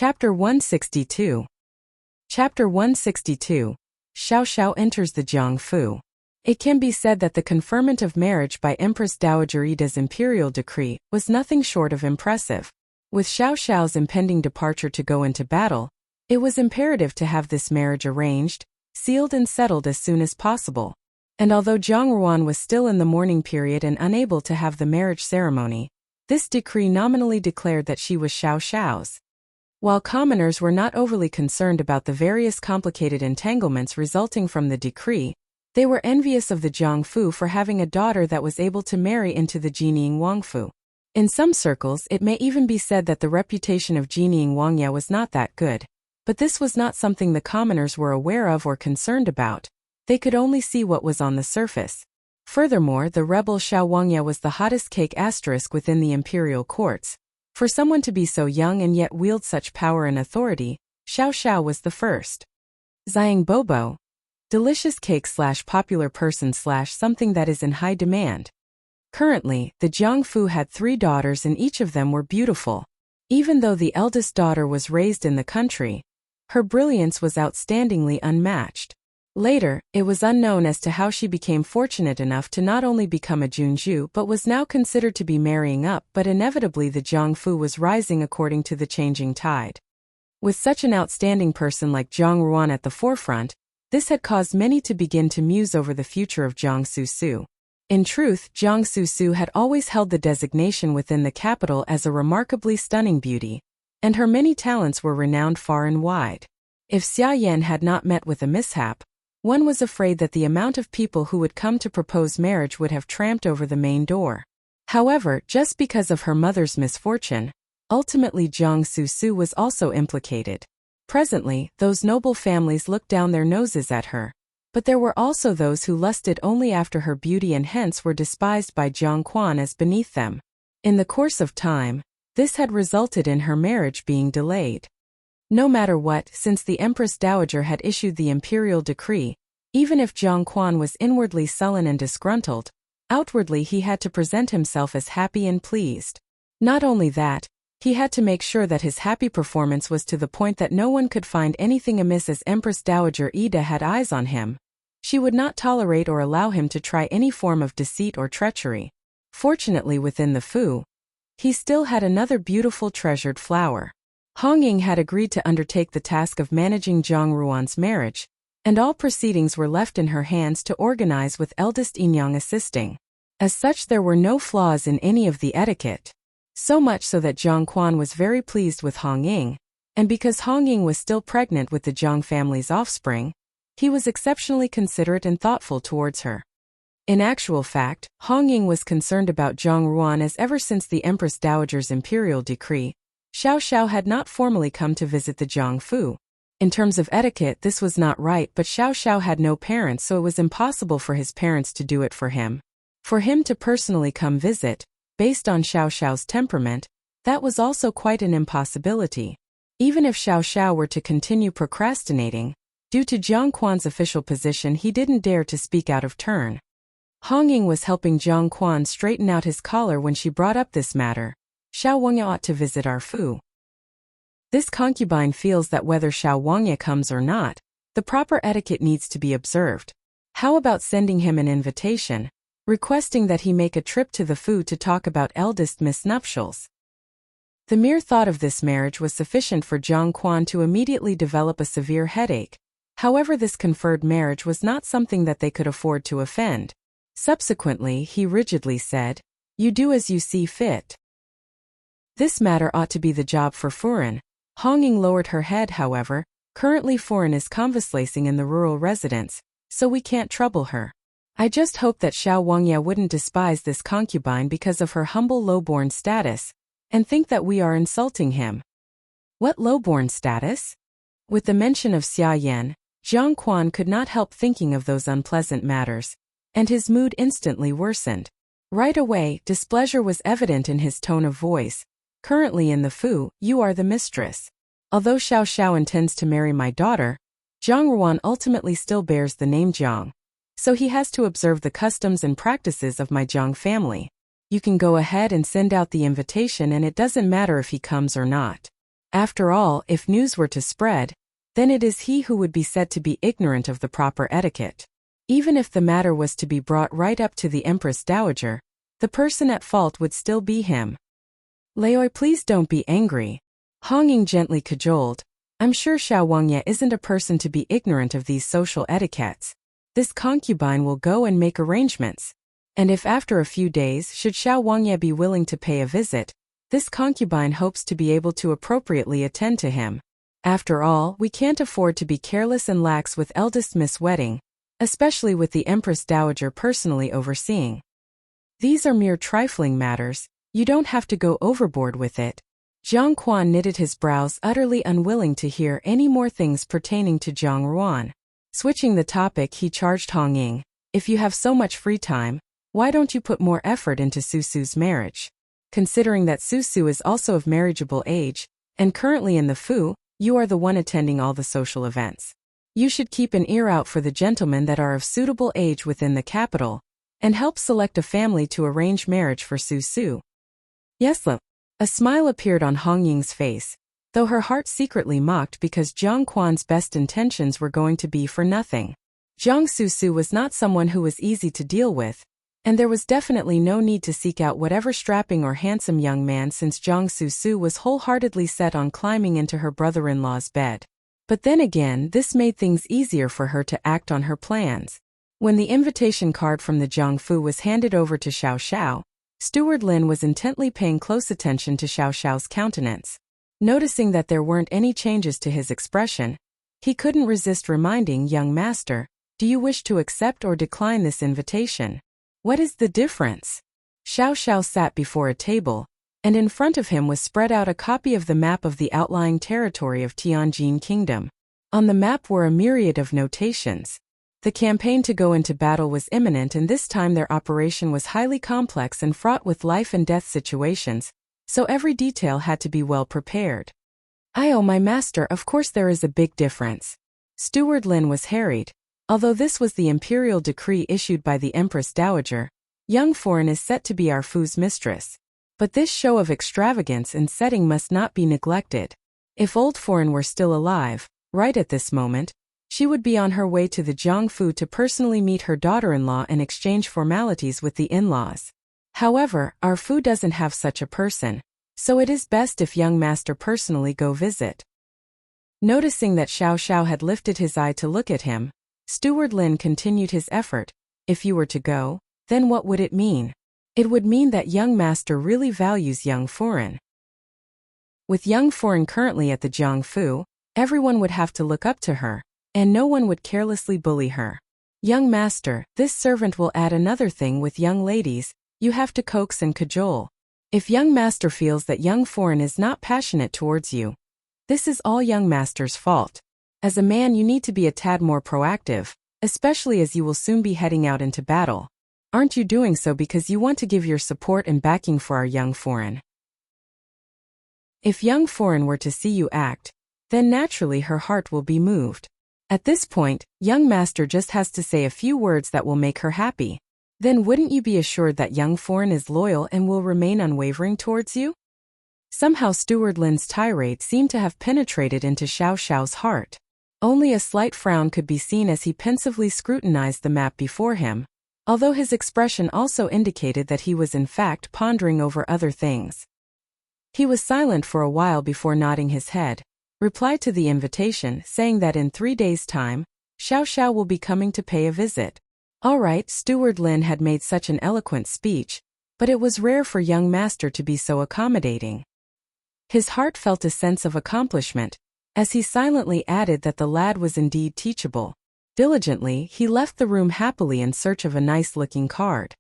Chapter 162. Chapter 162. Xiao Xiao enters the Jiangfu. It can be said that the conferment of marriage by Empress Dowager Yida's imperial decree was nothing short of impressive. With Xiao Xiao's impending departure to go into battle, it was imperative to have this marriage arranged, sealed and settled as soon as possible. And although Zhang Ruan was still in the mourning period and unable to have the marriage ceremony, this decree nominally declared that she was Xiao Xiao's. While commoners were not overly concerned about the various complicated entanglements resulting from the decree, they were envious of the Jiangfu for having a daughter that was able to marry into the Jining Wangfu. In some circles it may even be said that the reputation of Jining Wangya was not that good. But this was not something the commoners were aware of or concerned about. They could only see what was on the surface. Furthermore, the rebel Xiao Wangya was the hottest cake asterisk within the imperial courts. For someone to be so young and yet wield such power and authority, Xiao Xiao was the first. Zhang Bobo. Delicious cake / popular person / something that is in high demand. Currently, the Jiangfu had 3 daughters and each of them were beautiful. Even though the eldest daughter was raised in the country, her brilliance was outstandingly unmatched. Later, it was unknown as to how she became fortunate enough to not only become a Junju but was now considered to be marrying up, but inevitably the Jiangfu was rising according to the changing tide. With such an outstanding person like Zhang Ruan at the forefront, this had caused many to begin to muse over the future of Jiang Susu. In truth, Jiang Susu had always held the designation within the capital as a remarkably stunning beauty, and her many talents were renowned far and wide. If Xia Yan had not met with a mishap, one was afraid that the amount of people who would come to propose marriage would have tramped over the main door. However, just because of her mother's misfortune, ultimately Jiang Susu was also implicated. Presently, those noble families looked down their noses at her, but there were also those who lusted only after her beauty and hence were despised by Jiang Quan as beneath them. In the course of time, this had resulted in her marriage being delayed. No matter what, since the Empress Dowager had issued the imperial decree, even if Jiang Quan was inwardly sullen and disgruntled, outwardly he had to present himself as happy and pleased. Not only that, he had to make sure that his happy performance was to the point that no one could find anything amiss as Empress Dowager Yida had eyes on him. She would not tolerate or allow him to try any form of deceit or treachery. Fortunately within the Fu, he still had another beautiful treasured flower. Hong Ying had agreed to undertake the task of managing Zhang Ruan's marriage, and all proceedings were left in her hands to organize with eldest Yinyang assisting. As such, there were no flaws in any of the etiquette. So much so that Jiang Quan was very pleased with Hong Ying, and because Hong Ying was still pregnant with the Jiang family's offspring, he was exceptionally considerate and thoughtful towards her. In actual fact, Hong Ying was concerned about Zhang Ruan as ever since the Empress Dowager's imperial decree, Xiao Xiao had not formally come to visit the Jiangfu. In terms of etiquette this was not right, but Xiao Xiao had no parents, so it was impossible for his parents to do it for him. For him to personally come visit, based on Xiao Xiao's temperament, that was also quite an impossibility. Even if Xiao Xiao were to continue procrastinating, due to Jiang Quan's official position he didn't dare to speak out of turn. Hong Ying was helping Jiang Quan straighten out his collar when she brought up this matter. Xiao Wangya ought to visit our Fu. This concubine feels that whether Xiao Wangya comes or not, the proper etiquette needs to be observed. How about sending him an invitation, requesting that he make a trip to the Fu to talk about eldest Miss nuptials? The mere thought of this marriage was sufficient for Jiang Quan to immediately develop a severe headache. However, this conferred marriage was not something that they could afford to offend. Subsequently, he rigidly said, "You do as you see fit. This matter ought to be the job for Furen." Hong Ying lowered her head, however. Currently Furen is convalescing in the rural residence, so we can't trouble her. I just hope that Xiao Wangya wouldn't despise this concubine because of her humble lowborn status, and think that we are insulting him. What lowborn status? With the mention of Xia Yan, Jiang Quan could not help thinking of those unpleasant matters, and his mood instantly worsened. Right away, displeasure was evident in his tone of voice. Currently in the Fu, you are the mistress. Although Xiao Xiao intends to marry my daughter, Zhang Ruan ultimately still bears the name Jiang. So he has to observe the customs and practices of my Jiang family. You can go ahead and send out the invitation and it doesn't matter if he comes or not. After all, if news were to spread, then it is he who would be said to be ignorant of the proper etiquette. Even if the matter was to be brought right up to the Empress Dowager, the person at fault would still be him. Laoi, please don't be angry. Hong Ying gently cajoled. I'm sure Xiao Wangye isn't a person to be ignorant of these social etiquettes. This concubine will go and make arrangements. And if after a few days should Xiao Wangye be willing to pay a visit, this concubine hopes to be able to appropriately attend to him. After all, we can't afford to be careless and lax with eldest Miss wedding, especially with the Empress Dowager personally overseeing. These are mere trifling matters, you don't have to go overboard with it. Jiang Quan knitted his brows, utterly unwilling to hear any more things pertaining to Jiang Ruan. Switching the topic, he charged Hong Ying, if you have so much free time, why don't you put more effort into Susu's marriage? Considering that Susu is also of marriageable age, and currently in the Fu, you are the one attending all the social events. You should keep an ear out for the gentlemen that are of suitable age within the capital, and help select a family to arrange marriage for Susu. Yes, Lo. A smile appeared on Hong Ying's face, though her heart secretly mocked because Jiang Quan's best intentions were going to be for nothing. Jiang Susu was not someone who was easy to deal with, and there was definitely no need to seek out whatever strapping or handsome young man since Jiang Susu was wholeheartedly set on climbing into her brother-in-law's bed. But then again, this made things easier for her to act on her plans. When the invitation card from the Jiangfu was handed over to Xiao Xiao, Steward Lin was intently paying close attention to Xiao Xiao's countenance. Noticing that there weren't any changes to his expression, he couldn't resist reminding young master, do you wish to accept or decline this invitation? What is the difference? Xiao Xiao sat before a table, and in front of him was spread out a copy of the map of the outlying territory of Tianjin Kingdom. On the map were a myriad of notations. The campaign to go into battle was imminent, and this time their operation was highly complex and fraught with life and death situations, so every detail had to be well prepared. Oh, my master, of course there is a big difference. Steward Lin was harried. Although this was the imperial decree issued by the Empress Dowager, young foreign is set to be our Fu's mistress. But this show of extravagance and setting must not be neglected. If old foreign were still alive, right at this moment, she would be on her way to the Jiangfu to personally meet her daughter-in-law and exchange formalities with the in-laws. However, our Fu doesn't have such a person, so it is best if young master personally go visit. Noticing that Xiao Xiao had lifted his eye to look at him, Steward Lin continued his effort. If you were to go, then what would it mean? It would mean that young master really values young foreign. With young foreign currently at the Jiangfu, everyone would have to look up to her, and no one would carelessly bully her. Young master, this servant will add another thing with young ladies, you have to coax and cajole. If young master feels that young foreign is not passionate towards you, this is all young master's fault. As a man you need to be a tad more proactive, especially as you will soon be heading out into battle. Aren't you doing so because you want to give your support and backing for our young foreign? If young foreign were to see you act, then naturally her heart will be moved. At this point, young master just has to say a few words that will make her happy. Then wouldn't you be assured that young foreign is loyal and will remain unwavering towards you? Somehow Steward Lin's tirade seemed to have penetrated into Xiao Xiao's heart. Only a slight frown could be seen as he pensively scrutinized the map before him, although his expression also indicated that he was in fact pondering over other things. He was silent for a while before nodding his head, replied to the invitation, saying that in 3 days' time, Xiao Xiao will be coming to pay a visit. All right, Steward Lin had made such an eloquent speech, but it was rare for young master to be so accommodating. His heart felt a sense of accomplishment, as he silently added that the lad was indeed teachable. Diligently, he left the room happily in search of a nice-looking card.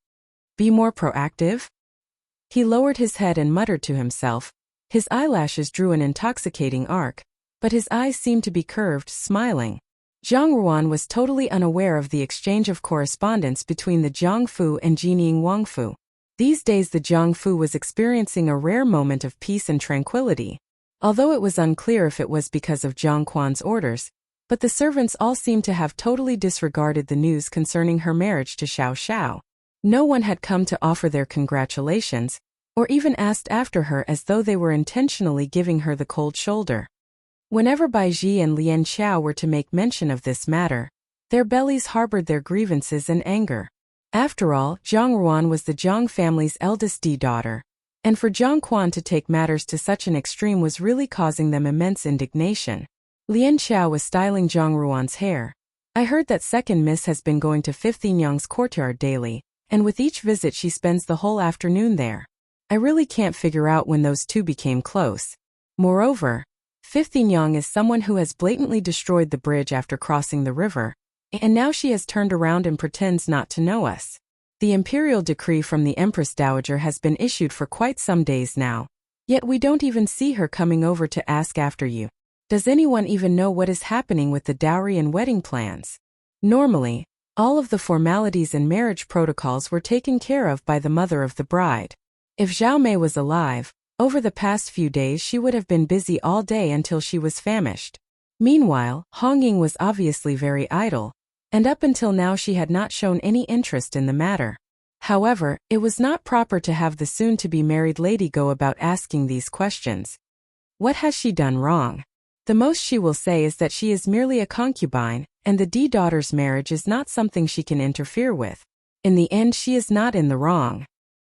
Be more proactive? He lowered his head and muttered to himself. His eyelashes drew an intoxicating arc, but his eyes seemed to be curved, smiling. Zhang Ruan was totally unaware of the exchange of correspondence between the Jiangfu and Jining Wangfu. These days the Jiangfu was experiencing a rare moment of peace and tranquility, although it was unclear if it was because of Jiang Quan's orders, but the servants all seemed to have totally disregarded the news concerning her marriage to Xiao Xiao. No one had come to offer their congratulations, or even asked after her as though they were intentionally giving her the cold shoulder. Whenever Baiji and Lian Xiao were to make mention of this matter, their bellies harbored their grievances and anger. After all, Zhang Ruan was the Zhang family's eldest daughter, and for Zhang Quan to take matters to such an extreme was really causing them immense indignation. Lian Xiao was styling Zhang Ruan's hair. I heard that second miss has been going to Fifth Yingyang's courtyard daily, and with each visit she spends the whole afternoon there. I really can't figure out when those two became close. Moreover, Fifth Yingyang is someone who has blatantly destroyed the bridge after crossing the river, and now she has turned around and pretends not to know us. The imperial decree from the Empress Dowager has been issued for quite some days now, yet we don't even see her coming over to ask after you. Does anyone even know what is happening with the dowry and wedding plans? Normally, all of the formalities and marriage protocols were taken care of by the mother of the bride. If Zhao Mei was alive, over the past few days she would have been busy all day until she was famished. Meanwhile, Hong Ying was obviously very idle, and up until now she had not shown any interest in the matter. However, it was not proper to have the soon-to-be married lady go about asking these questions. What has she done wrong? The most she will say is that she is merely a concubine, and the daughter's marriage is not something she can interfere with. In the end, she is not in the wrong.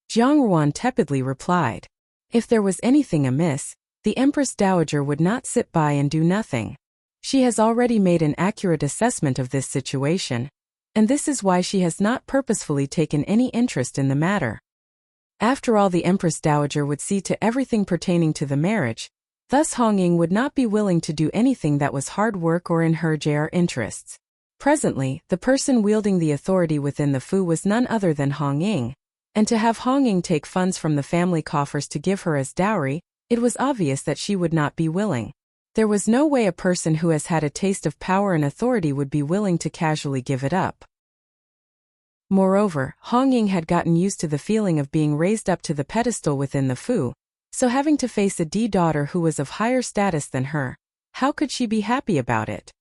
Zhang Ruan tepidly replied. If there was anything amiss, the Empress Dowager would not sit by and do nothing. She has already made an accurate assessment of this situation, and this is why she has not purposefully taken any interest in the matter. After all, the Empress Dowager would see to everything pertaining to the marriage, thus Hong Ying would not be willing to do anything that was hard work or in her interests. Presently, the person wielding the authority within the Fu was none other than Hong Ying, and to have Hong Ying take funds from the family coffers to give her as dowry, it was obvious that she would not be willing. There was no way a person who has had a taste of power and authority would be willing to casually give it up. Moreover, Hong Ying had gotten used to the feeling of being raised up to the pedestal within the Fu, so having to face a daughter who was of higher status than her, how could she be happy about it?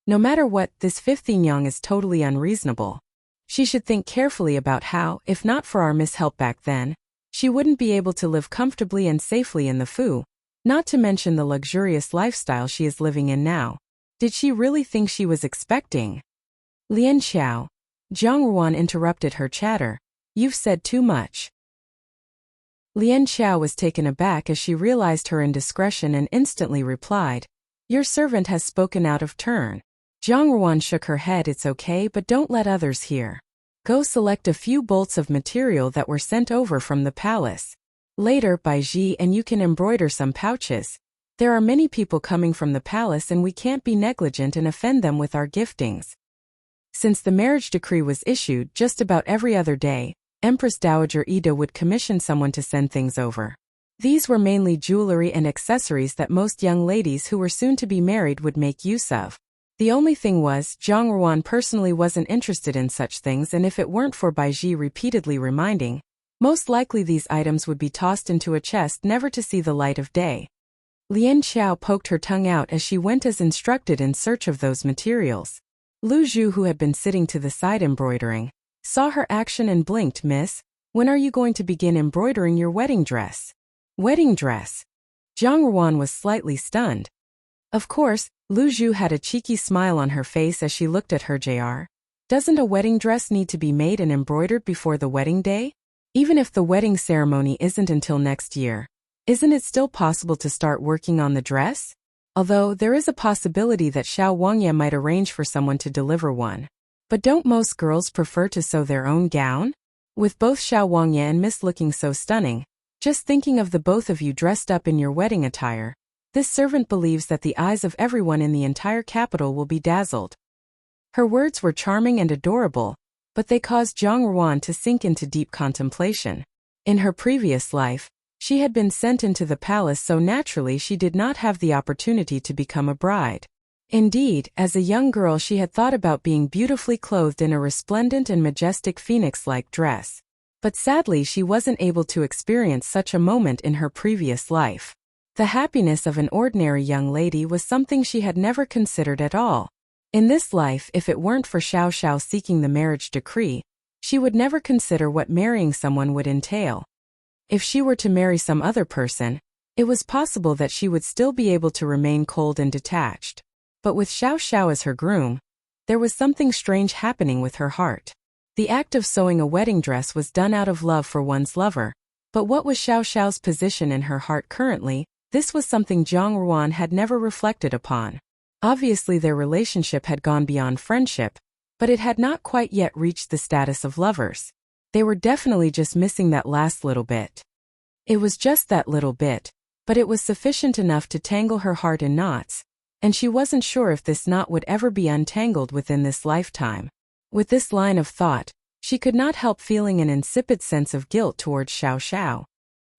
No matter what, this Fifth Yingyang is totally unreasonable. She should think carefully about how, if not for our mishelp back then, she wouldn't be able to live comfortably and safely in the Fu, not to mention the luxurious lifestyle she is living in now. Did she really think she was expecting? Lian Xiao. Zhang Ruan interrupted her chatter. You've said too much. Lian Xiao was taken aback as she realized her indiscretion and instantly replied, Your servant has spoken out of turn. Zhang Ruan shook her head. It's okay, but don't let others hear. Go select a few bolts of material that were sent over from the palace. Later, Baiji and you can embroider some pouches. There are many people coming from the palace and we can't be negligent and offend them with our giftings. Since the marriage decree was issued just about every other day, Empress Dowager Ida would commission someone to send things over. These were mainly jewelry and accessories that most young ladies who were soon to be married would make use of. The only thing was, Zhang Ruan personally wasn't interested in such things, and if it weren't for Baiji repeatedly reminding, most likely these items would be tossed into a chest never to see the light of day. Lian Xiao poked her tongue out as she went as instructed in search of those materials. Lu Zhu, who had been sitting to the side embroidering, saw her action and blinked. Miss, when are you going to begin embroidering your wedding dress? Wedding dress? Zhang Ruan was slightly stunned. Of course, Lu Zhu had a cheeky smile on her face as she looked at her. Doesn't a wedding dress need to be made and embroidered before the wedding day? Even if the wedding ceremony isn't until next year, isn't it still possible to start working on the dress? Although there is a possibility that Xiao Wangye might arrange for someone to deliver one. But don't most girls prefer to sew their own gown? With both Xiao Wangye and Miss looking so stunning, just thinking of the both of you dressed up in your wedding attire, this servant believes that the eyes of everyone in the entire capital will be dazzled. Her words were charming and adorable, but they caused Zhang Ruan to sink into deep contemplation. In her previous life, she had been sent into the palace, so naturally she did not have the opportunity to become a bride. Indeed, as a young girl she had thought about being beautifully clothed in a resplendent and majestic phoenix-like dress. But sadly she wasn't able to experience such a moment in her previous life. The happiness of an ordinary young lady was something she had never considered at all. In this life, if it weren't for Xiao Xiao seeking the marriage decree, she would never consider what marrying someone would entail. If she were to marry some other person, it was possible that she would still be able to remain cold and detached. But with Xiao Xiao as her groom, there was something strange happening with her heart. The act of sewing a wedding dress was done out of love for one's lover, but what was Xiao Xiao's position in her heart currently? This was something Zhang Ruan had never reflected upon. Obviously their relationship had gone beyond friendship, but it had not quite yet reached the status of lovers. They were definitely just missing that last little bit. It was just that little bit, but it was sufficient enough to tangle her heart in knots, and she wasn't sure if this knot would ever be untangled within this lifetime. With this line of thought, she could not help feeling an insipid sense of guilt towards Xiao Xiao.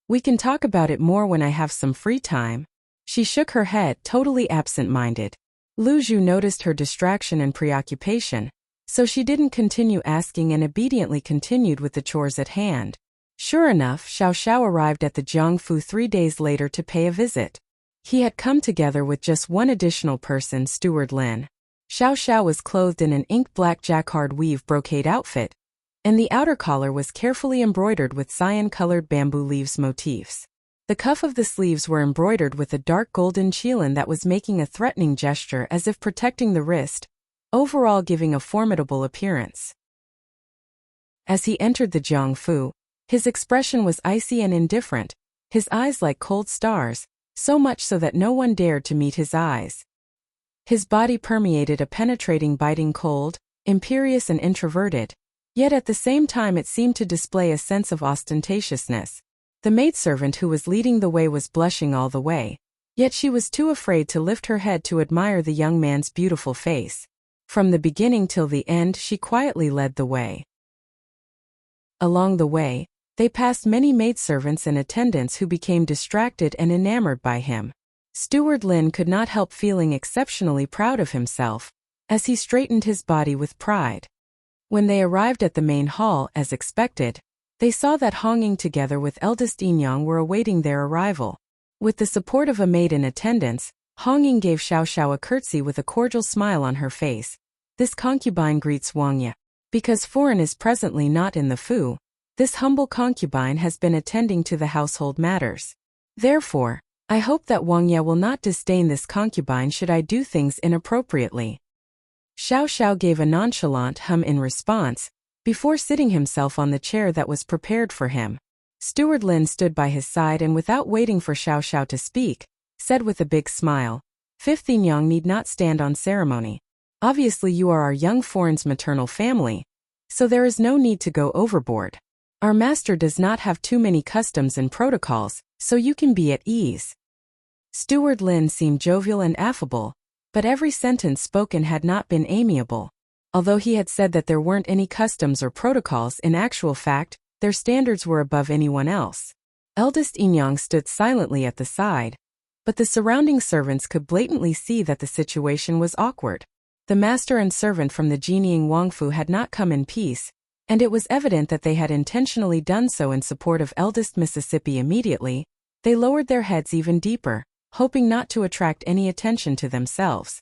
We can talk about it more when I have some free time. She shook her head, totally absent-minded. Lu Zhu noticed her distraction and preoccupation, so she didn't continue asking and obediently continued with the chores at hand. Sure enough, Xiao Xiao arrived at the Jiangfu 3 days later to pay a visit. He had come together with just one additional person, Steward Lin. Xiao Xiao was clothed in an ink-black jacquard weave brocade outfit, and the outer collar was carefully embroidered with cyan-colored bamboo leaves motifs. The cuff of the sleeves were embroidered with a dark golden qilin that was making a threatening gesture as if protecting the wrist, overall giving a formidable appearance. As he entered the Jiangfu, his expression was icy and indifferent, his eyes like cold stars, so much so that no one dared to meet his eyes. His body permeated a penetrating biting cold, imperious and introverted, yet at the same time it seemed to display a sense of ostentatiousness. The maidservant who was leading the way was blushing all the way, yet she was too afraid to lift her head to admire the young man's beautiful face. From the beginning till the end she quietly led the way. Along the way, they passed many maidservants and attendants who became distracted and enamored by him. Steward Lin could not help feeling exceptionally proud of himself, as he straightened his body with pride. When they arrived at the main hall, as expected, they saw that Hong Ying together with eldest Yinyang were awaiting their arrival. With the support of a maid in attendance, Hong Ying gave Xiao Xiao a curtsy with a cordial smile on her face. This concubine greets Wuxia. Because foreign is presently not in the Fu, this humble concubine has been attending to the household matters. Therefore, I hope that Wuxia will not disdain this concubine should I do things inappropriately. Xiao Xiao gave a nonchalant hum in response, before sitting himself on the chair that was prepared for him. Steward Lin stood by his side and without waiting for Xiao Xiao to speak, said with a big smile, "Fifth Yinyang need not stand on ceremony. Obviously you are our young foreign's maternal family, so there is no need to go overboard. Our master does not have too many customs and protocols, so you can be at ease." Steward Lin seemed jovial and affable, but every sentence spoken had not been amiable. Although he had said that there weren't any customs or protocols, in actual fact, their standards were above anyone else. Eldest Yinyang stood silently at the side, but the surrounding servants could blatantly see that the situation was awkward. The master and servant from the Jinying Wangfu had not come in peace, and it was evident that they had intentionally done so in support of eldest Mississippi. Immediately, they lowered their heads even deeper, hoping not to attract any attention to themselves.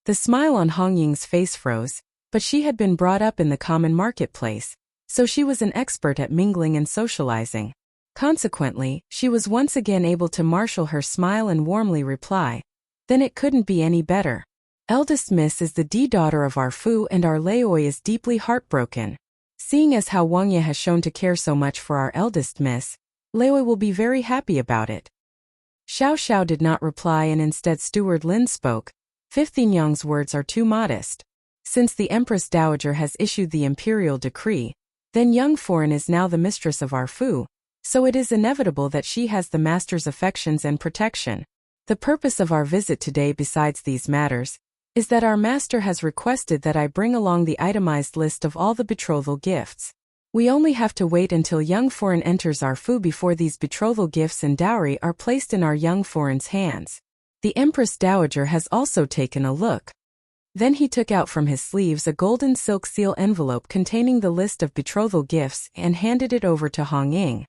The smile on Hong Ying's face froze, but she had been brought up in the common marketplace, so she was an expert at mingling and socializing. Consequently, she was once again able to marshal her smile and warmly reply, "Then it couldn't be any better. Eldest Miss is the daughter of our Fu and our Laoi is deeply heartbroken. Seeing as how Wuxia has shown to care so much for our eldest Miss, Laoi will be very happy about it." Xiao Xiao did not reply and instead Steward Lin spoke. "Fifth Yinyang's words are too modest. Since the Empress Dowager has issued the imperial decree, then young foreign is now the mistress of our Fu, so it is inevitable that she has the master's affections and protection. The purpose of our visit today besides these matters, is that our master has requested that I bring along the itemized list of all the betrothal gifts. We only have to wait until young foreign enters our Fu before these betrothal gifts and dowry are placed in our young foreign's hands. The Empress Dowager has also taken a look." Then he took out from his sleeves a golden silk seal envelope containing the list of betrothal gifts and handed it over to Hong Ying.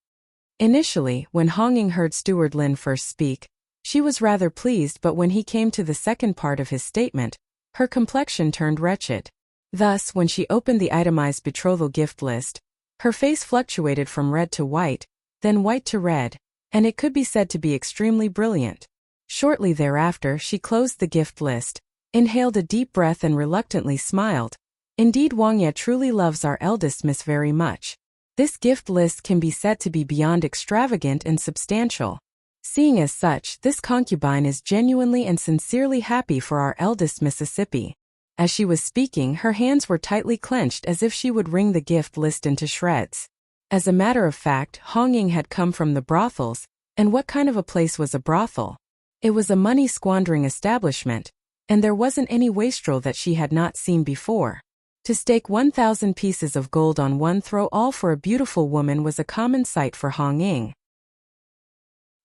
Initially, when Hong Ying heard Steward Lin first speak, she was rather pleased, but when he came to the second part of his statement, her complexion turned wretched. Thus, when she opened the itemized betrothal gift list, her face fluctuated from red to white, then white to red, and it could be said to be extremely brilliant. Shortly thereafter she closed the gift list, inhaled a deep breath and reluctantly smiled. Indeed, Wuxia truly loves our eldest miss very much. This gift list can be said to be beyond extravagant and substantial. Seeing as such, this concubine is genuinely and sincerely happy for our eldest Mississippi. As she was speaking, her hands were tightly clenched as if she would wring the gift list into shreds. As a matter of fact, Hong Ying had come from the brothels, and what kind of a place was a brothel? It was a money-squandering establishment, and there wasn't any wastrel that she had not seen before. To stake 1,000 pieces of gold on one throw, all for a beautiful woman, was a common sight for Hong Ying.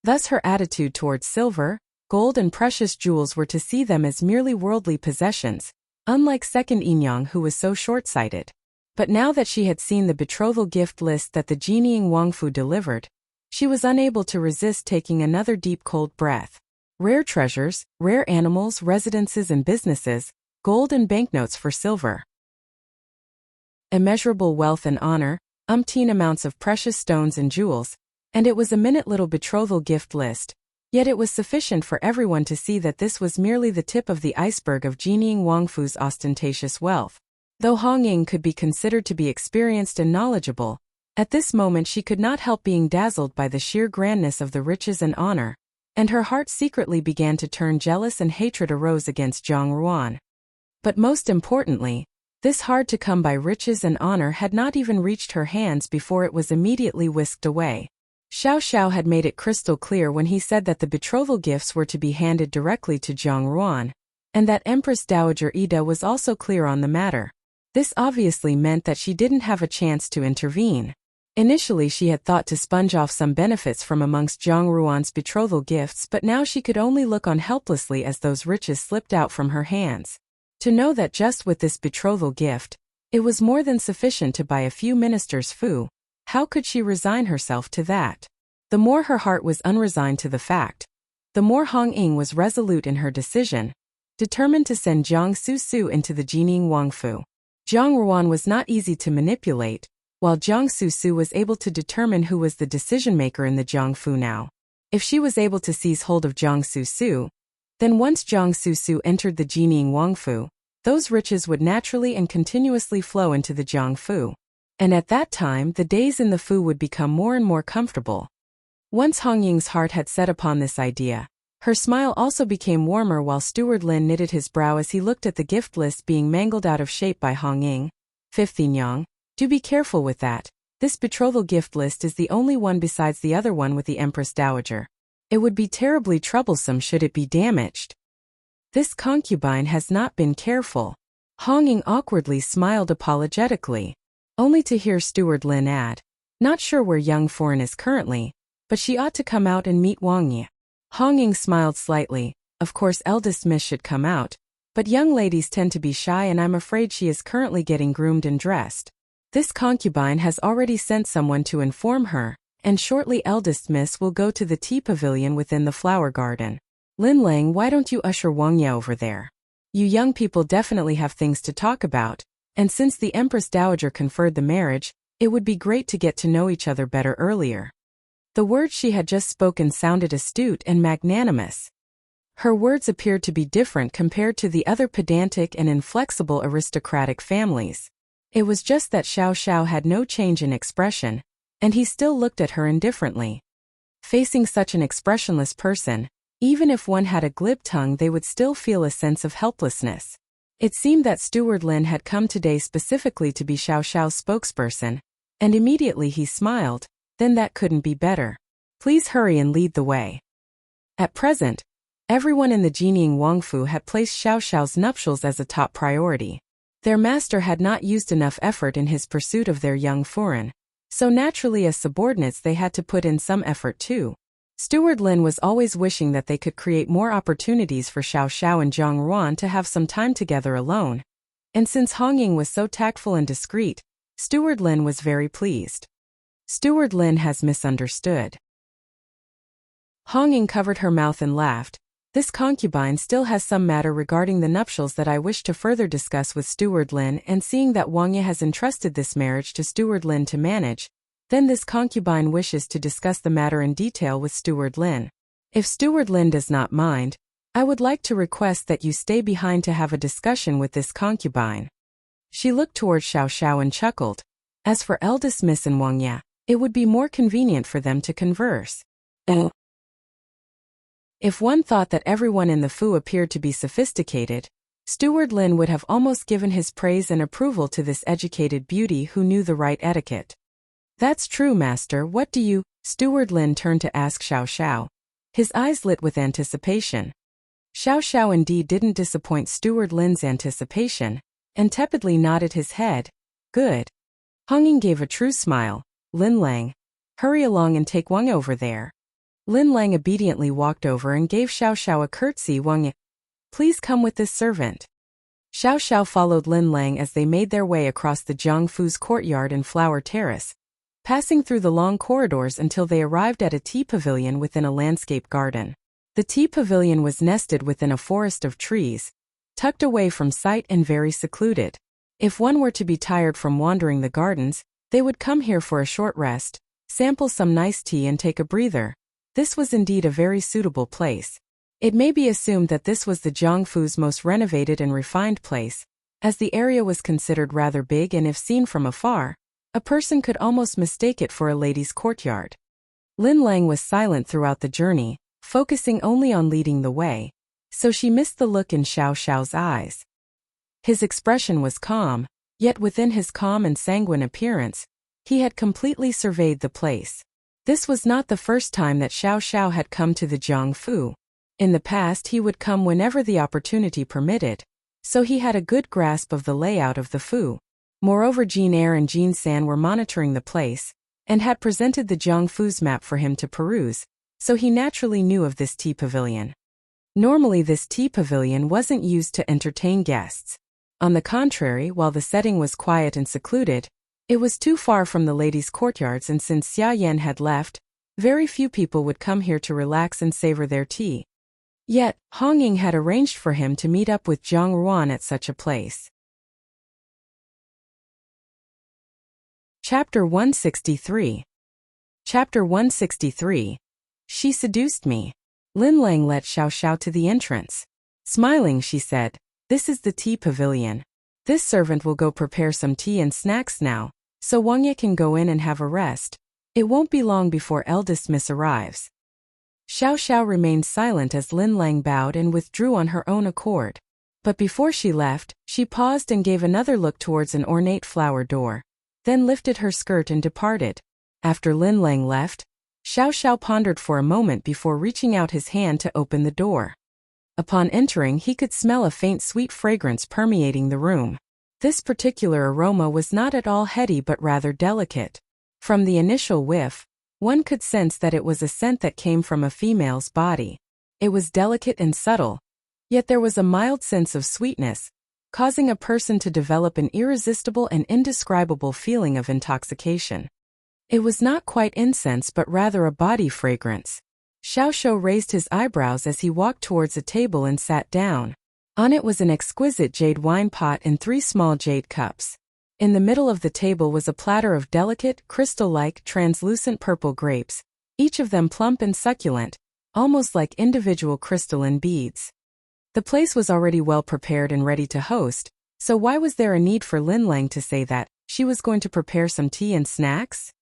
Thus her attitude towards silver, gold and precious jewels were to see them as merely worldly possessions, unlike second Inyang, who was so short-sighted. But now that she had seen the betrothal gift list that the Jinying Wangfu delivered, she was unable to resist taking another deep cold breath. Rare treasures, rare animals, residences and businesses, gold and banknotes for silver. Immeasurable wealth and honor, umpteen amounts of precious stones and jewels, and it was a minute little betrothal gift list, yet it was sufficient for everyone to see that this was merely the tip of the iceberg of Jinying Wangfu's ostentatious wealth. Though Hong Ying could be considered to be experienced and knowledgeable, at this moment she could not help being dazzled by the sheer grandness of the riches and honor, and her heart secretly began to turn jealous and hatred arose against Zhang Ruan. But most importantly, this hard-to-come-by riches and honor had not even reached her hands before it was immediately whisked away. Xiao Xiao had made it crystal clear when he said that the betrothal gifts were to be handed directly to Zhang Ruan, and that Empress Dowager Ida was also clear on the matter. This obviously meant that she didn't have a chance to intervene. Initially she had thought to sponge off some benefits from amongst Zhang Ruan's betrothal gifts, but now she could only look on helplessly as those riches slipped out from her hands. To know that just with this betrothal gift, it was more than sufficient to buy a few ministers' fu, how could she resign herself to that? The more her heart was unresigned to the fact, the more Hong Ying was resolute in her decision, determined to send Jiang Su into the Jinying Wangfu. Zhang Ruan was not easy to manipulate, while Jiang Su was able to determine who was the decision-maker in the Jiangfu now. If she was able to seize hold of Jiang Su, then once Jiang Su entered the Jinying Wangfu, those riches would naturally and continuously flow into the Jiangfu. And at that time the days in the Fu would become more and more comfortable. Once Hong Ying's heart had set upon this idea, her smile also became warmer while Steward Lin knitted his brow as he looked at the gift list being mangled out of shape by Hong Ying. Fifth Inyang, do be careful with that. This betrothal gift list is the only one besides the other one with the Empress Dowager. It would be terribly troublesome should it be damaged. This concubine has not been careful. Hong Ying awkwardly smiled apologetically, only to hear Steward Lin add, not sure where young foreign is currently, but she ought to come out and meet Wuxia. Hong Ying smiled slightly. Of course eldest miss should come out, but young ladies tend to be shy and I'm afraid she is currently getting groomed and dressed. This concubine has already sent someone to inform her, and shortly eldest miss will go to the tea pavilion within the flower garden. Lin Lang, why don't you usher Wuxia over there? You young people definitely have things to talk about. And since the Empress Dowager conferred the marriage, it would be great to get to know each other better earlier. The words she had just spoken sounded astute and magnanimous. Her words appeared to be different compared to the other pedantic and inflexible aristocratic families. It was just that Xiao Xiao had no change in expression, and he still looked at her indifferently. Facing such an expressionless person, even if one had a glib tongue they would still feel a sense of helplessness. It seemed that Steward Lin had come today specifically to be Xiao Xiao's spokesperson, and immediately he smiled, then that couldn't be better. Please hurry and lead the way. At present, everyone in the Jinying Wangfu had placed Xiao Xiao's nuptials as a top priority. Their master had not used enough effort in his pursuit of their young foreign, so naturally as subordinates they had to put in some effort too. Steward Lin was always wishing that they could create more opportunities for Xiao Xiao and Zhang Ruan to have some time together alone. And since Hong Ying was so tactful and discreet, Steward Lin was very pleased. Steward Lin has misunderstood. Hong Ying covered her mouth and laughed. This concubine still has some matter regarding the nuptials that I wish to further discuss with Steward Lin, and seeing that Wuxia has entrusted this marriage to Steward Lin to manage, Then this concubine wishes to discuss the matter in detail with Steward Lin. If Steward Lin does not mind, I would like to request that you stay behind to have a discussion with this concubine. She looked towards Xiao Xiao and chuckled. As for eldest Miss and Wuxia, it would be more convenient for them to converse. If one thought that everyone in the Fu appeared to be sophisticated, Steward Lin would have almost given his praise and approval to this educated beauty who knew the right etiquette. That's true, master. What do you? Steward Lin turned to ask Xiao Xiao. His eyes lit with anticipation. Xiao Xiao indeed didn't disappoint Steward Lin's anticipation, and tepidly nodded his head. Good. Honging gave a true smile. Lin Lang, hurry along and take Wang over there. Lin Lang obediently walked over and gave Xiao Xiao a curtsy. Wang, please come with this servant. Xiao Xiao followed Lin Lang as they made their way across the Jiangfu's courtyard and flower terrace, passing through the long corridors until they arrived at a tea pavilion within a landscape garden. The tea pavilion was nested within a forest of trees, tucked away from sight and very secluded. If one were to be tired from wandering the gardens, they would come here for a short rest, sample some nice tea and take a breather. This was indeed a very suitable place. It may be assumed that this was the Jiangfu's most renovated and refined place, as the area was considered rather big and if seen from afar, a person could almost mistake it for a lady's courtyard. Lin Lang was silent throughout the journey, focusing only on leading the way, so she missed the look in Xiao Xiao's eyes. His expression was calm, yet within his calm and sanguine appearance, he had completely surveyed the place. This was not the first time that Xiao Xiao had come to the Jiangfu. In the past he would come whenever the opportunity permitted, so he had a good grasp of the layout of the Fu. Moreover, Jean Eyre and Jean San were monitoring the place, and had presented the Jiangfu's map for him to peruse, so he naturally knew of this tea pavilion. Normally this tea pavilion wasn't used to entertain guests. On the contrary, while the setting was quiet and secluded, it was too far from the ladies' courtyards, and since Xia Yan had left, very few people would come here to relax and savor their tea. Yet, Honging had arranged for him to meet up with Zhang Ruan at such a place. Chapter 163. Chapter 163. She seduced me. Lin Lang led Xiao Xiao to the entrance. Smiling, she said, "This is the tea pavilion. This servant will go prepare some tea and snacks now, so Wuxia can go in and have a rest. It won't be long before eldest miss arrives." Xiao Xiao remained silent as Lin Lang bowed and withdrew on her own accord. But before she left, she paused and gave another look towards an ornate flower door, then lifted her skirt and departed. After Lin Lang left, Xiao Xiao pondered for a moment before reaching out his hand to open the door. Upon entering, he could smell a faint sweet fragrance permeating the room. This particular aroma was not at all heady but rather delicate. From the initial whiff, one could sense that it was a scent that came from a female's body. It was delicate and subtle, yet there was a mild sense of sweetness, causing a person to develop an irresistible and indescribable feeling of intoxication. It was not quite incense but rather a body fragrance. Xiao Xiao raised his eyebrows as he walked towards a table and sat down. On it was an exquisite jade wine pot and 3 small jade cups. In the middle of the table was a platter of delicate, crystal-like, translucent purple grapes, each of them plump and succulent, almost like individual crystalline beads. The place was already well prepared and ready to host, so why was there a need for Lin Lang to say that she was going to prepare some tea and snacks?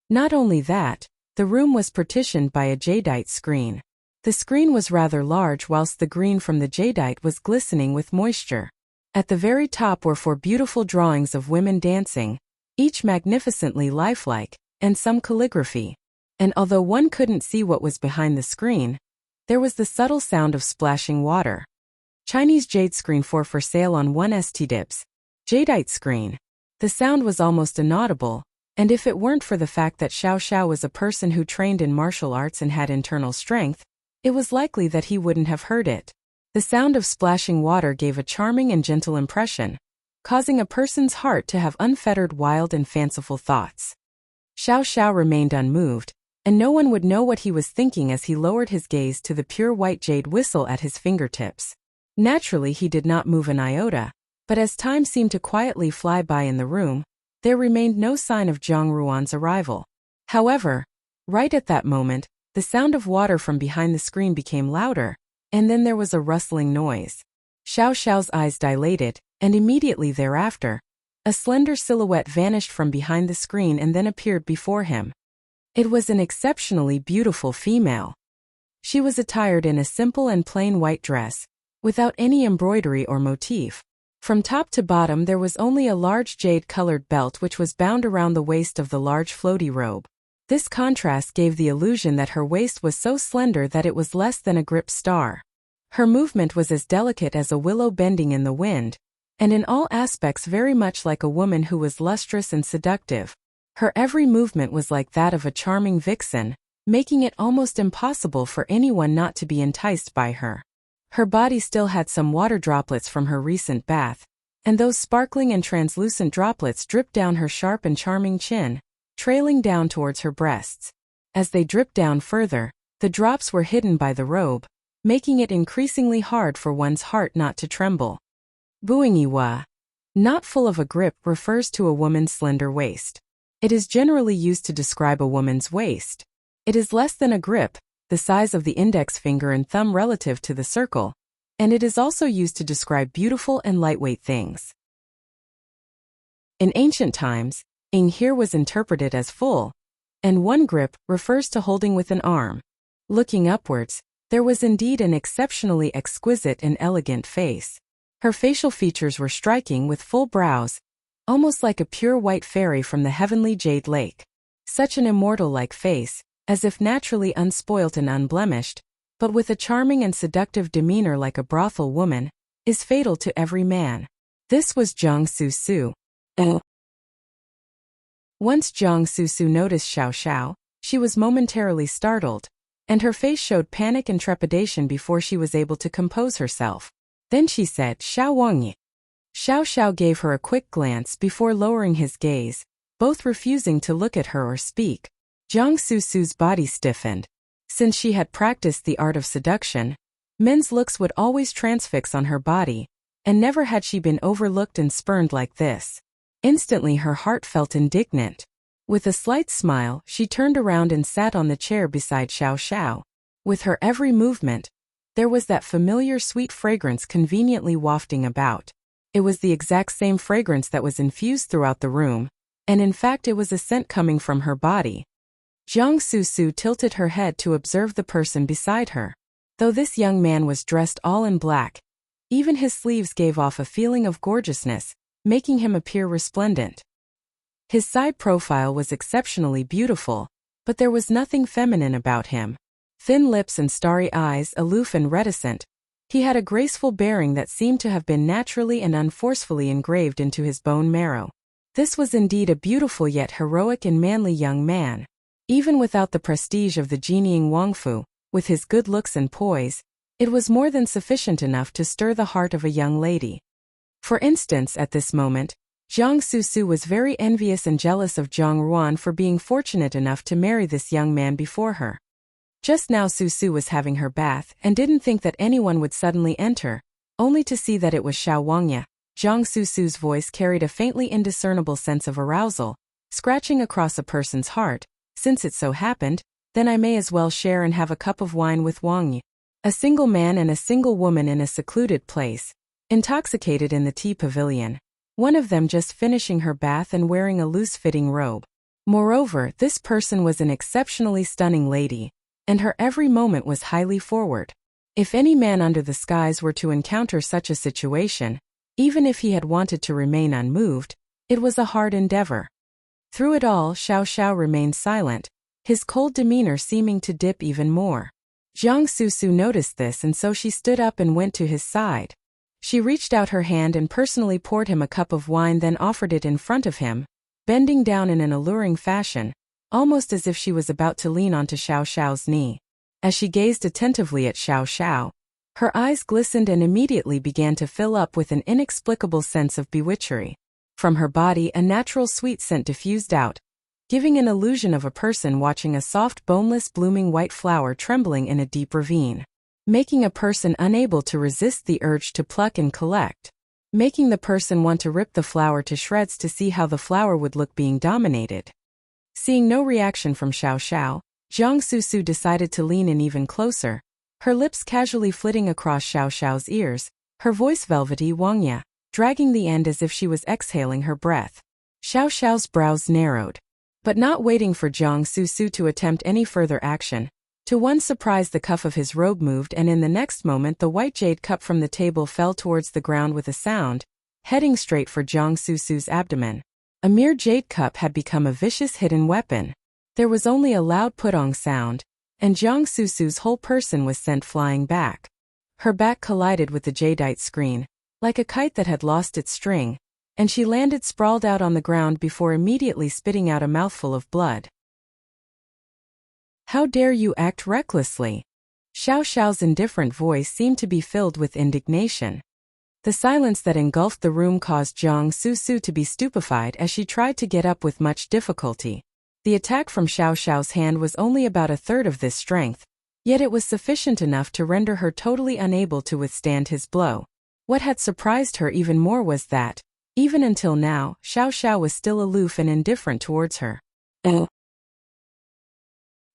Not only that, the room was partitioned by a jadeite screen. The screen was rather large whilst the green from the jadeite was glistening with moisture. At the very top were 4 beautiful drawings of women dancing, each magnificently lifelike, and some calligraphy. And although one couldn't see what was behind the screen, there was the subtle sound of splashing water. Chinese jade screen for sale on 1st-dips. Jadeite screen. The sound was almost inaudible, and if it weren't for the fact that Xiao Xiao was a person who trained in martial arts and had internal strength, it was likely that he wouldn't have heard it. The sound of splashing water gave a charming and gentle impression, causing a person's heart to have unfettered wild and fanciful thoughts. Xiao Xiao remained unmoved, and no one would know what he was thinking as he lowered his gaze to the pure white jade whistle at his fingertips. Naturally he did not move an iota, but as time seemed to quietly fly by in the room, there remained no sign of Zhang Ruan's arrival. However, right at that moment, the sound of water from behind the screen became louder, and then there was a rustling noise. Xiao Xiao's eyes dilated, and immediately thereafter, a slender silhouette vanished from behind the screen and then appeared before him. It was an exceptionally beautiful female. She was attired in a simple and plain white dress, without any embroidery or motif. From top to bottom there was only a large jade-colored belt which was bound around the waist of the large floaty robe. This contrast gave the illusion that her waist was so slender that it was less than a grip star. Her movement was as delicate as a willow bending in the wind, and in all aspects very much like a woman who was lustrous and seductive. Her every movement was like that of a charming vixen, making it almost impossible for anyone not to be enticed by her. Her body still had some water droplets from her recent bath, and those sparkling and translucent droplets dripped down her sharp and charming chin, trailing down towards her breasts. As they dripped down further, the drops were hidden by the robe, making it increasingly hard for one's heart not to tremble. Buingyiwa, not full of a grip, refers to a woman's slender waist. It is generally used to describe a woman's waist. It is less than a grip, the size of the index finger and thumb relative to the circle, and it is also used to describe beautiful and lightweight things. In ancient times, ing here was interpreted as full, and one grip refers to holding with an arm. Looking upwards, there was indeed an exceptionally exquisite and elegant face. Her facial features were striking with full brows, almost like a pure white fairy from the heavenly jade lake. Such an immortal-like face, as if naturally unspoilt and unblemished, but with a charming and seductive demeanor like a brothel woman, is fatal to every man. This was Jiang Susu. Once Jiang Susu noticed Xiao Xiao, she was momentarily startled, and her face showed panic and trepidation before she was able to compose herself. Then she said, "Xiao Wangyi." Xiao Xiao gave her a quick glance before lowering his gaze, both refusing to look at her or speak. Jiang Susu's body stiffened. Since she had practiced the art of seduction, men's looks would always transfix on her body, and never had she been overlooked and spurned like this. Instantly her heart felt indignant. With a slight smile, she turned around and sat on the chair beside Xiao Xiao. With her every movement, there was that familiar sweet fragrance conveniently wafting about. It was the exact same fragrance that was infused throughout the room, and in fact it was a scent coming from her body. Jiang Susu tilted her head to observe the person beside her. Though this young man was dressed all in black, even his sleeves gave off a feeling of gorgeousness, making him appear resplendent. His side profile was exceptionally beautiful, but there was nothing feminine about him. Thin lips and starry eyes, aloof and reticent, he had a graceful bearing that seemed to have been naturally and unforcefully engraved into his bone marrow. This was indeed a beautiful yet heroic and manly young man. Even without the prestige of the Jinying Wangfu, with his good looks and poise, it was more than sufficient enough to stir the heart of a young lady. For instance, at this moment, Jiang Susu was very envious and jealous of Zhang Ruan for being fortunate enough to marry this young man before her. Just now Susu was having her bath and didn't think that anyone would suddenly enter, only to see that it was Xiao Wangya. Jiang Susu's voice carried a faintly indiscernible sense of arousal, scratching across a person's heart. Since it so happened, then I may as well share and have a cup of wine with Wangyi. A single man and a single woman in a secluded place, intoxicated in the tea pavilion, one of them just finishing her bath and wearing a loose-fitting robe. Moreover, this person was an exceptionally stunning lady, and her every moment was highly forward. If any man under the skies were to encounter such a situation, even if he had wanted to remain unmoved, it was a hard endeavor. Through it all, Xiao Xiao remained silent, his cold demeanor seeming to dip even more. Jiang Susu noticed this, and so she stood up and went to his side. She reached out her hand and personally poured him a cup of wine, then offered it in front of him, bending down in an alluring fashion, almost as if she was about to lean onto Xiao Xiao's knee. As she gazed attentively at Xiao Xiao, her eyes glistened and immediately began to fill up with an inexplicable sense of bewitchery. From her body a natural sweet scent diffused out, giving an illusion of a person watching a soft boneless blooming white flower trembling in a deep ravine, making a person unable to resist the urge to pluck and collect, making the person want to rip the flower to shreds to see how the flower would look being dominated. Seeing no reaction from Xiao Xiao, Jiang Susu decided to lean in even closer, her lips casually flitting across Xiao Xiao's ears, her voice velvety Wuxia, dragging the end as if she was exhaling her breath. Xiao Xiao's brows narrowed. But not waiting for Jiang Susu to attempt any further action, to one's surprise the cuff of his robe moved and in the next moment the white jade cup from the table fell towards the ground with a sound, heading straight for Jiang Susu's abdomen. A mere jade cup had become a vicious hidden weapon. There was only a loud putong sound, and Jiang Susu's whole person was sent flying back. Her back collided with the jadeite screen, like a kite that had lost its string, and she landed sprawled out on the ground before immediately spitting out a mouthful of blood. How dare you act recklessly? Xiao Xiao's indifferent voice seemed to be filled with indignation. The silence that engulfed the room caused Jiang Susu to be stupefied as she tried to get up with much difficulty. The attack from Xiao Xiao's hand was only about a third of this strength, yet it was sufficient enough to render her totally unable to withstand his blow. What had surprised her even more was that, even until now, Xiao Xiao was still aloof and indifferent towards her.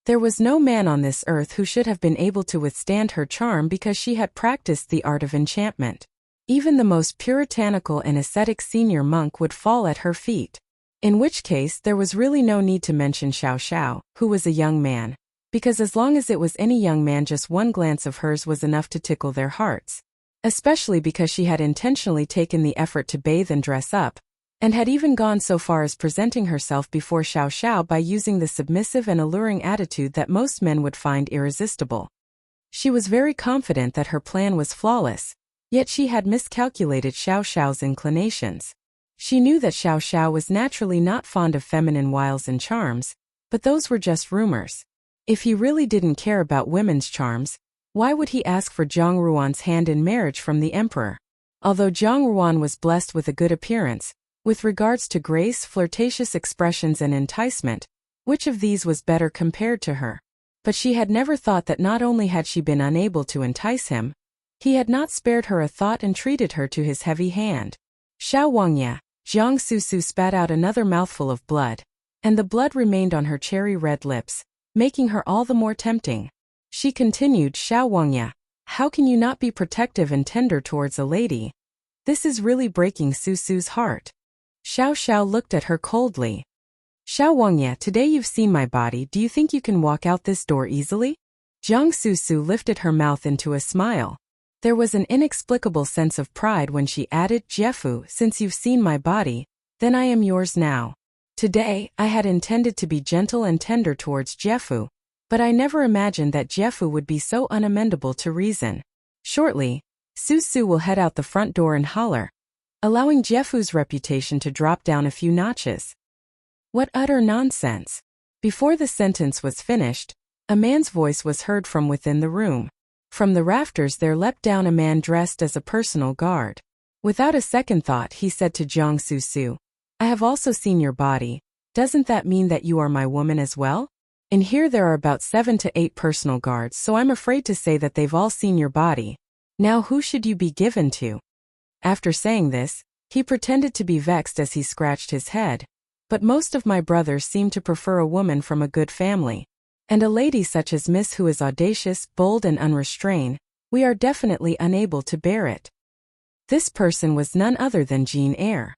There was no man on this earth who should have been able to withstand her charm because she had practiced the art of enchantment. Even the most puritanical and ascetic senior monk would fall at her feet. In which case there was really no need to mention Xiao Xiao, who was a young man. Because as long as it was any young man, just one glance of hers was enough to tickle their hearts. Especially because she had intentionally taken the effort to bathe and dress up, and had even gone so far as presenting herself before Xiao Xiao by using the submissive and alluring attitude that most men would find irresistible. She was very confident that her plan was flawless, yet she had miscalculated Xiao Xiao's inclinations. She knew that Xiao Xiao was naturally not fond of feminine wiles and charms, but those were just rumors. If he really didn't care about women's charms, why would he ask for Zhang Ruan's hand in marriage from the emperor? Although Zhang Ruan was blessed with a good appearance, with regards to grace, flirtatious expressions and enticement, which of these was better compared to her? But she had never thought that not only had she been unable to entice him, he had not spared her a thought and treated her to his heavy hand. Xiao Wuxia, Jiang Susu spat out another mouthful of blood, and the blood remained on her cherry-red lips, making her all the more tempting. She continued, Xiao Wuxia, how can you not be protective and tender towards a lady? This is really breaking Susu's heart. Xiao Xiao looked at her coldly. Xiao Wuxia, today you've seen my body, do you think you can walk out this door easily? Jiang Susu lifted her mouth into a smile. There was an inexplicable sense of pride when she added, Jiefu, since you've seen my body, then I am yours now. Today, I had intended to be gentle and tender towards Jiefu, but I never imagined that Jiefu would be so unamendable to reason. Shortly, Susu will head out the front door and holler, allowing Jiefu's reputation to drop down a few notches. What utter nonsense! Before the sentence was finished, a man's voice was heard from within the room. From the rafters there leapt down a man dressed as a personal guard. Without a second thought he said to Jiang Susu, I have also seen your body, doesn't that mean that you are my woman as well? In here there are about 7 to 8 personal guards, so I'm afraid to say that they've all seen your body. Now who should you be given to? After saying this, he pretended to be vexed as he scratched his head. But most of my brothers seem to prefer a woman from a good family. And a lady such as Miss who is audacious, bold and unrestrained, we are definitely unable to bear it. This person was none other than Jin Eyre.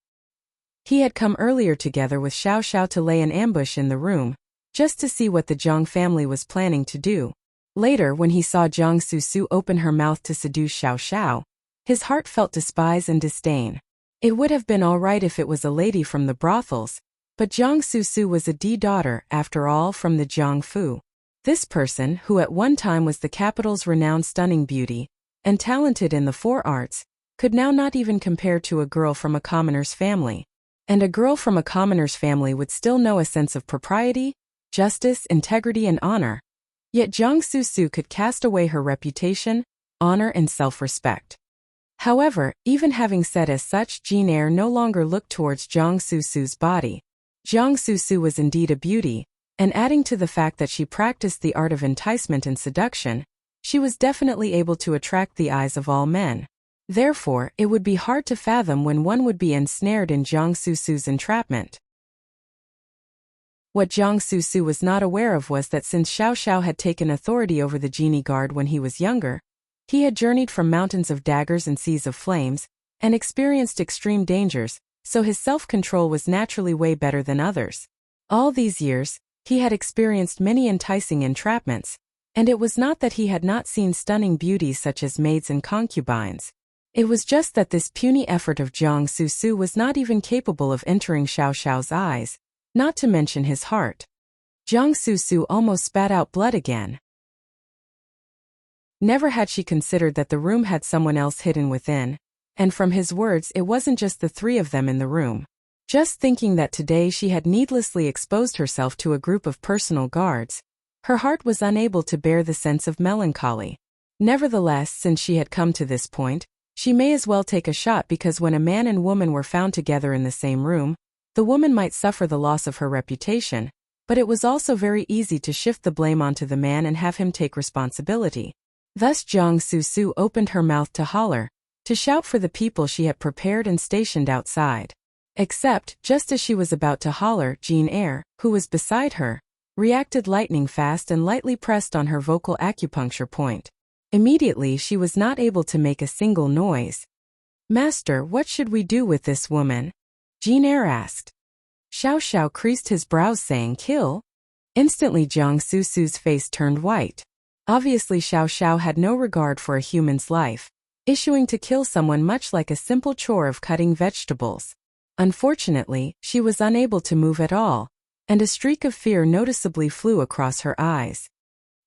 He had come earlier together with Xiao Xiao to lay an ambush in the room, just to see what the Zhang family was planning to do. Later, when he saw Jiang Susu open her mouth to seduce Xiao Xiao, his heart felt despise and disdain. It would have been all right if it was a lady from the brothels, but Jiang Susu was a daughter, after all, from the Jiangfu. This person, who at one time was the capital's renowned stunning beauty, and talented in the 4 arts, could now not even compare to a girl from a commoner's family. And a girl from a commoner's family would still know a sense of propriety, justice, integrity and honor. Yet Jiang Susu could cast away her reputation, honor and self-respect. However, even having said as such, Jin Eyre no longer looked towards Jiang Susu's body. Jiang Susu was indeed a beauty, and adding to the fact that she practiced the art of enticement and seduction, she was definitely able to attract the eyes of all men. Therefore, it would be hard to fathom when one would be ensnared in Jiang Susu's entrapment. What Jiang Susu was not aware of was that since Xiao Xiao had taken authority over the genie guard when he was younger, he had journeyed from mountains of daggers and seas of flames, and experienced extreme dangers, so his self-control was naturally way better than others. All these years, he had experienced many enticing entrapments, and it was not that he had not seen stunning beauties such as maids and concubines. It was just that this puny effort of Jiang Susu was not even capable of entering Xiao Xiao's eyes, not to mention his heart. Jiang Susu almost spat out blood again. Never had she considered that the room had someone else hidden within, and from his words it wasn't just the three of them in the room. Just thinking that today she had needlessly exposed herself to a group of personal guards, her heart was unable to bear the sense of melancholy. Nevertheless, since she had come to this point, she may as well take a shot, because when a man and woman were found together in the same room, the woman might suffer the loss of her reputation, but it was also very easy to shift the blame onto the man and have him take responsibility. Thus Jiang Susu opened her mouth to holler, to shout for the people she had prepared and stationed outside. Except, just as she was about to holler, Jane Eyre, who was beside her, reacted lightning fast and lightly pressed on her vocal acupuncture point. Immediately she was not able to make a single noise. "Master, what should we do with this woman?" Jane Eyre asked. Xiao Xiao creased his brows, saying, "Kill?" Instantly Jiang Susu's face turned white. Obviously Xiao Xiao had no regard for a human's life, issuing to kill someone much like a simple chore of cutting vegetables. Unfortunately, she was unable to move at all, and a streak of fear noticeably flew across her eyes.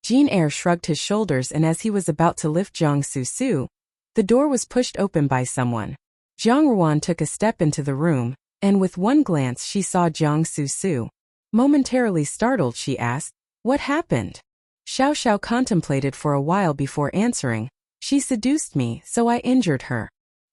Jane Eyre shrugged his shoulders, and as he was about to lift Jiang Susu, the door was pushed open by someone. Jiang Ruan took a step into the room, and with one glance she saw Jiang Susu. Momentarily startled, she asked, "What happened?" Xiao Xiao contemplated for a while before answering, "She seduced me, so I injured her."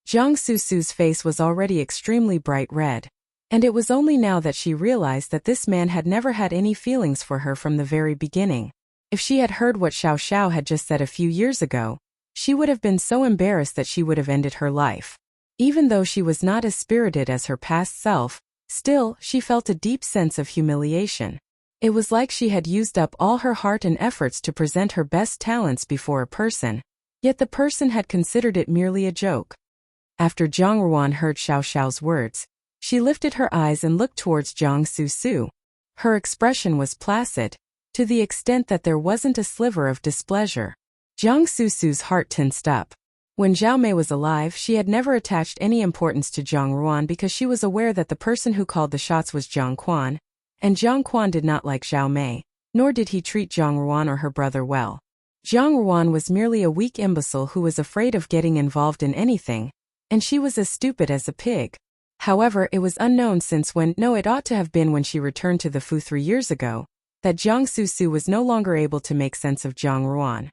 Jiang Susu's face was already extremely bright red, and it was only now that she realized that this man had never had any feelings for her from the very beginning. If she had heard what Xiao Xiao had just said a few years ago, she would have been so embarrassed that she would have ended her life. Even though she was not as spirited as her past self, still, she felt a deep sense of humiliation. It was like she had used up all her heart and efforts to present her best talents before a person, yet the person had considered it merely a joke. After Jiang Ruan heard Xiao Xiao's words, she lifted her eyes and looked towards Jiang Susu. Her expression was placid, to the extent that there wasn't a sliver of displeasure. Jiang Susu's heart tensed up. When Zhao Mei was alive, she had never attached any importance to Jiang Ruan because she was aware that the person who called the shots was Jiang Quan, and Jiang Quan did not like Zhao Mei, nor did he treat Jiang Ruan or her brother well. Jiang Ruan was merely a weak imbecile who was afraid of getting involved in anything, and she was as stupid as a pig. However, it was unknown since it ought to have been when she returned to the Fu 3 years ago, that Jiang Susu was no longer able to make sense of Jiang Ruan.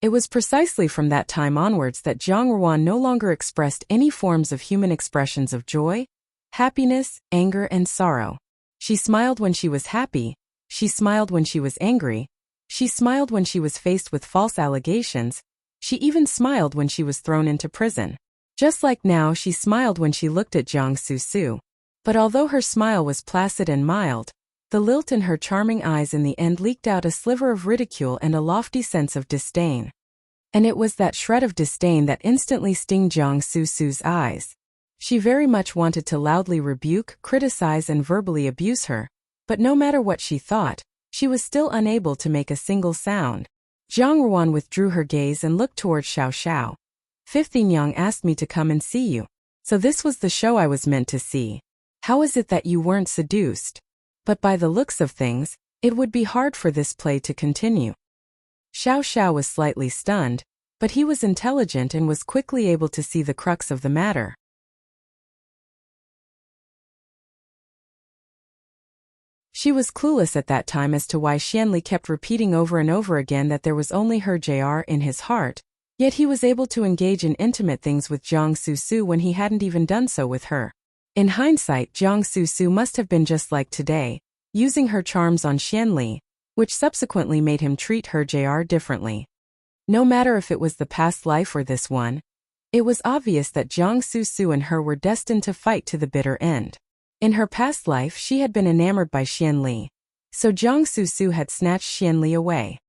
It was precisely from that time onwards that Jiang Ruan no longer expressed any forms of human expressions of joy, happiness, anger, and sorrow. She smiled when she was happy, she smiled when she was angry, she smiled when she was faced with false allegations, she even smiled when she was thrown into prison. Just like now, she smiled when she looked at Jiang Susu. But although her smile was placid and mild, the lilt in her charming eyes in the end leaked out a sliver of ridicule and a lofty sense of disdain. And it was that shred of disdain that instantly stung Jiang Susu's eyes. She very much wanted to loudly rebuke, criticize, and verbally abuse her, but no matter what she thought, she was still unable to make a single sound. Jiang Ruan withdrew her gaze and looked towards Xiao Xiao. "Fifth Yin Yang asked me to come and see you. So this was the show I was meant to see. How is it that you weren't seduced? But by the looks of things, it would be hard for this play to continue." Xiao Xiao was slightly stunned, but he was intelligent and was quickly able to see the crux of the matter. She was clueless at that time as to why Xianli kept repeating over and over again that there was only her JR in his heart, yet he was able to engage in intimate things with Jiang Susu when he hadn't even done so with her. In hindsight, Jiang Susu must have been just like today, using her charms on Xianli, which subsequently made him treat her JR differently. No matter if it was the past life or this one, it was obvious that Jiang Susu and her were destined to fight to the bitter end. In her past life, she had been enamored by Xianli, So Jiang Susu had snatched Xianli away.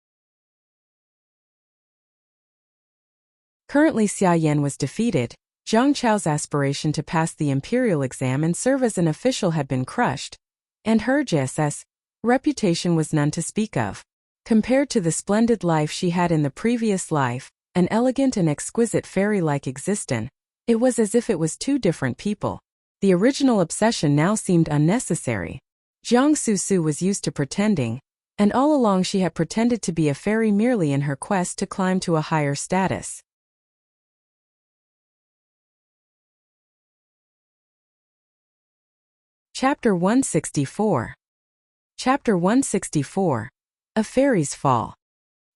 Currently Xia Yan was defeated, Zhang Chao's aspiration to pass the imperial exam and serve as an official had been crushed, and her JSS reputation was none to speak of. Compared to the splendid life she had in the previous life, an elegant and exquisite fairy-like existence, it was as if it was two different people. The original obsession now seemed unnecessary. Jiang Susu was used to pretending, and all along she had pretended to be a fairy merely in her quest to climb to a higher status. Chapter 164. Chapter 164. A Fairy's Fall.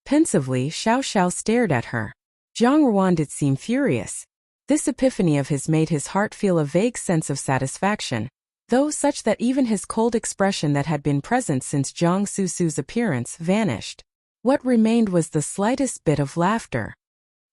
Pensively, Xiao Xiao stared at her. Zhang Ruan did seem furious. This epiphany of his made his heart feel a vague sense of satisfaction, though such that even his cold expression that had been present since Jiang Susu's appearance vanished. What remained was the slightest bit of laughter.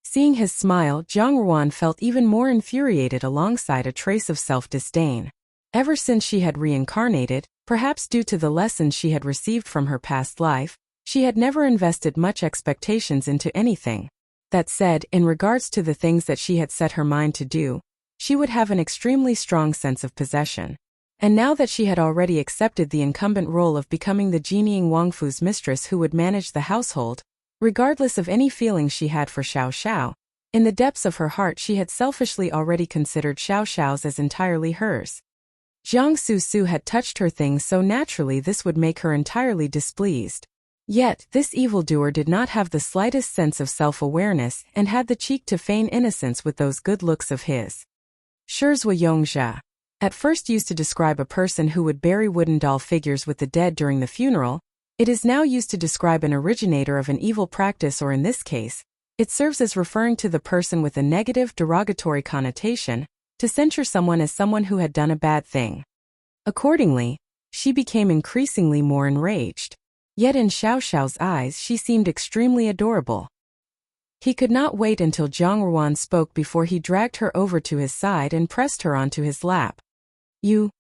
Seeing his smile, Zhang Ruan felt even more infuriated alongside a trace of self-disdain. Ever since she had reincarnated, perhaps due to the lessons she had received from her past life, she had never invested much expectations into anything. That said, in regards to the things that she had set her mind to do, she would have an extremely strong sense of possession. And now that she had already accepted the incumbent role of becoming the Jinying Wangfu's mistress who would manage the household, regardless of any feelings she had for Xiao Xiao, in the depths of her heart she had selfishly already considered Xiao Xiao's as entirely hers. Jiang Susu had touched her things so naturally this would make her entirely displeased. Yet, this evildoer did not have the slightest sense of self-awareness and had the cheek to feign innocence with those good looks of his. Shirzwa Yongxia. At first used to describe a person who would bury wooden doll figures with the dead during the funeral, it is now used to describe an originator of an evil practice, or in this case, it serves as referring to the person with a negative derogatory connotation, to censure someone as someone who had done a bad thing. Accordingly, she became increasingly more enraged. Yet in Xiao Xiao's eyes she seemed extremely adorable. He could not wait until Zhang Ruan spoke before he dragged her over to his side and pressed her onto his lap. You?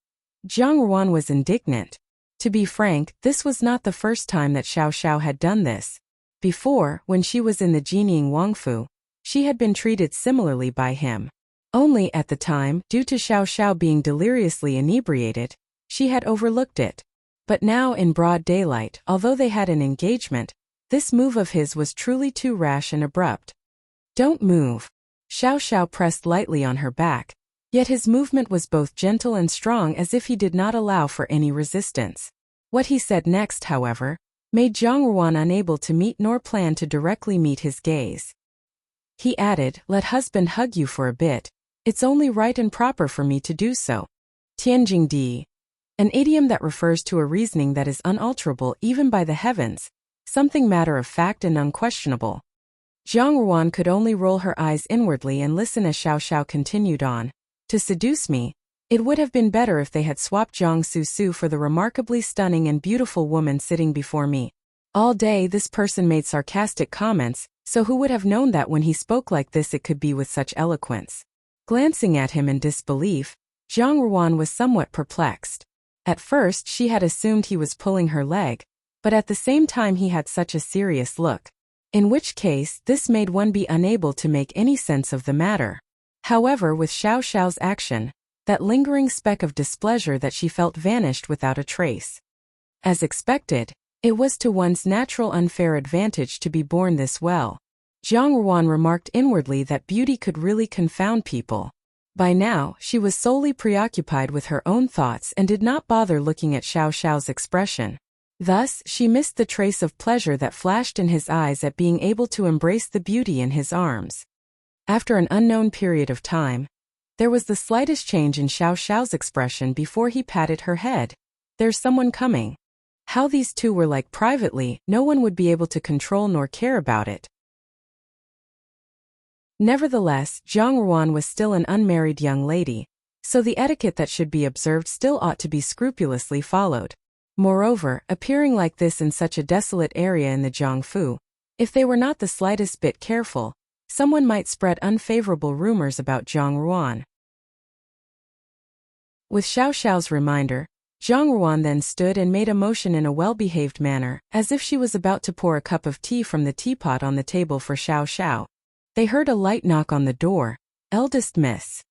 Zhang Ruan was indignant. To be frank, this was not the first time that Xiao Xiao had done this. Before, when she was in the Jinying Wangfu, she had been treated similarly by him. Only at the time, due to Xiao Xiao being deliriously inebriated, she had overlooked it. But now in broad daylight, although they had an engagement, this move of his was truly too rash and abrupt. Don't move. Xiao Xiao pressed lightly on her back, yet his movement was both gentle and strong as if he did not allow for any resistance. What he said next, however, made Zhang Ruan unable to meet nor plan to directly meet his gaze. He added, "Let husband hug you for a bit. It's only right and proper for me to do so." Tianjing Di. An idiom that refers to a reasoning that is unalterable even by the heavens, something matter of fact and unquestionable. Zhang Ruan could only roll her eyes inwardly and listen as Xiao Xiao continued on. To seduce me, it would have been better if they had swapped Jiang Susu for the remarkably stunning and beautiful woman sitting before me. All day this person made sarcastic comments, so who would have known that when he spoke like this it could be with such eloquence? Glancing at him in disbelief, Zhang Ruan was somewhat perplexed. At first she had assumed he was pulling her leg, but at the same time he had such a serious look. In which case, this made one be unable to make any sense of the matter. However, with Xiao Xiao's action, that lingering speck of displeasure that she felt vanished without a trace. As expected, it was to one's natural unfair advantage to be born this well. Zhang Ruan remarked inwardly that beauty could really confound people. By now, she was solely preoccupied with her own thoughts and did not bother looking at Xiao Xiao's expression. Thus, she missed the trace of pleasure that flashed in his eyes at being able to embrace the beauty in his arms. After an unknown period of time, there was the slightest change in Xiao Xiao's expression before he patted her head. There's someone coming. How these two were like privately, no one would be able to control nor care about it. Nevertheless, Zhang Ruan was still an unmarried young lady, so the etiquette that should be observed still ought to be scrupulously followed. Moreover, appearing like this in such a desolate area in the Jiangfu, if they were not the slightest bit careful, someone might spread unfavorable rumors about Zhang Ruan. With Xiao Xiao's reminder, Zhang Ruan then stood and made a motion in a well-behaved manner, as if she was about to pour a cup of tea from the teapot on the table for Xiao Xiao. They heard a light knock on the door. "Eldest miss."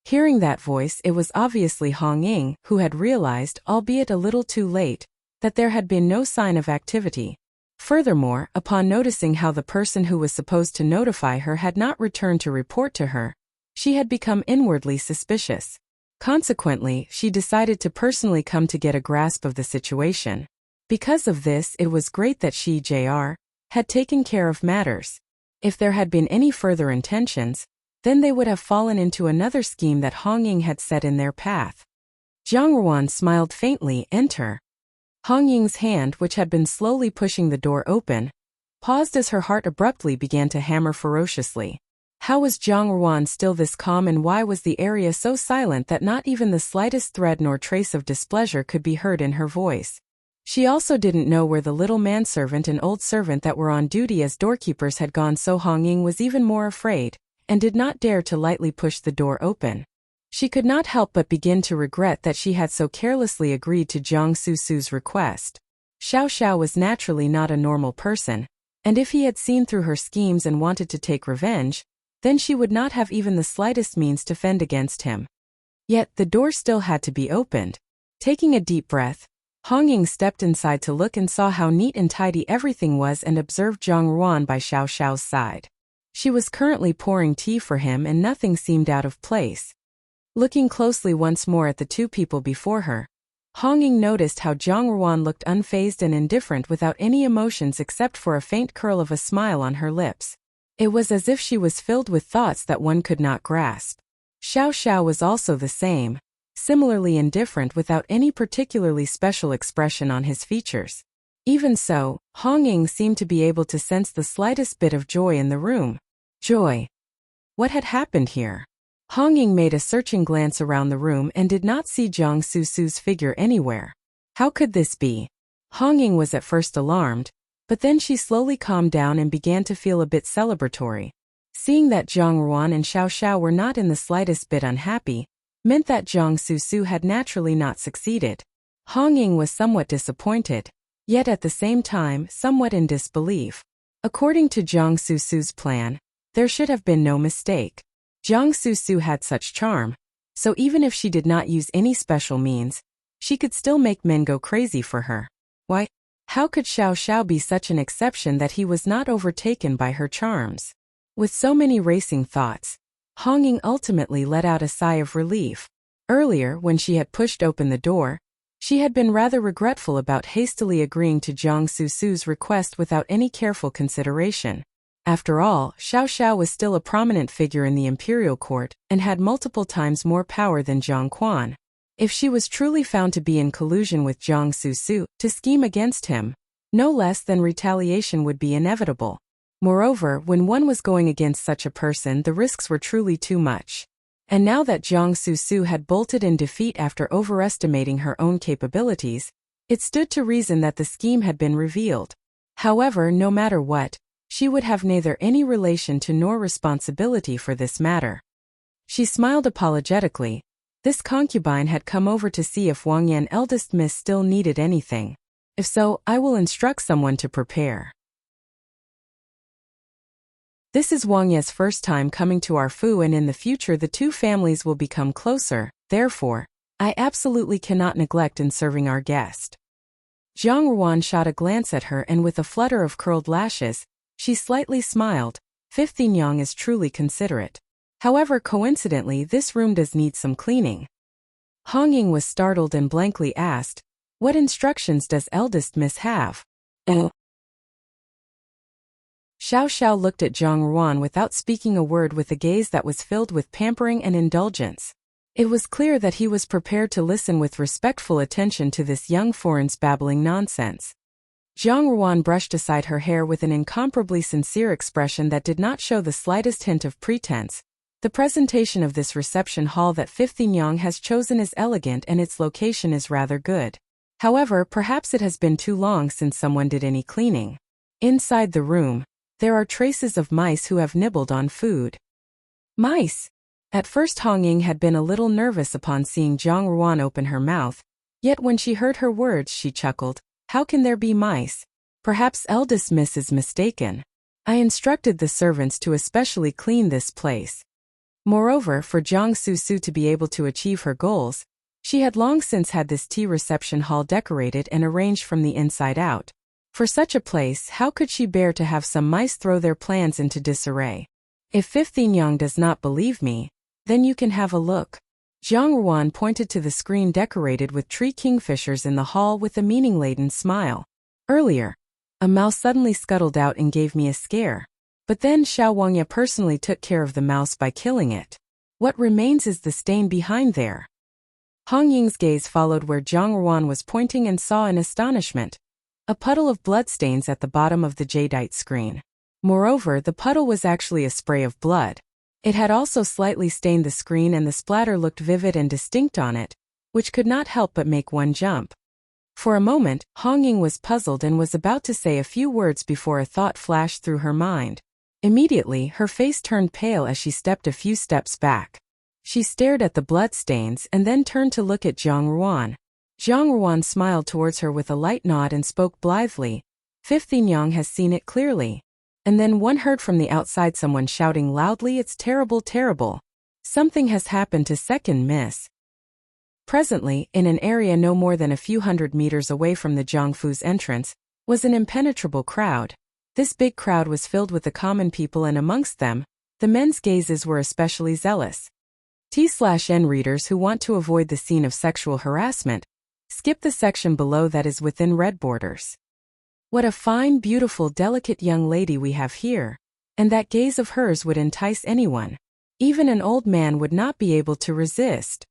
Hearing that voice, it was obviously Hong Ying, who had realized, albeit a little too late, that there had been no sign of activity. Furthermore, upon noticing how the person who was supposed to notify her had not returned to report to her, she had become inwardly suspicious. Consequently, she decided to personally come to get a grasp of the situation. Because of this, it was great that she, Jr., had taken care of matters. If there had been any further intentions, then they would have fallen into another scheme that Hong Ying had set in their path. Zhang Ruan smiled faintly. "Enter." Hong Ying's hand, which had been slowly pushing the door open, paused as her heart abruptly began to hammer ferociously. How was Zhang Ruan still this calm, and why was the area so silent that not even the slightest thread nor trace of displeasure could be heard in her voice? She also didn't know where the little manservant and old servant that were on duty as doorkeepers had gone, so Hong Ying was even more afraid, and did not dare to lightly push the door open. She could not help but begin to regret that she had so carelessly agreed to Jiang Susu's request. Xiao Xiao was naturally not a normal person, and if he had seen through her schemes and wanted to take revenge, then she would not have even the slightest means to fend against him. Yet, the door still had to be opened. Taking a deep breath, Hong Ying stepped inside to look and saw how neat and tidy everything was, and observed Zhang Ruan by Xiao Xiao's side. She was currently pouring tea for him, and nothing seemed out of place. Looking closely once more at the two people before her, Hong Ying noticed how Zhang Ruan looked unfazed and indifferent, without any emotions except for a faint curl of a smile on her lips. It was as if she was filled with thoughts that one could not grasp. Xiao Xiao was also the same, similarly indifferent, without any particularly special expression on his features. Even so, Hong Ying seemed to be able to sense the slightest bit of joy in the room. Joy. What had happened here? Hong Ying made a searching glance around the room and did not see Jiang Susu's figure anywhere. How could this be? Hong Ying was at first alarmed, but then she slowly calmed down and began to feel a bit celebratory. Seeing that Zhang Ruan and Xiao Xiao were not in the slightest bit unhappy, meant that Jiang Susu had naturally not succeeded. Hong Ying was somewhat disappointed, yet at the same time somewhat in disbelief. According to Jiang Susu's plan, there should have been no mistake. Jiang Susu had such charm, so even if she did not use any special means, she could still make men go crazy for her. Why? How could Xiao Xiao be such an exception that he was not overtaken by her charms? With so many racing thoughts, Hong Ying ultimately let out a sigh of relief. Earlier, when she had pushed open the door, she had been rather regretful about hastily agreeing to Jiang Susu's request without any careful consideration. After all, Xiao Xiao was still a prominent figure in the imperial court, and had multiple times more power than Zhang Quan. If she was truly found to be in collusion with Jiang Susu to scheme against him, no less than retaliation would be inevitable. Moreover, when one was going against such a person, the risks were truly too much. And now that Jiang Susu had bolted in defeat after overestimating her own capabilities, it stood to reason that the scheme had been revealed. However, no matter what, she would have neither any relation to nor responsibility for this matter. She smiled apologetically. This concubine had come over to see if Wang Yan, eldest miss, still needed anything. If so, I will instruct someone to prepare. This is Wang Ye's first time coming to our fu, and in the future the two families will become closer, therefore, I absolutely cannot neglect in serving our guest. Zhang Ruan shot a glance at her, and with a flutter of curled lashes, she slightly smiled. Fifth Yang is truly considerate. However, coincidentally, this room does need some cleaning. Hong Ying was startled and blankly asked, "What instructions does eldest miss have?" Xiao Xiao looked at Zhang Ruan without speaking a word, with a gaze that was filled with pampering and indulgence. It was clear that he was prepared to listen with respectful attention to this young foreign's babbling nonsense. Zhang Ruan brushed aside her hair with an incomparably sincere expression that did not show the slightest hint of pretense. The presentation of this reception hall that Fifth Yang has chosen is elegant, and its location is rather good. However, perhaps it has been too long since someone did any cleaning. Inside the room, there are traces of mice who have nibbled on food. Mice! At first Hong Ying had been a little nervous upon seeing Zhang Ruan open her mouth, Yet when she heard her words she chuckled. How can there be mice? Perhaps eldest miss is mistaken. I instructed the servants to especially clean this place. Moreover, for Jiang Su to be able to achieve her goals, she had long since had this tea reception hall decorated and arranged from the inside out. For such a place, how could she bear to have some mice throw their plans into disarray? If 15 Yang does not believe me, then you can have a look. Jiang Ruan pointed to the screen decorated with tree kingfishers in the hall with a meaning-laden smile. Earlier, a mouse suddenly scuttled out and gave me a scare. But then Xiao Wangya personally took care of the mouse by killing it. What remains is the stain behind there. Hong Ying's gaze followed where Jiang Ruan was pointing and saw in astonishment a puddle of bloodstains at the bottom of the jadeite screen. Moreover, the puddle was actually a spray of blood. It had also slightly stained the screen and the splatter looked vivid and distinct on it, which could not help but make one jump. For a moment, Hong Ying was puzzled and was about to say a few words before a thought flashed through her mind. Immediately, her face turned pale as she stepped a few steps back. She stared at the bloodstains and then turned to look at Jiang Ruan. Jiang Ruan smiled towards her with a light nod and spoke blithely. 15 Yang has seen it clearly. And then one heard from the outside someone shouting loudly, "It's terrible, terrible. Something has happened to second miss." Presently, in an area no more than a few hundred meters away from the Jiangfu's entrance, was an impenetrable crowd. This big crowd was filled with the common people and amongst them, the men's gazes were especially zealous. T/N readers who want to avoid the scene of sexual harassment, skip the section below that is within red borders. What a fine, beautiful, delicate young lady we have here. And that gaze of hers would entice anyone. Even an old man would not be able to resist.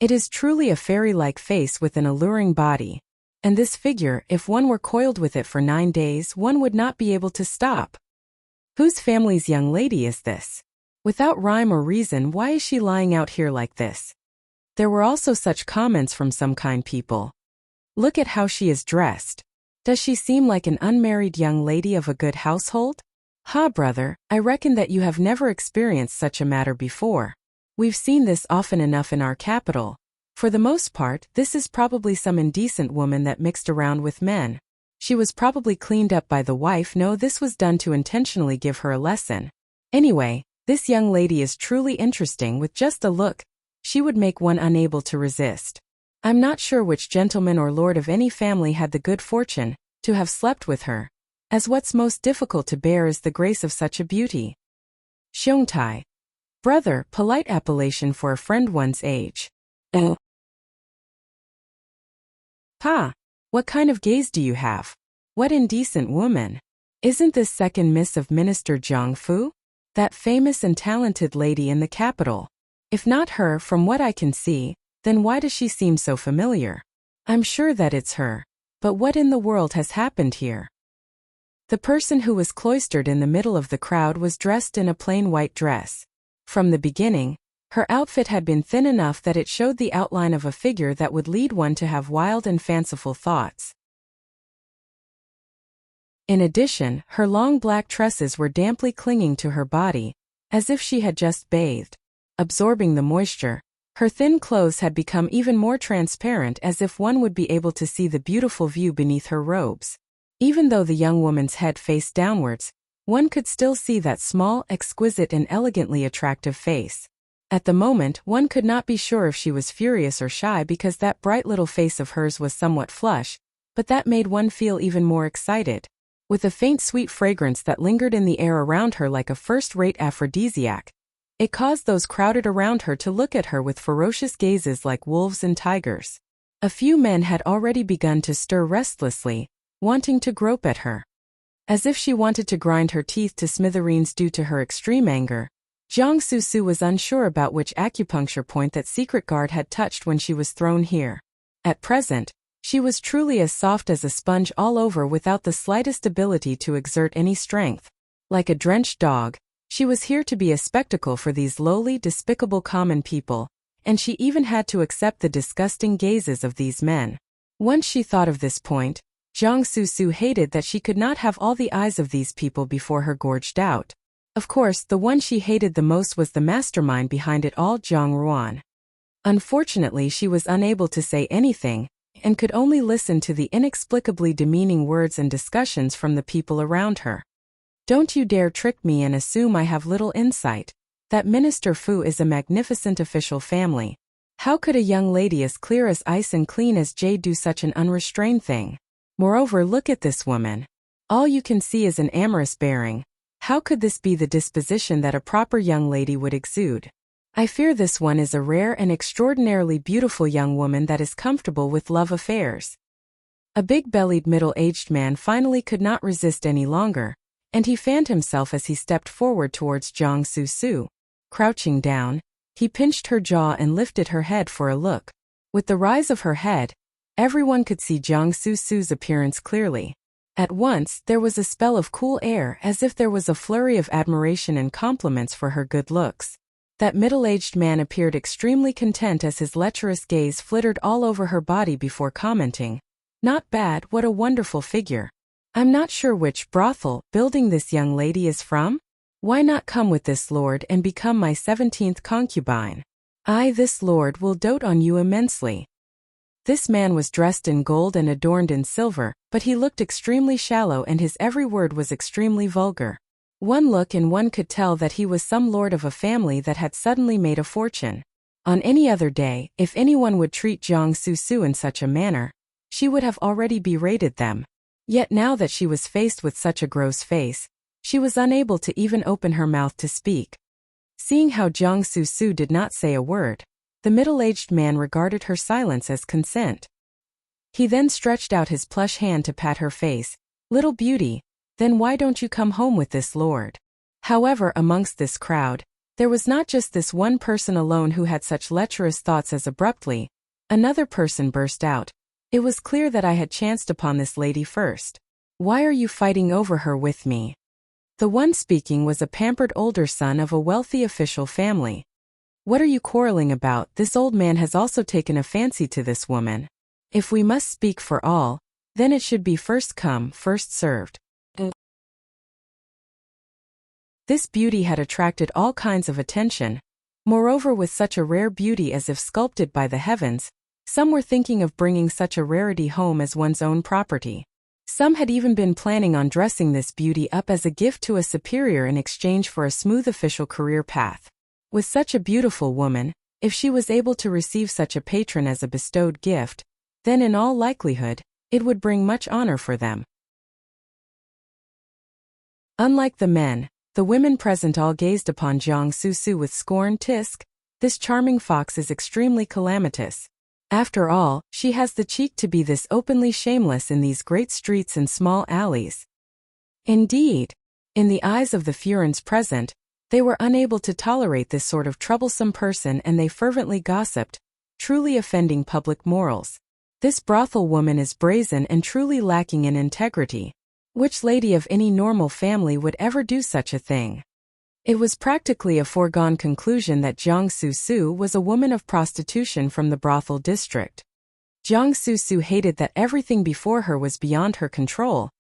It is truly a fairy-like face with an alluring body. And this figure, if one were coiled with it for 9 days, one would not be able to stop. Whose family's young lady is this? Without rhyme or reason, why is she lying out here like this? There were also such comments from some kind people. Look at how she is dressed. Does she seem like an unmarried young lady of a good household? Ha, brother, I reckon that you have never experienced such a matter before. We've seen this often enough in our capital. For the most part, this is probably some indecent woman that mixed around with men. She was probably cleaned up by the wife. No, this was done to intentionally give her a lesson. Anyway, this young lady is truly interesting. With just a look, she would make one unable to resist. I'm not sure which gentleman or lord of any family had the good fortune to have slept with her, as what's most difficult to bear is the grace of such a beauty. Xiongtai. Brother, polite appellation for a friend one's age. Pa, what kind of gaze do you have? What indecent woman. Isn't this second miss of Minister Jiangfu? That famous and talented lady in the capital. If not her, from what I can see, then why does she seem so familiar? I'm sure that it's her. But what in the world has happened here? The person who was cloistered in the middle of the crowd was dressed in a plain white dress. From the beginning, her outfit had been thin enough that it showed the outline of a figure that would lead one to have wild and fanciful thoughts. In addition, her long black tresses were damply clinging to her body, as if she had just bathed. Absorbing the moisture, her thin clothes had become even more transparent, as if one would be able to see the beautiful view beneath her robes. Even though the young woman's head faced downwards, one could still see that small, exquisite and elegantly attractive face. At the moment, one could not be sure if she was furious or shy because that bright little face of hers was somewhat flush, but that made one feel even more excited. With a faint sweet fragrance that lingered in the air around her like a first-rate aphrodisiac, it caused those crowded around her to look at her with ferocious gazes like wolves and tigers. A few men had already begun to stir restlessly, wanting to grope at her. As if she wanted to grind her teeth to smithereens due to her extreme anger, Jiang Su was unsure about which acupuncture point that secret guard had touched when she was thrown here. At present, she was truly as soft as a sponge all over without the slightest ability to exert any strength. Like a drenched dog, she was here to be a spectacle for these lowly, despicable common people, and she even had to accept the disgusting gazes of these men. Once she thought of this point, Jiang Su hated that she could not have all the eyes of these people before her gorged out. Of course, the one she hated the most was the mastermind behind it all, Jiang Ruan. Unfortunately, she was unable to say anything, and could only listen to the inexplicably demeaning words and discussions from the people around her. Don't you dare trick me and assume I have little insight. That Minister Fu is a magnificent official family. How could a young lady as clear as ice and clean as jade do such an unrestrained thing? Moreover, look at this woman. All you can see is an amorous bearing. How could this be the disposition that a proper young lady would exude? I fear this one is a rare and extraordinarily beautiful young woman that is comfortable with love affairs. A big-bellied middle-aged man finally could not resist any longer, and he fanned himself as he stepped forward towards Jiang Su. Crouching down, he pinched her jaw and lifted her head for a look. With the rise of her head, everyone could see Jiang Su's appearance clearly. At once, there was a spell of cool air, as if there was a flurry of admiration and compliments for her good looks. That middle-aged man appeared extremely content as his lecherous gaze flittered all over her body before commenting, "Not bad, what a wonderful figure. I'm not sure which brothel building this young lady is from? Why not come with this lord and become my 17th concubine? This lord will dote on you immensely." This man was dressed in gold and adorned in silver, but he looked extremely shallow and his every word was extremely vulgar. One look and one could tell that he was some lord of a family that had suddenly made a fortune. On any other day, if anyone would treat Jiang Su in such a manner, she would have already berated them. Yet now that she was faced with such a gross face, she was unable to even open her mouth to speak. Seeing how Jiang Su did not say a word, the middle-aged man regarded her silence as consent. He then stretched out his plush hand to pat her face. "Little beauty, then why don't you come home with this lord?" However, amongst this crowd, there was not just this one person alone who had such lecherous thoughts as abruptly another person burst out, "It was clear that I had chanced upon this lady first. Why are you fighting over her with me?" The one speaking was a pampered older son of a wealthy official family. "What are you quarreling about? This old man has also taken a fancy to this woman. If we must speak for all, then it should be first come, first served." This beauty had attracted all kinds of attention. Moreover, with such a rare beauty as if sculpted by the heavens, some were thinking of bringing such a rarity home as one's own property. Some had even been planning on dressing this beauty up as a gift to a superior in exchange for a smooth official career path. With such a beautiful woman, if she was able to receive such a patron as a bestowed gift, then in all likelihood, it would bring much honor for them. Unlike the men, the women present all gazed upon Jiang Su with scorn. "Tisk, this charming fox is extremely calamitous. After all, she has the cheek to be this openly shameless in these great streets and small alleys." Indeed, in the eyes of the Furins present, they were unable to tolerate this sort of troublesome person and they fervently gossiped, truly offending public morals. "This brothel woman is brazen and truly lacking in integrity. Which lady of any normal family would ever do such a thing?" It was practically a foregone conclusion that Jiang Su was a woman of prostitution from the brothel district. Jiang Su hated that everything before her was beyond her control,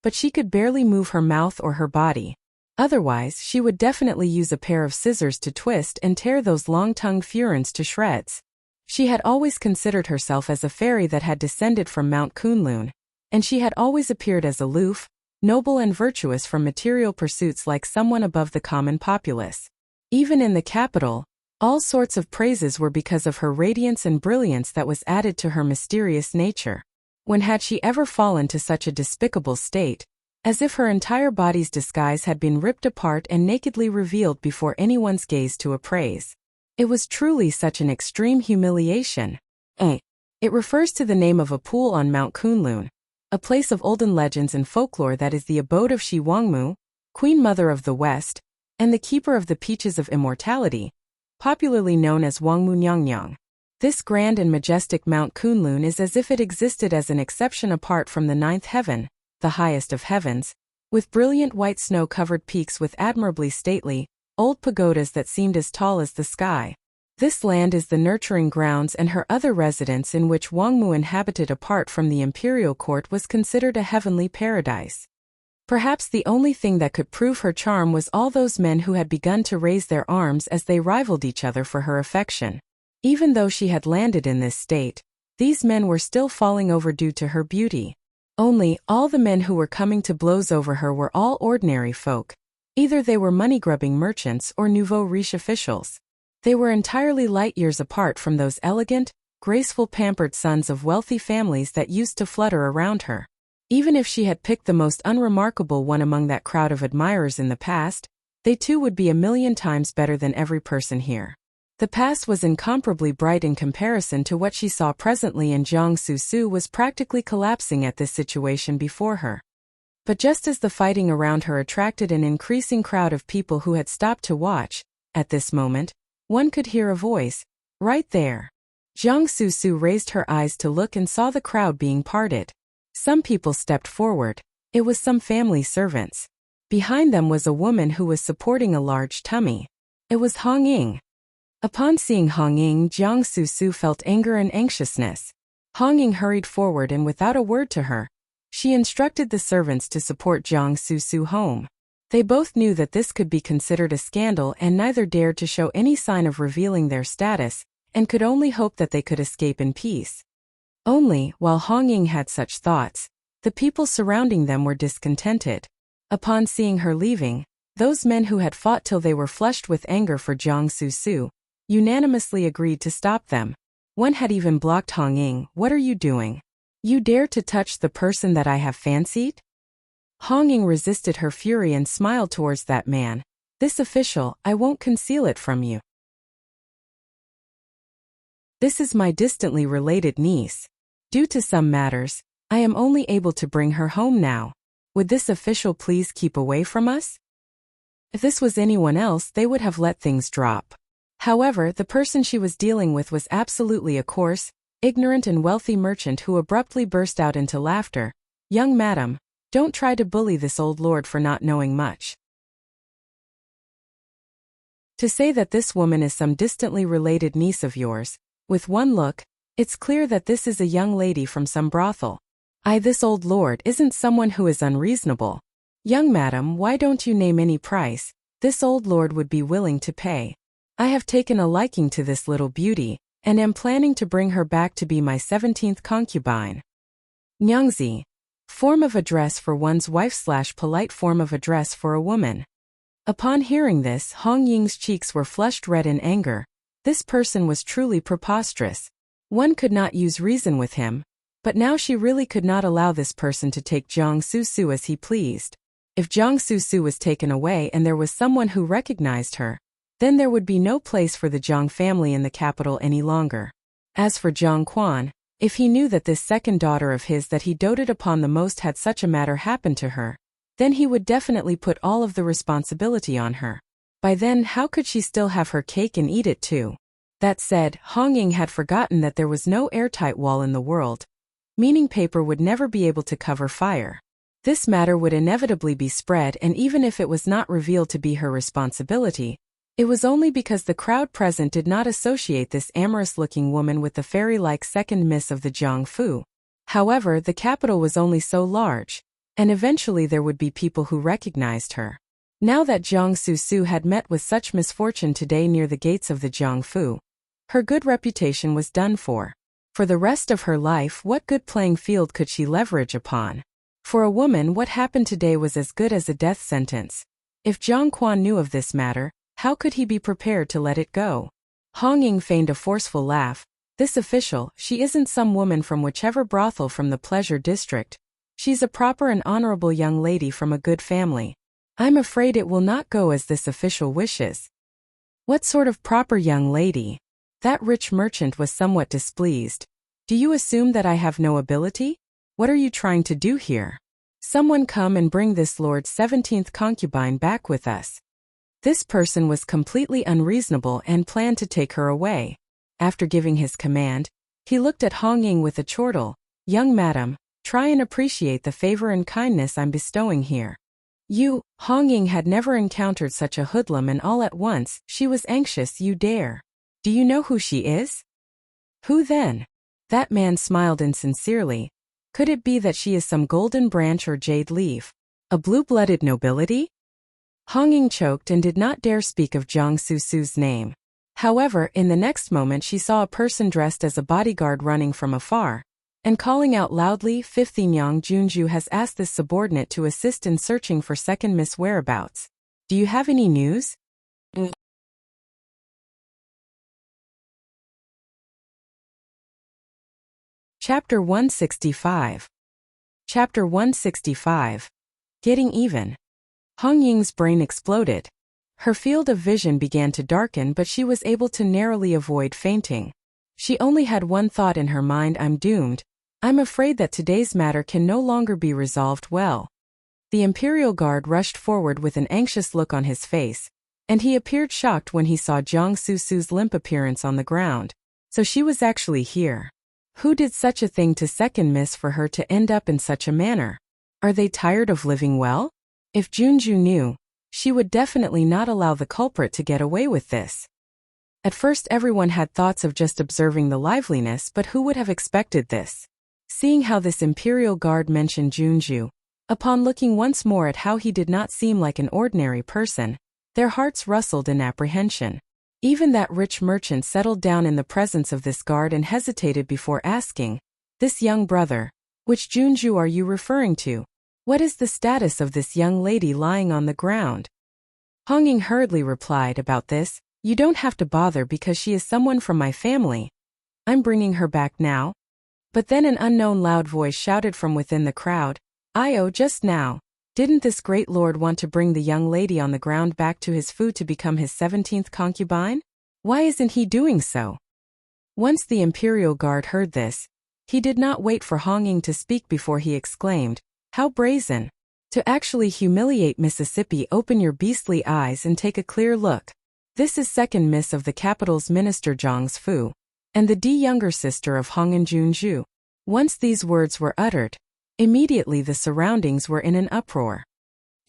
but she could barely move her mouth or her body. Otherwise, she would definitely use a pair of scissors to twist and tear those long-tongued Furins to shreds. She had always considered herself as a fairy that had descended from Mount Kunlun, and she had always appeared as aloof, noble and virtuous from material pursuits like someone above the common populace. Even in the capital, all sorts of praises were because of her radiance and brilliance that was added to her mysterious nature. When had she ever fallen to such a despicable state, as if her entire body's disguise had been ripped apart and nakedly revealed before anyone's gaze to appraise? It was truly such an extreme humiliation. It refers to the name of a pool on Mount Kunlun, a place of olden legends and folklore that is the abode of Shi Wangmu, Queen Mother of the West, and the keeper of the Peaches of Immortality, popularly known as Wangmu Nyangnyang. This grand and majestic Mount Kunlun is as if it existed as an exception apart from the ninth heaven, the highest of heavens, with brilliant white snow-covered peaks with admirably stately, old pagodas that seemed as tall as the sky. This land is the nurturing grounds and her other residence in which Wangmu inhabited apart from the imperial court was considered a heavenly paradise. Perhaps the only thing that could prove her charm was all those men who had begun to raise their arms as they rivaled each other for her affection. Even though she had landed in this state, These men were still falling over due to her beauty. Only, all the men who were coming to blows over her were all ordinary folk. Either they were money-grubbing merchants or nouveau riche officials. They were entirely light years apart from those elegant, graceful pampered sons of wealthy families that used to flutter around her. Even if she had picked the most unremarkable one among that crowd of admirers in the past, they too would be 1,000,000 times better than every person here. The past was incomparably bright in comparison to what she saw presently, and Jiang Su was practically collapsing at this situation before her. But just as the fighting around her attracted an increasing crowd of people who had stopped to watch, at this moment, one could hear a voice, "Right there." Jiang Su raised her eyes to look and saw the crowd being parted. Some people stepped forward. It was some family servants. Behind them was a woman who was supporting a large tummy. It was Hong Ying. Upon seeing Hong Ying, Jiang Su felt anger and anxiousness. Hong Ying hurried forward and without a word to her, she instructed the servants to support Jiang Su home. They both knew that this could be considered a scandal and neither dared to show any sign of revealing their status, and could only hope that they could escape in peace. Only, while Hong Ying had such thoughts, the people surrounding them were discontented. Upon seeing her leaving, those men who had fought till they were flushed with anger for Jiang Su unanimously agreed to stop them. One had even blocked Hong Ying. "What are you doing? You dare to touch the person that I have fancied?" Hong Ying resisted her fury and smiled towards that man. "This official, I won't conceal it from you. This is my distantly related niece. Due to some matters, I am only able to bring her home now. Would this official please keep away from us?" If this was anyone else, they would have let things drop. However, the person she was dealing with was absolutely a coarse, ignorant and wealthy merchant who abruptly burst out into laughter. "Young madam, don't try to bully this old lord for not knowing much. To say that this woman is some distantly related niece of yours, with one look, it's clear that this is a young lady from some brothel. This old lord isn't someone who is unreasonable. Young madam, why don't you name any price? This old lord would be willing to pay. I have taken a liking to this little beauty, and am planning to bring her back to be my 17th concubine." Nyangzi. Form of address for one's wife/polite form of address for a woman. Upon hearing this, Hong Ying's cheeks were flushed red in anger. This person was truly preposterous. One could not use reason with him, but now she really could not allow this person to take Jiang Su as he pleased. If Jiang Su was taken away and there was someone who recognized her, then there would be no place for the Jiang family in the capital any longer. As for Jiang Quan, if he knew that this second daughter of his that he doted upon the most had such a matter happen to her, then he would definitely put all of the responsibility on her. By then, how could she still have her cake and eat it too? That said, Hong Ying had forgotten that there was no airtight wall in the world, meaning paper would never be able to cover fire. This matter would inevitably be spread, and even if it was not revealed to be her responsibility, it was only because the crowd present did not associate this amorous-looking woman with the fairy-like second miss of the Jiangfu. However, the capital was only so large, and eventually there would be people who recognized her. Now that Jiang Su had met with such misfortune today near the gates of the Jiangfu, her good reputation was done for. For the rest of her life, what good playing field could she leverage upon? For a woman, what happened today was as good as a death sentence. If Jiang Quan knew of this matter, how could he be prepared to let it go? Hong Ying feigned a forceful laugh. "This official, she isn't some woman from whichever brothel from the pleasure district. She's a proper and honorable young lady from a good family. I'm afraid it will not go as this official wishes." "What sort of proper young lady?" That rich merchant was somewhat displeased. "Do you assume that I have no ability? What are you trying to do here? Someone come and bring this lord's 17th concubine back with us." This person was completely unreasonable and planned to take her away. After giving his command, he looked at Hong Ying with a chortle. "Young madam, try and appreciate the favor and kindness I'm bestowing here." Hong Ying had never encountered such a hoodlum, and all at once, she was anxious. "You dare? Do you know who she is?" "Who then?" That man smiled insincerely. "Could it be that she is some golden branch or jade leaf? A blue-blooded nobility?" Hong Ying choked and did not dare speak of Jiang Su's name. However, in the next moment she saw a person dressed as a bodyguard running from afar, and calling out loudly, "Fifth Yang Junju has asked this subordinate to assist in searching for second Miss whereabouts. Do you have any news?" Chapter 165. Chapter 165. Getting Even. Hong Ying's brain exploded. Her field of vision began to darken, but she was able to narrowly avoid fainting. She only had one thought in her mind: I'm doomed. I'm afraid that today's matter can no longer be resolved well. The Imperial Guard rushed forward with an anxious look on his face, and he appeared shocked when he saw Jiang Susu's limp appearance on the ground. So she was actually here. Who did such a thing to second Miss for her to end up in such a manner? Are they tired of living well? If Junju knew, she would definitely not allow the culprit to get away with this. At first everyone had thoughts of just observing the liveliness, but who would have expected this? Seeing how this Imperial Guard mentioned Junju, upon looking once more at how he did not seem like an ordinary person, their hearts rustled in apprehension. Even that rich merchant settled down in the presence of this guard and hesitated before asking, "This young brother, which Junju are you referring to? What is the status of this young lady lying on the ground?" Hong Ying hurriedly replied, "About this, you don't have to bother because she is someone from my family. I'm bringing her back now." But then an unknown loud voice shouted from within the crowd, "Io, just now, didn't this great lord want to bring the young lady on the ground back to his food to become his 17th concubine? Why isn't he doing so?" Once the Imperial Guard heard this, he did not wait for Hong Ying to speak before he exclaimed, "How brazen! To actually humiliate Mississippi! Open your beastly eyes and take a clear look. This is second Miss of the capital's Minister Zhang Fu, and the younger sister of Hong and Junju." Once these words were uttered, immediately the surroundings were in an uproar.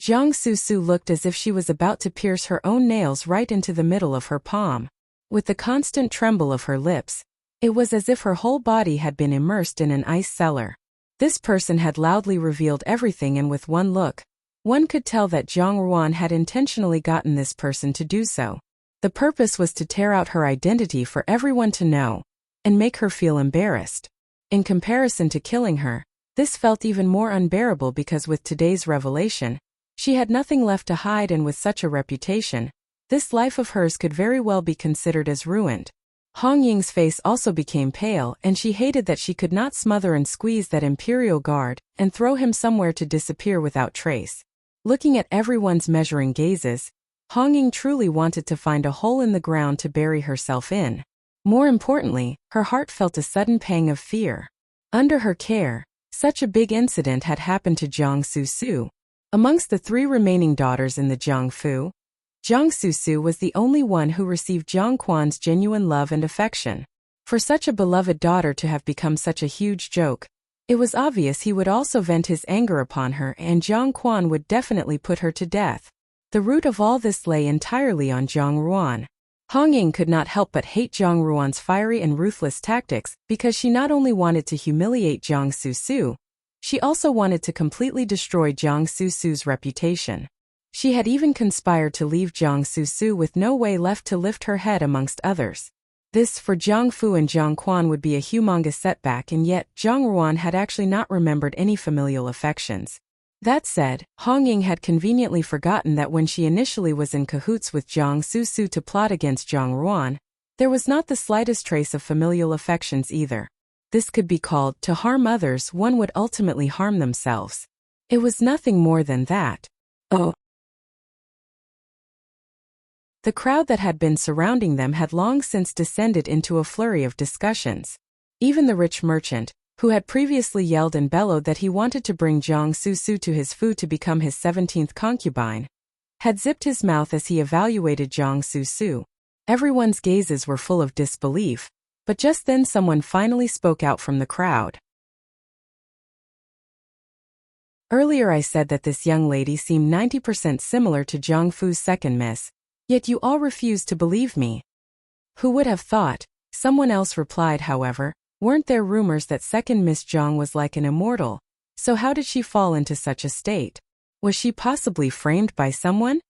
Jiang Susu looked as if she was about to pierce her own nails right into the middle of her palm. With the constant tremble of her lips, it was as if her whole body had been immersed in an ice cellar. This person had loudly revealed everything, and with one look, one could tell that Zhang Ruan had intentionally gotten this person to do so. The purpose was to tear out her identity for everyone to know, and make her feel embarrassed. In comparison to killing her, this felt even more unbearable because with today's revelation, she had nothing left to hide, and with such a reputation, this life of hers could very well be considered as ruined. Hong Ying's face also became pale, and she hated that she could not smother and squeeze that Imperial Guard and throw him somewhere to disappear without trace. Looking at everyone's measuring gazes, Hong Ying truly wanted to find a hole in the ground to bury herself in. More importantly, her heart felt a sudden pang of fear. Under her care, such a big incident had happened to Jiang Susu. Amongst the 3 remaining daughters in the Jiang Fu, Jiang Susu was the only one who received Jiang Quan's genuine love and affection. For such a beloved daughter to have become such a huge joke, it was obvious he would also vent his anger upon her, and Jiang Quan would definitely put her to death. The root of all this lay entirely on Zhang Ruan. Hong Ying could not help but hate Zhang Ruan's fiery and ruthless tactics because she not only wanted to humiliate Jiang Susu, she also wanted to completely destroy Jiang Susu's reputation. She had even conspired to leave Jiang Susu with no way left to lift her head amongst others. This, for Jiang Fu and Jiang Quan, would be a humongous setback, and yet Zhang Ruan had actually not remembered any familial affections. That said, Hong Ying had conveniently forgotten that when she initially was in cahoots with Jiang Susu to plot against Zhang Ruan, there was not the slightest trace of familial affections either. This could be called, to harm others, one would ultimately harm themselves. It was nothing more than that. Oh. The crowd that had been surrounding them had long since descended into a flurry of discussions. Even the rich merchant, who had previously yelled and bellowed that he wanted to bring Jiang Susu to his food to become his 17th concubine, had zipped his mouth as he evaluated Jiang Susu. Everyone's gazes were full of disbelief, but just then someone finally spoke out from the crowd. "Earlier I said that this young lady seemed 90% similar to Zhang Fu's second miss, yet you all refused to believe me." "Who would have thought?" Someone else replied. "However, weren't there rumors that second Miss Zhang was like an immortal? So how did she fall into such a state? Was she possibly framed by someone?"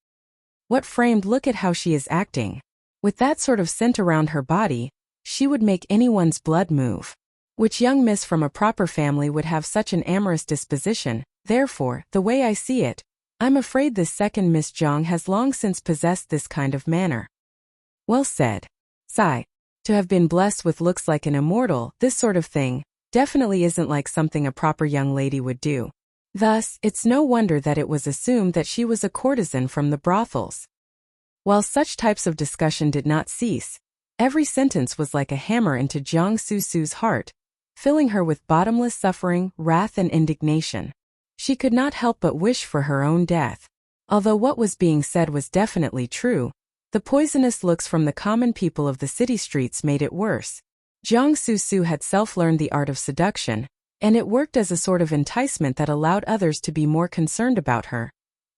"What framed? Look at how she is acting. With that sort of scent around her body, she would make anyone's blood move. Which young miss from a proper family would have such an amorous disposition? Therefore, the way I see it, I'm afraid this second Miss Jiang has long since possessed this kind of manner. Well said. Sigh. To have been blessed with looks like an immortal, this sort of thing, definitely isn't like something a proper young lady would do. Thus, it's no wonder that it was assumed that she was a courtesan from the brothels. While such types of discussion did not cease, every sentence was like a hammer into Jiang Susu's heart, filling her with bottomless suffering, wrath and indignation. She could not help but wish for her own death. Although what was being said was definitely true, the poisonous looks from the common people of the city streets made it worse. Jiang Susu had self-learned the art of seduction, and it worked as a sort of enticement that allowed others to be more concerned about her,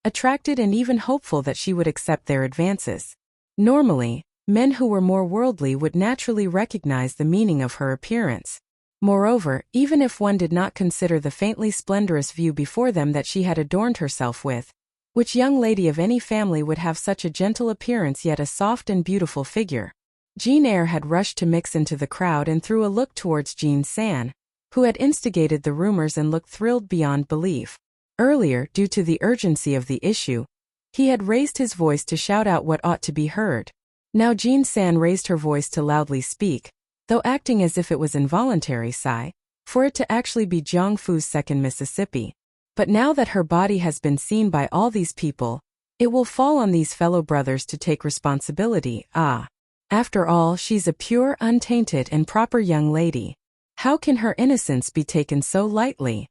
attracted and even hopeful that she would accept their advances. Normally, men who were more worldly would naturally recognize the meaning of her appearance. Moreover, even if one did not consider the faintly splendorous view before them that she had adorned herself with, which young lady of any family would have such a gentle appearance yet a soft and beautiful figure? Jean Eyre had rushed to mix into the crowd and threw a look towards Jean San, who had instigated the rumors and looked thrilled beyond belief. Earlier, due to the urgency of the issue, he had raised his voice to shout out what ought to be heard. Now Jean San raised her voice to loudly speak, though acting as if it was involuntary sigh, for it to actually be Jiang Fu's second Mississippi. But now that her body has been seen by all these people, it will fall on these fellow brothers to take responsibility. After all, she's a pure, untainted and proper young lady. How can her innocence be taken so lightly?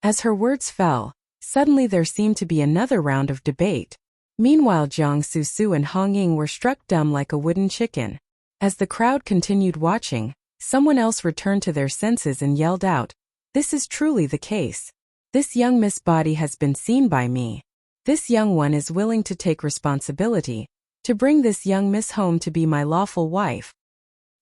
As her words fell, suddenly there seemed to be another round of debate. Meanwhile Jiang Susu and Hong Ying were struck dumb like a wooden chicken. As the crowd continued watching, someone else returned to their senses and yelled out, "This is truly the case. This young Miss body has been seen by me. This young one is willing to take responsibility, to bring this young Miss home to be my lawful wife."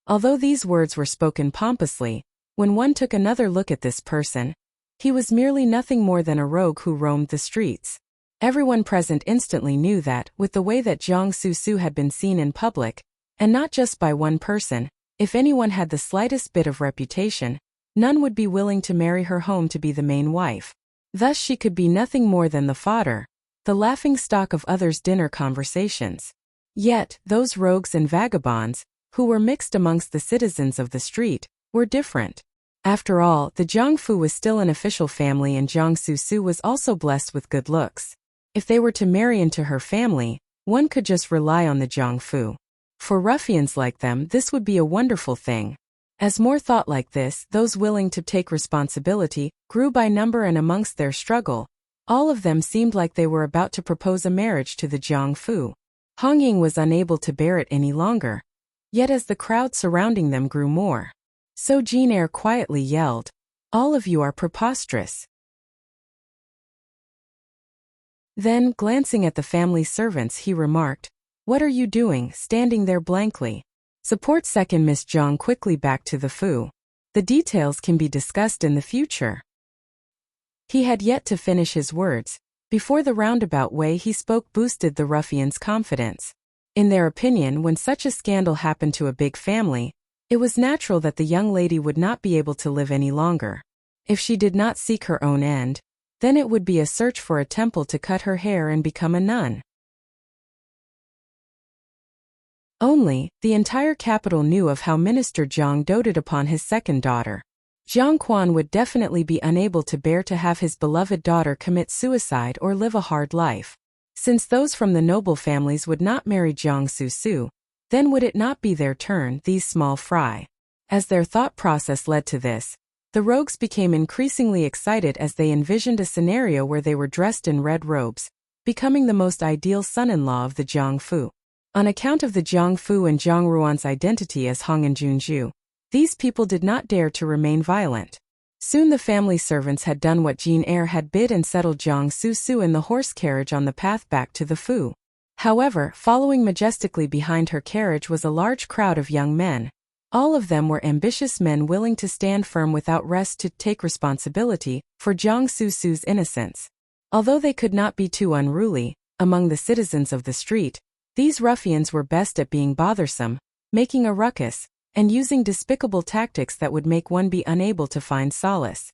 Although these words were spoken pompously, when one took another look at this person, he was merely nothing more than a rogue who roamed the streets. Everyone present instantly knew that, with the way that Jiang Susu had been seen in public, and not just by one person, if anyone had the slightest bit of reputation, none would be willing to marry her home to be the main wife. Thus she could be nothing more than the fodder, the laughing-stock of others' dinner conversations. Yet, those rogues and vagabonds, who were mixed amongst the citizens of the street, were different. After all, the Jiangfu was still an official family and Jiang Susu was also blessed with good looks. If they were to marry into her family, one could just rely on the Jiangfu. For ruffians like them, this would be a wonderful thing. As more thought like this, those willing to take responsibility grew by number, and amongst their struggle, all of them seemed like they were about to propose a marriage to the Jiangfu. Hong Ying was unable to bear it any longer. Yet as the crowd surrounding them grew more, so Jean Eyre quietly yelled, "All of you are preposterous." Then, glancing at the family servants, he remarked, "What are you doing, standing there blankly? Support second Miss Jiang quickly back to the Fu. The details can be discussed in the future." He had yet to finish his words, before the roundabout way he spoke boosted the ruffians' confidence. In their opinion, when such a scandal happened to a big family, it was natural that the young lady would not be able to live any longer. If she did not seek her own end, then it would be a search for a temple to cut her hair and become a nun. Only, the entire capital knew of how Minister Jiang doted upon his second daughter. Jiang Quan would definitely be unable to bear to have his beloved daughter commit suicide or live a hard life. Since those from the noble families would not marry Jiang Susu, then would it not be their turn, these small fry? As their thought process led to this, the rogues became increasingly excited as they envisioned a scenario where they were dressed in red robes, becoming the most ideal son-in-law of the Jiangfu. On account of the Jiangfu and Jiang Ruan's identity as Hong and Junju, these people did not dare to remain violent. Soon the family servants had done what Jean Eyre had bid and settled Jiang Susu in the horse carriage on the path back to the Fu. However, following majestically behind her carriage was a large crowd of young men. All of them were ambitious men willing to stand firm without rest to take responsibility for Jiang Susu's innocence. Although they could not be too unruly, among the citizens of the street, These ruffians were best at being bothersome, making a ruckus, and using despicable tactics that would make one be unable to find solace.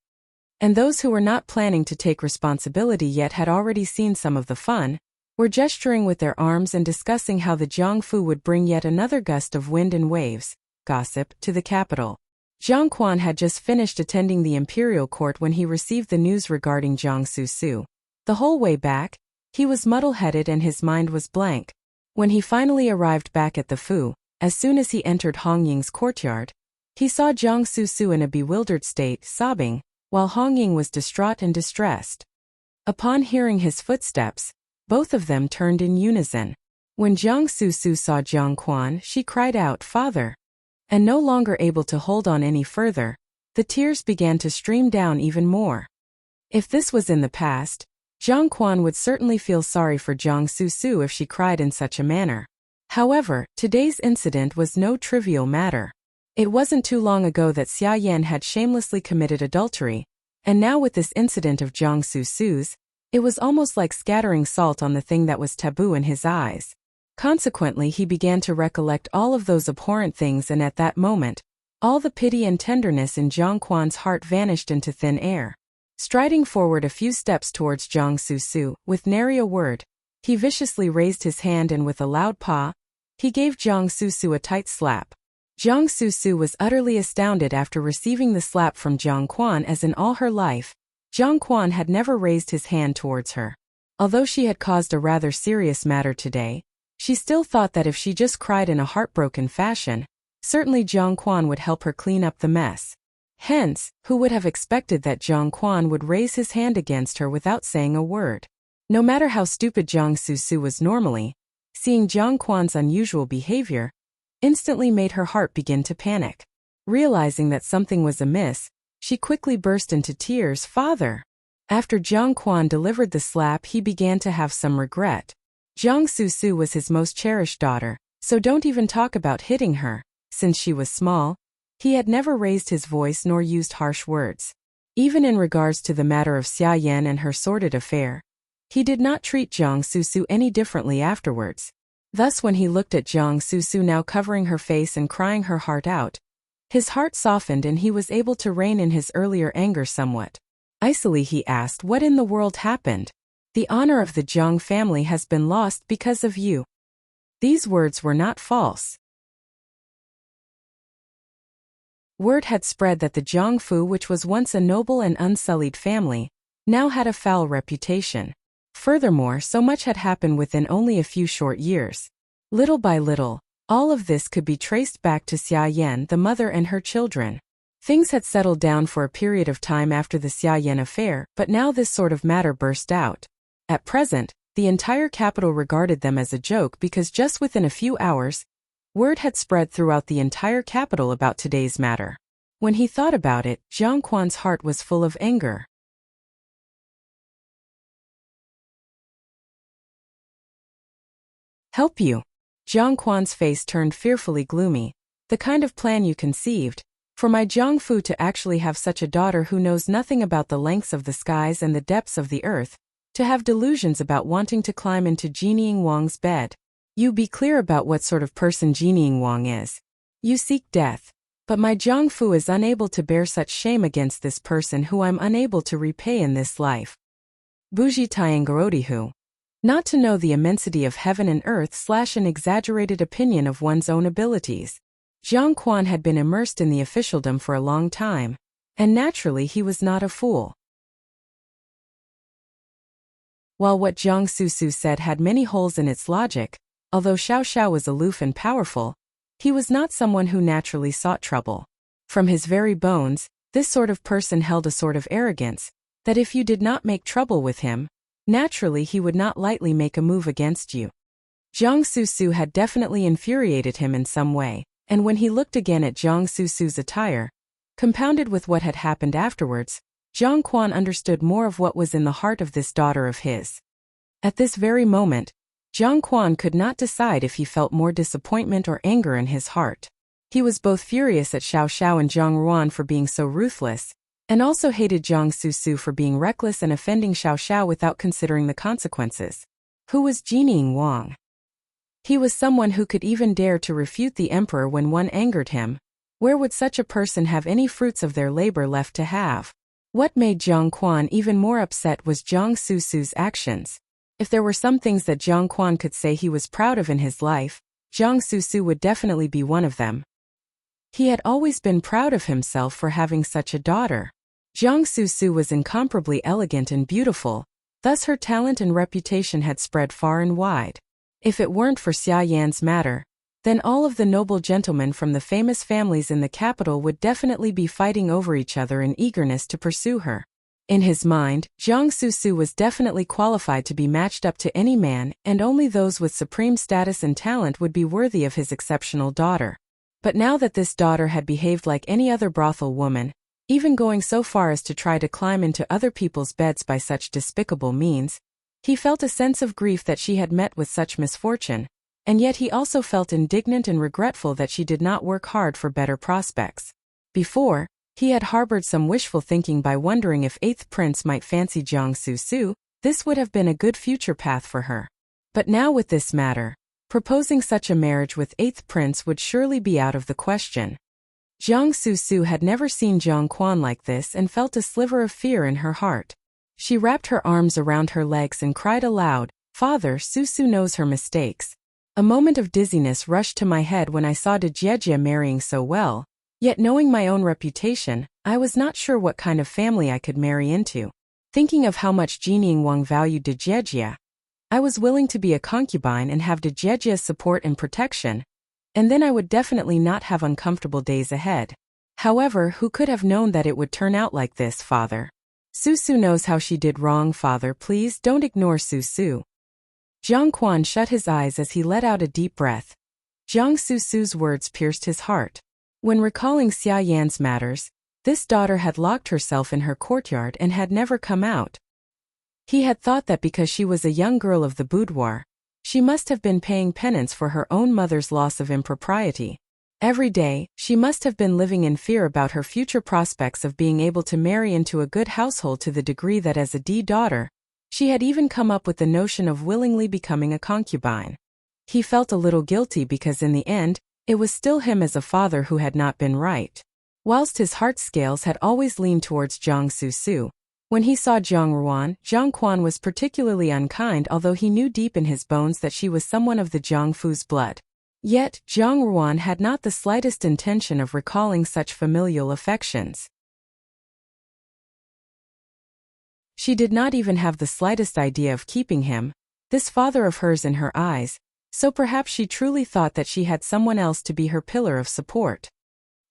And those who were not planning to take responsibility yet had already seen some of the fun, were gesturing with their arms and discussing how the Jiangfu would bring yet another gust of wind and waves, gossip, to the capital. Jiang Quan had just finished attending the imperial court when he received the news regarding Jiang Su. The whole way back, he was muddle-headed and his mind was blank. When he finally arrived back at the Fu, as soon as he entered Hong Ying's courtyard, he saw Jiang Su in a bewildered state, sobbing, while Hong Ying was distraught and distressed. Upon hearing his footsteps, both of them turned in unison. When Jiang Su saw Jiang Quan, she cried out, "Father!" And no longer able to hold on any further, the tears began to stream down even more. If this was in the past, Jiang Quan would certainly feel sorry for Jiang Su if she cried in such a manner. However, today's incident was no trivial matter. It wasn't too long ago that Xia Yan had shamelessly committed adultery, and now with this incident of Jiang Su's, it was almost like scattering salt on the thing that was taboo in his eyes. Consequently, he began to recollect all of those abhorrent things, and at that moment, all the pity and tenderness in Jiang Quan's heart vanished into thin air. Striding forward a few steps towards Jiang Su, with nary a word, he viciously raised his hand and with a loud paw, he gave Jiang Su a tight slap. Jiang Su was utterly astounded after receiving the slap from Jiang Quan, as in all her life, Jiang Quan had never raised his hand towards her. Although she had caused a rather serious matter today, she still thought that if she just cried in a heartbroken fashion, certainly Jiang Quan would help her clean up the mess. Hence, who would have expected that Jiang Quan would raise his hand against her without saying a word? No matter how stupid Jiang Su was normally, seeing Jiang Quan's unusual behavior instantly made her heart begin to panic. Realizing that something was amiss, she quickly burst into tears. "Father!" After Jiang Quan delivered the slap, he began to have some regret. Jiang Su was his most cherished daughter, so don't even talk about hitting her. Since she was small, he had never raised his voice nor used harsh words. Even in regards to the matter of Xia Yan and her sordid affair, he did not treat Jiang Su any differently afterwards. Thus when he looked at Jiang Su now covering her face and crying her heart out, his heart softened and he was able to rein in his earlier anger somewhat. Icily he asked, "What in the world happened?" "The honor of the Jiang family has been lost because of you." These words were not false. Word had spread that the Jiangfu, which was once a noble and unsullied family, now had a foul reputation. Furthermore, so much had happened within only a few short years. Little by little, all of this could be traced back to Xia Yan, the mother, and her children. Things had settled down for a period of time after the Xia Yan affair, but now this sort of matter burst out. At present, the entire capital regarded them as a joke because just within a few hours, word had spread throughout the entire capital about today's matter. When he thought about it, Jiang Quan's heart was full of anger. "Help you?" Jiang Quan's face turned fearfully gloomy. "The kind of plan you conceived, for my Jiangfu to actually have such a daughter who knows nothing about the lengths of the skies and the depths of the earth, to have delusions about wanting to climb into Jinying Wang's bed. You be clear about what sort of person Jinying Wang is. You seek death. But my Jiangfu is unable to bear such shame against this person who I'm unable to repay in this life. Buji Tiangarodihu. Not to know the immensity of heaven and earth / an exaggerated opinion of one's own abilities. Jiang Quan had been immersed in the officialdom for a long time, and naturally he was not a fool. While what Jiang Su said had many holes in its logic, although Xiao was aloof and powerful, he was not someone who naturally sought trouble. From his very bones, this sort of person held a sort of arrogance, that if you did not make trouble with him, naturally he would not lightly make a move against you. Jiang Su had definitely infuriated him in some way, and when he looked again at Jiang Su's attire, compounded with what had happened afterwards, Jiang Quan understood more of what was in the heart of this daughter of his. At this very moment, Jiang Quan could not decide if he felt more disappointment or anger in his heart. He was both furious at Xiao and Zhang Ruan for being so ruthless, and also hated Jiang Su for being reckless and offending Xiao without considering the consequences. Who was Jinying Wang? He was someone who could even dare to refute the emperor when one angered him. Where would such a person have any fruits of their labor left to have? What made Jiang Quan even more upset was Jiang Susu's actions. If there were some things that Jiang Quan could say he was proud of in his life, Jiang Susu would definitely be one of them. He had always been proud of himself for having such a daughter. Jiang Susu was incomparably elegant and beautiful, thus her talent and reputation had spread far and wide. If it weren't for Xia Yan's matter, then all of the noble gentlemen from the famous families in the capital would definitely be fighting over each other in eagerness to pursue her. In his mind, Jiang Susu was definitely qualified to be matched up to any man, and only those with supreme status and talent would be worthy of his exceptional daughter. But now that this daughter had behaved like any other brothel woman, even going so far as to try to climb into other people's beds by such despicable means, he felt a sense of grief that she had met with such misfortune, and yet he also felt indignant and regretful that she did not work hard for better prospects. Before, he had harbored some wishful thinking by wondering if 8th Prince might fancy Jiang Susu. This would have been a good future path for her. But now with this matter, proposing such a marriage with 8th Prince would surely be out of the question. Jiang Susu had never seen Jiang Quan like this and felt a sliver of fear in her heart. She wrapped her arms around her legs and cried aloud, "Father, Susu knows her mistakes. A moment of dizziness rushed to my head when I saw De Jiejie marrying so well. Yet knowing my own reputation, I was not sure what kind of family I could marry into. Thinking of how much Jining Wang valued De Jiejie, I was willing to be a concubine and have De Jiejie's support and protection, and then I would definitely not have uncomfortable days ahead. However, who could have known that it would turn out like this, father? Susu knows how she did wrong, father, please don't ignore Susu." Jiang Quan shut his eyes as he let out a deep breath. Jiang Susu's words pierced his heart. When recalling Xia Yan's matters, this daughter had locked herself in her courtyard and had never come out. He had thought that because she was a young girl of the boudoir, she must have been paying penance for her own mother's loss of impropriety. Every day, she must have been living in fear about her future prospects of being able to marry into a good household, to the degree that as a daughter, she had even come up with the notion of willingly becoming a concubine. He felt a little guilty because in the end, it was still him as a father who had not been right. Whilst his heart scales had always leaned towards Jiang Susu, when he saw Jiang Ruan, Jiang Quan was particularly unkind, although he knew deep in his bones that she was someone of the Jiang Fu's blood. Yet, Jiang Ruan had not the slightest intention of recalling such familial affections. She did not even have the slightest idea of keeping him, this father of hers, in her eyes, so perhaps she truly thought that she had someone else to be her pillar of support.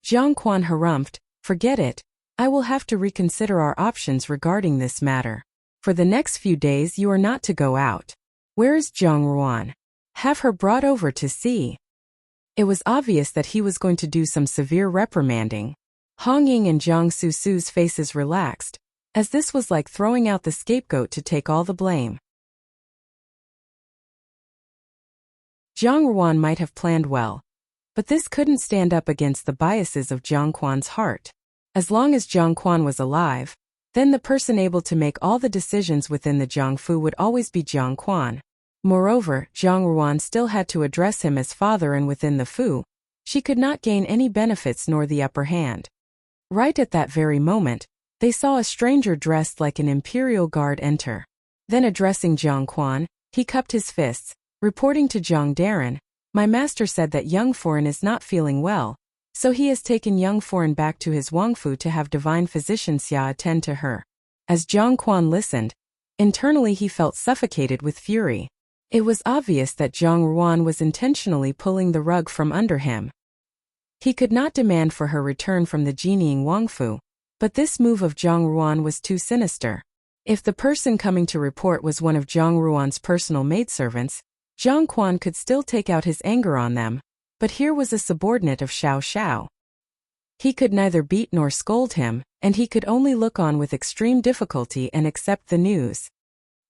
Jiang Quan harumphed, "Forget it. I will have to reconsider our options regarding this matter. For the next few days you are not to go out. Where is Jiang Ruan? Have her brought over to see." It was obvious that he was going to do some severe reprimanding. Hong Ying and Jiang Susu's faces relaxed, as this was like throwing out the scapegoat to take all the blame. Jiang Ruan might have planned well, but this couldn't stand up against the biases of Jiang Quan's heart. As long as Jiang Quan was alive, then the person able to make all the decisions within the Jiang Fu would always be Jiang Quan. Moreover, Jiang Ruan still had to address him as father, and within the Fu, she could not gain any benefits nor the upper hand. Right at that very moment, they saw a stranger dressed like an imperial guard enter. Then addressing Jiang Quan, he cupped his fists, reporting to Jiang Darren, "My master said that young foreign is not feeling well, so he has taken young foreign back to his Wangfu to have divine physician Xia attend to her." As Jiang Quan listened, internally he felt suffocated with fury. It was obvious that Jiang Ruan was intentionally pulling the rug from under him. He could not demand for her return from the Jining Wangfu, but this move of Jiang Ruan was too sinister. If the person coming to report was one of Jiang Ruan's personal maidservants, Jiang Quan could still take out his anger on them, but here was a subordinate of Xiao Xiao. He could neither beat nor scold him, and he could only look on with extreme difficulty and accept the news.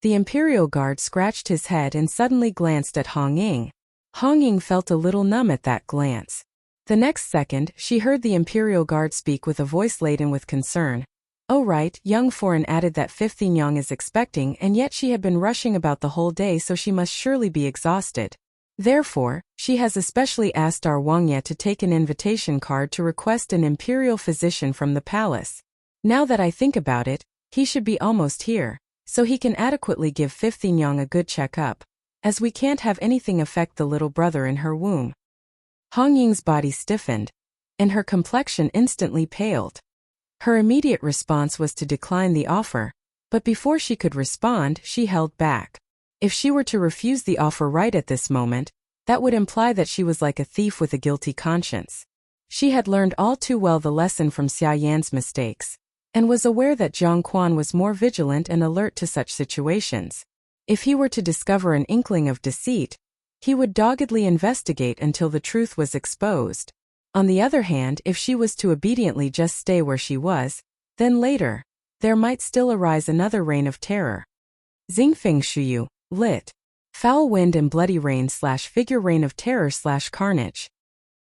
The Imperial Guard scratched his head and suddenly glanced at Hong Ying. Hong Ying felt a little numb at that glance. The next second, she heard the Imperial Guard speak with a voice laden with concern. "Oh right, young foreign added that 5th Yang is expecting, and yet she had been rushing about the whole day, so she must surely be exhausted. Therefore, she has especially asked our Wuxia to take an invitation card to request an imperial physician from the palace. Now that I think about it, he should be almost here, so he can adequately give 15 Yang a good checkup, as we can't have anything affect the little brother in her womb. Hong Ying's body stiffened, and her complexion instantly paled. Her immediate response was to decline the offer, but before she could respond, she held back. If she were to refuse the offer right at this moment, that would imply that she was like a thief with a guilty conscience. She had learned all too well the lesson from Xia Yan's mistakes, and was aware that Jiang Quan was more vigilant and alert to such situations. If he were to discover an inkling of deceit, he would doggedly investigate until the truth was exposed. On the other hand, if she was to obediently just stay where she was, then later, there might still arise another reign of terror. Xingfeng Shuyu, lit. Foul wind and bloody rain/figure reign of terror/carnage.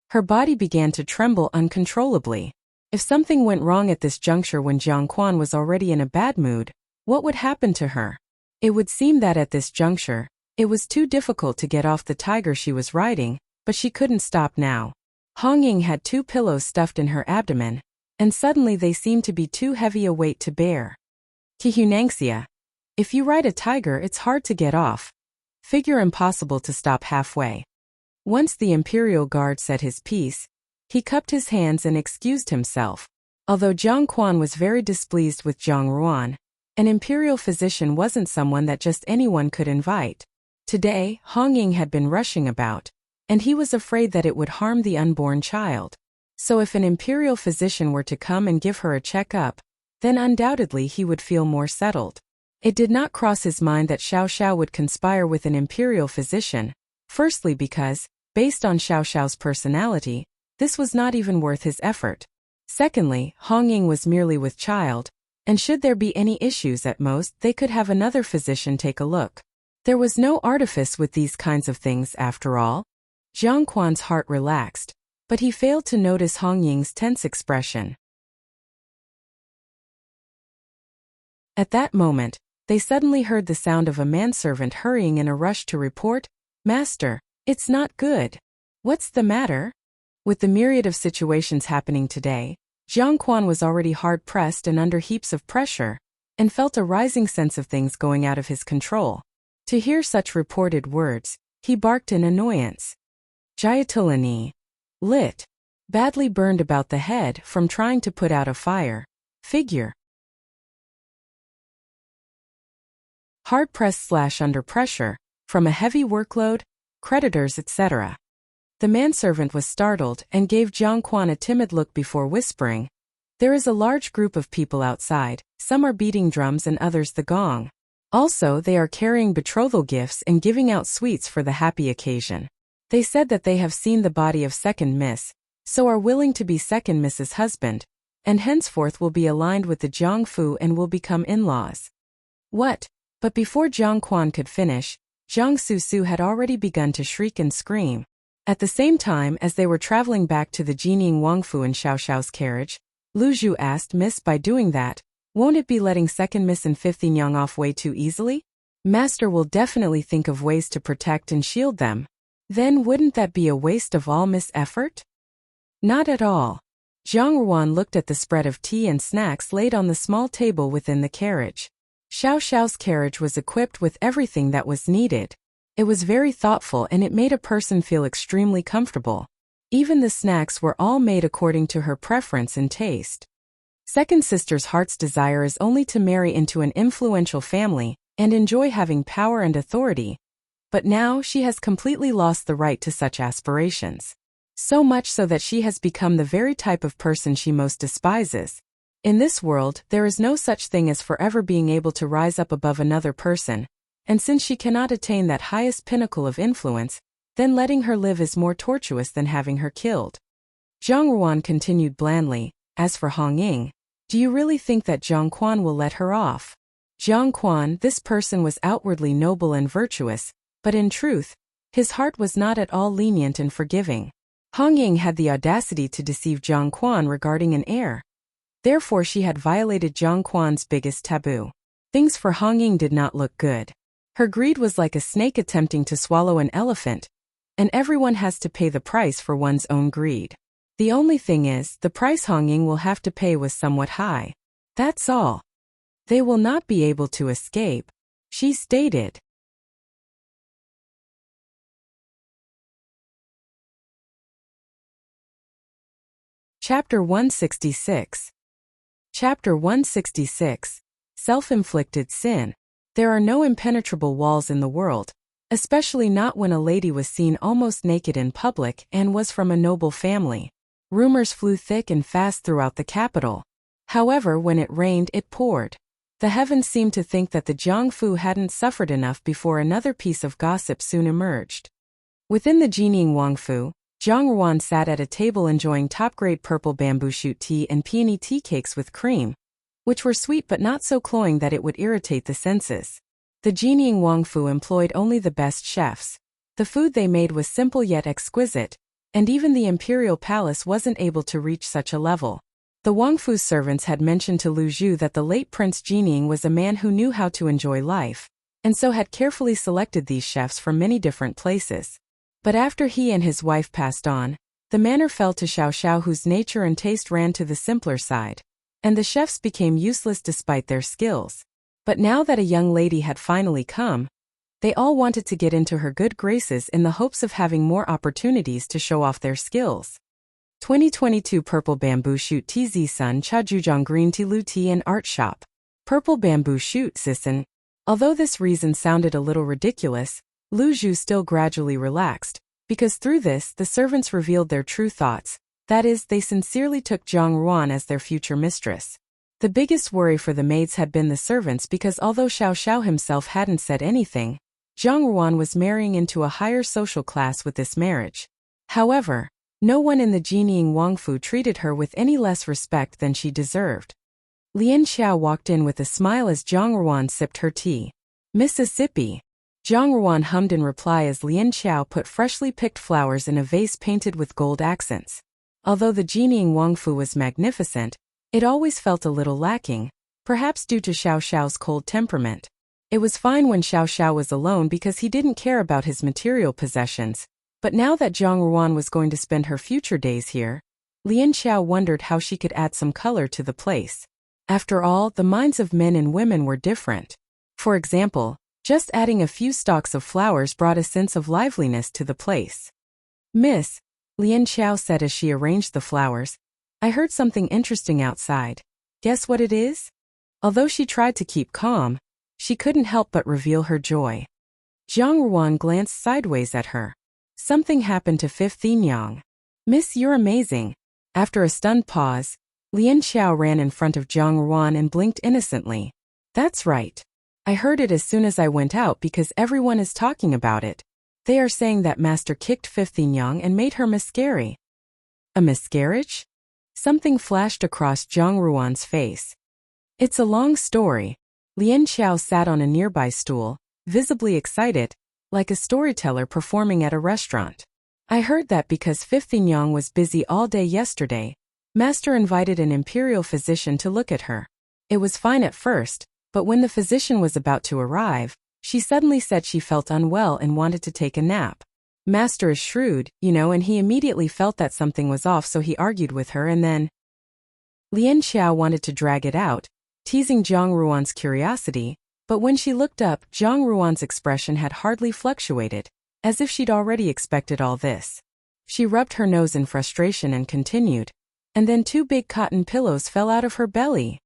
Her body began to tremble uncontrollably. If something went wrong at this juncture when Jiang Quan was already in a bad mood, what would happen to her? It would seem that at this juncture, it was too difficult to get off the tiger she was riding, but she couldn't stop now. Hong Ying had 2 pillows stuffed in her abdomen, and suddenly they seemed to be too heavy a weight to bear. Kihunangxia. If you ride a tiger, it's hard to get off. Figure impossible to stop halfway. Once the imperial guard said his piece, he cupped his hands and excused himself. Although Jiang Quan was very displeased with Zhang Ruan, an imperial physician wasn't someone that just anyone could invite. Today, Hong Ying had been rushing about, and he was afraid that it would harm the unborn child. So if an imperial physician were to come and give her a checkup, then undoubtedly he would feel more settled. It did not cross his mind that Xiao Xiao would conspire with an imperial physician, firstly because, based on Xiao Xiao's personality, this was not even worth his effort. Secondly, Hong Ying was merely with child, and should there be any issues at most, they could have another physician take a look. There was no artifice with these kinds of things after all. Jiang Quan's heart relaxed, but he failed to notice Hong Ying's tense expression. At that moment, they suddenly heard the sound of a manservant hurrying in a rush to report, "Master, it's not good." "What's the matter?" With the myriad of situations happening today, Jiang Quan was already hard-pressed and under heaps of pressure, and felt a rising sense of things going out of his control. To hear such reported words, he barked in annoyance. Jayatulani. Lit. Badly burned about the head from trying to put out a fire. Figure. Hard-pressed/under pressure, from a heavy workload, creditors etc. The manservant was startled and gave Jiang Quan a timid look before whispering, "There is a large group of people outside, some are beating drums and others the gong. Also, they are carrying betrothal gifts and giving out sweets for the happy occasion. They said that they have seen the body of Second Miss, so are willing to be Second Miss's husband, and henceforth will be aligned with the Jiang Fu and will become in-laws." What? But before Jiang Quan could finish, Jiang Susu had already begun to shriek and scream. At the same time as they were traveling back to the Jining Wangfu and Xiao Xiao's carriage, Lu Zhu asked, "Miss, by doing that, won't it be letting Second Miss and 15 Yang off way too easily? Master will definitely think of ways to protect and shield them. Then wouldn't that be a waste of all Miss effort?" "Not at all." Zhang Ruan looked at the spread of tea and snacks laid on the small table within the carriage. Xiao Xiao's carriage was equipped with everything that was needed. It was very thoughtful and it made a person feel extremely comfortable. Even the snacks were all made according to her preference and taste. Second sister's heart's desire is only to marry into an influential family and enjoy having power and authority. But now she has completely lost the right to such aspirations. So much so that she has become the very type of person she most despises. In this world, there is no such thing as forever being able to rise up above another person, and since she cannot attain that highest pinnacle of influence, then letting her live is more tortuous than having her killed. Zhang Ruan continued blandly, "As for Hong Ying, do you really think that Jiang Quan will let her off?" Jiang Quan, this person was outwardly noble and virtuous, but in truth, his heart was not at all lenient and forgiving. Hong Ying had the audacity to deceive Jiang Quan regarding an heir. Therefore she had violated Jiang Quan's biggest taboo. Things for Hong Ying did not look good. Her greed was like a snake attempting to swallow an elephant, and everyone has to pay the price for one's own greed. The only thing is, the price Hong Ying will have to pay was somewhat high. That's all. They will not be able to escape, she stated. Chapter 166. Chapter 166. Self-inflicted sin. There are no impenetrable walls in the world, especially not when a lady was seen almost naked in public and was from a noble family. Rumors flew thick and fast throughout the capital. However, when it rained, it poured. The heavens seemed to think that the Jiangfu hadn't suffered enough before another piece of gossip soon emerged. Within the Jining Wangfu, Zhang Ruan sat at a table enjoying top-grade purple bamboo shoot tea and peony tea cakes with cream, which were sweet but not so cloying that it would irritate the senses. The Jining Wangfu employed only the best chefs. The food they made was simple yet exquisite, and even the imperial palace wasn't able to reach such a level. The Wangfu's servants had mentioned to Lu Zhu that the late Prince Jining was a man who knew how to enjoy life, and so had carefully selected these chefs from many different places. But after he and his wife passed on, the manor fell to Xiao Xiao, whose nature and taste ran to the simpler side, and the chefs became useless despite their skills. But now that a young lady had finally come, they all wanted to get into her good graces in the hopes of having more opportunities to show off their skills. 2022 Purple Bamboo Shoot TZ Sun Cha Juzhong Green Tea Lu Tea and Art Shop. Purple Bamboo Shoot Sissen. Although this reason sounded a little ridiculous, Lu Zhu still gradually relaxed, because through this the servants revealed their true thoughts, that is, they sincerely took Zhang Ruan as their future mistress. The biggest worry for the maids had been the servants, because although Xiao Xiao himself hadn't said anything, Zhang Ruan was marrying into a higher social class with this marriage. However, no one in the Jining Wangfu treated her with any less respect than she deserved. Lian Xiao walked in with a smile as Zhang Ruan sipped her tea. Mississippi. Zhang Ruan hummed in reply as Lian Xiao put freshly picked flowers in a vase painted with gold accents. Although the Jining Wangfu was magnificent, it always felt a little lacking, perhaps due to Xiao Xiao's cold temperament. It was fine when Xiao Xiao was alone because he didn't care about his material possessions, but now that Zhang Ruan was going to spend her future days here, Lian Xiao wondered how she could add some color to the place. After all, the minds of men and women were different. For example, just adding a few stalks of flowers brought a sense of liveliness to the place. "Miss," Lian Xiao said as she arranged the flowers, "I heard something interesting outside. Guess what it is?" Although she tried to keep calm, she couldn't help but reveal her joy. Zhang Ruan glanced sideways at her. Something happened to Fifth Yang. "Miss, you're amazing." After a stunned pause, Lian Xiao ran in front of Zhang Ruan and blinked innocently. "That's right. I heard it as soon as I went out because everyone is talking about it. They are saying that Master kicked Fifth Yang and made her miscarry." "A miscarriage?" Something flashed across Zhang Ruan's face. "It's a long story." Lian Xiao sat on a nearby stool, visibly excited, like a storyteller performing at a restaurant. "I heard that because Fifth Yang was busy all day yesterday, Master invited an imperial physician to look at her. It was fine at first, but when the physician was about to arrive, she suddenly said she felt unwell and wanted to take a nap. Master is shrewd, and he immediately felt that something was off, so he argued with her and then..." Lian Xiao wanted to drag it out, teasing Zhang Ruan's curiosity, but when she looked up, Zhang Ruan's expression had hardly fluctuated, as if she'd already expected all this. She rubbed her nose in frustration and continued, "And then 2 big cotton pillows fell out of her belly."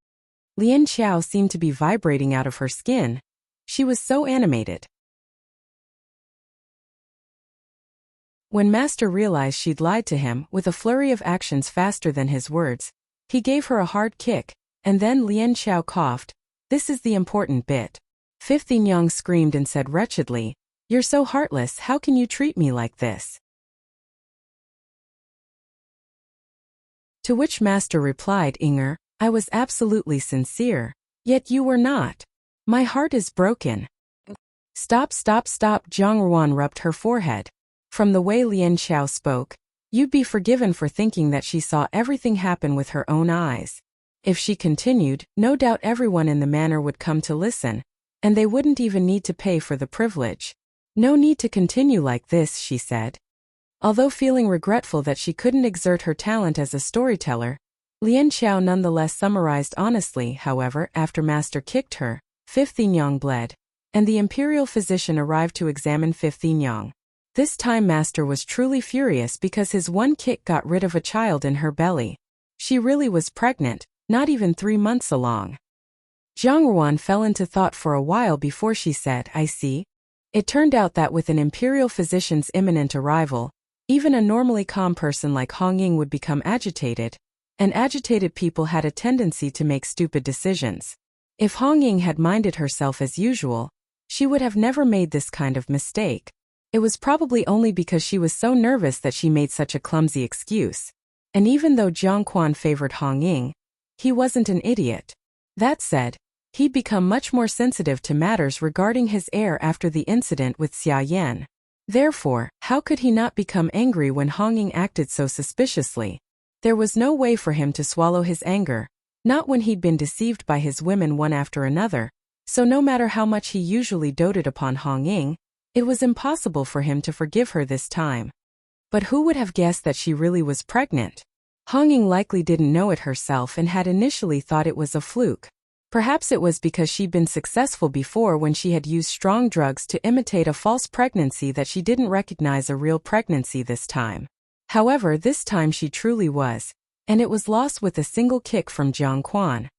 Lian Xiao seemed to be vibrating out of her skin. She was so animated. When Master realized she'd lied to him, with a flurry of actions faster than his words, he gave her a hard kick, and then Lian Xiao coughed. "This is the important bit." Fifth Yang screamed and said wretchedly, "You're so heartless, how can you treat me like this?" To which Master replied, "Inger, I was absolutely sincere. Yet you were not. My heart is broken." "Stop, stop, stop," Zhang Ruan rubbed her forehead. From the way Lian Xiao spoke, you'd be forgiven for thinking that she saw everything happen with her own eyes. If she continued, no doubt everyone in the manor would come to listen, and they wouldn't even need to pay for the privilege. No need to continue like this, she said. Although feeling regretful that she couldn't exert her talent as a storyteller, Lian Xiao nonetheless summarized honestly. However, after Master kicked her, Fifth Yin bled, and the imperial physician arrived to examine Fifth Yin. This time Master was truly furious because his one kick got rid of a child in her belly. She really was pregnant, not even 3 months along. Zhang Ruan fell into thought for a while before she said, I see. It turned out that with an imperial physician's imminent arrival, even a normally calm person like Hong Ying would become agitated, and agitated people had a tendency to make stupid decisions. If Hong Ying had minded herself as usual, she would have never made this kind of mistake. It was probably only because she was so nervous that she made such a clumsy excuse. And even though Jiang Quan favored Hong Ying, he wasn't an idiot. That said, he'd become much more sensitive to matters regarding his heir after the incident with Xia Yan. Therefore, how could he not become angry when Hong Ying acted so suspiciously? There was no way for him to swallow his anger, not when he'd been deceived by his women one after another, so no matter how much he usually doted upon Hong Ying, it was impossible for him to forgive her this time. But who would have guessed that she really was pregnant? Hong Ying likely didn't know it herself and had initially thought it was a fluke. Perhaps it was because she'd been successful before when she had used strong drugs to imitate a false pregnancy that she didn't recognize a real pregnancy this time. However, this time she truly was, and it was lost with a single kick from Jiang Quan.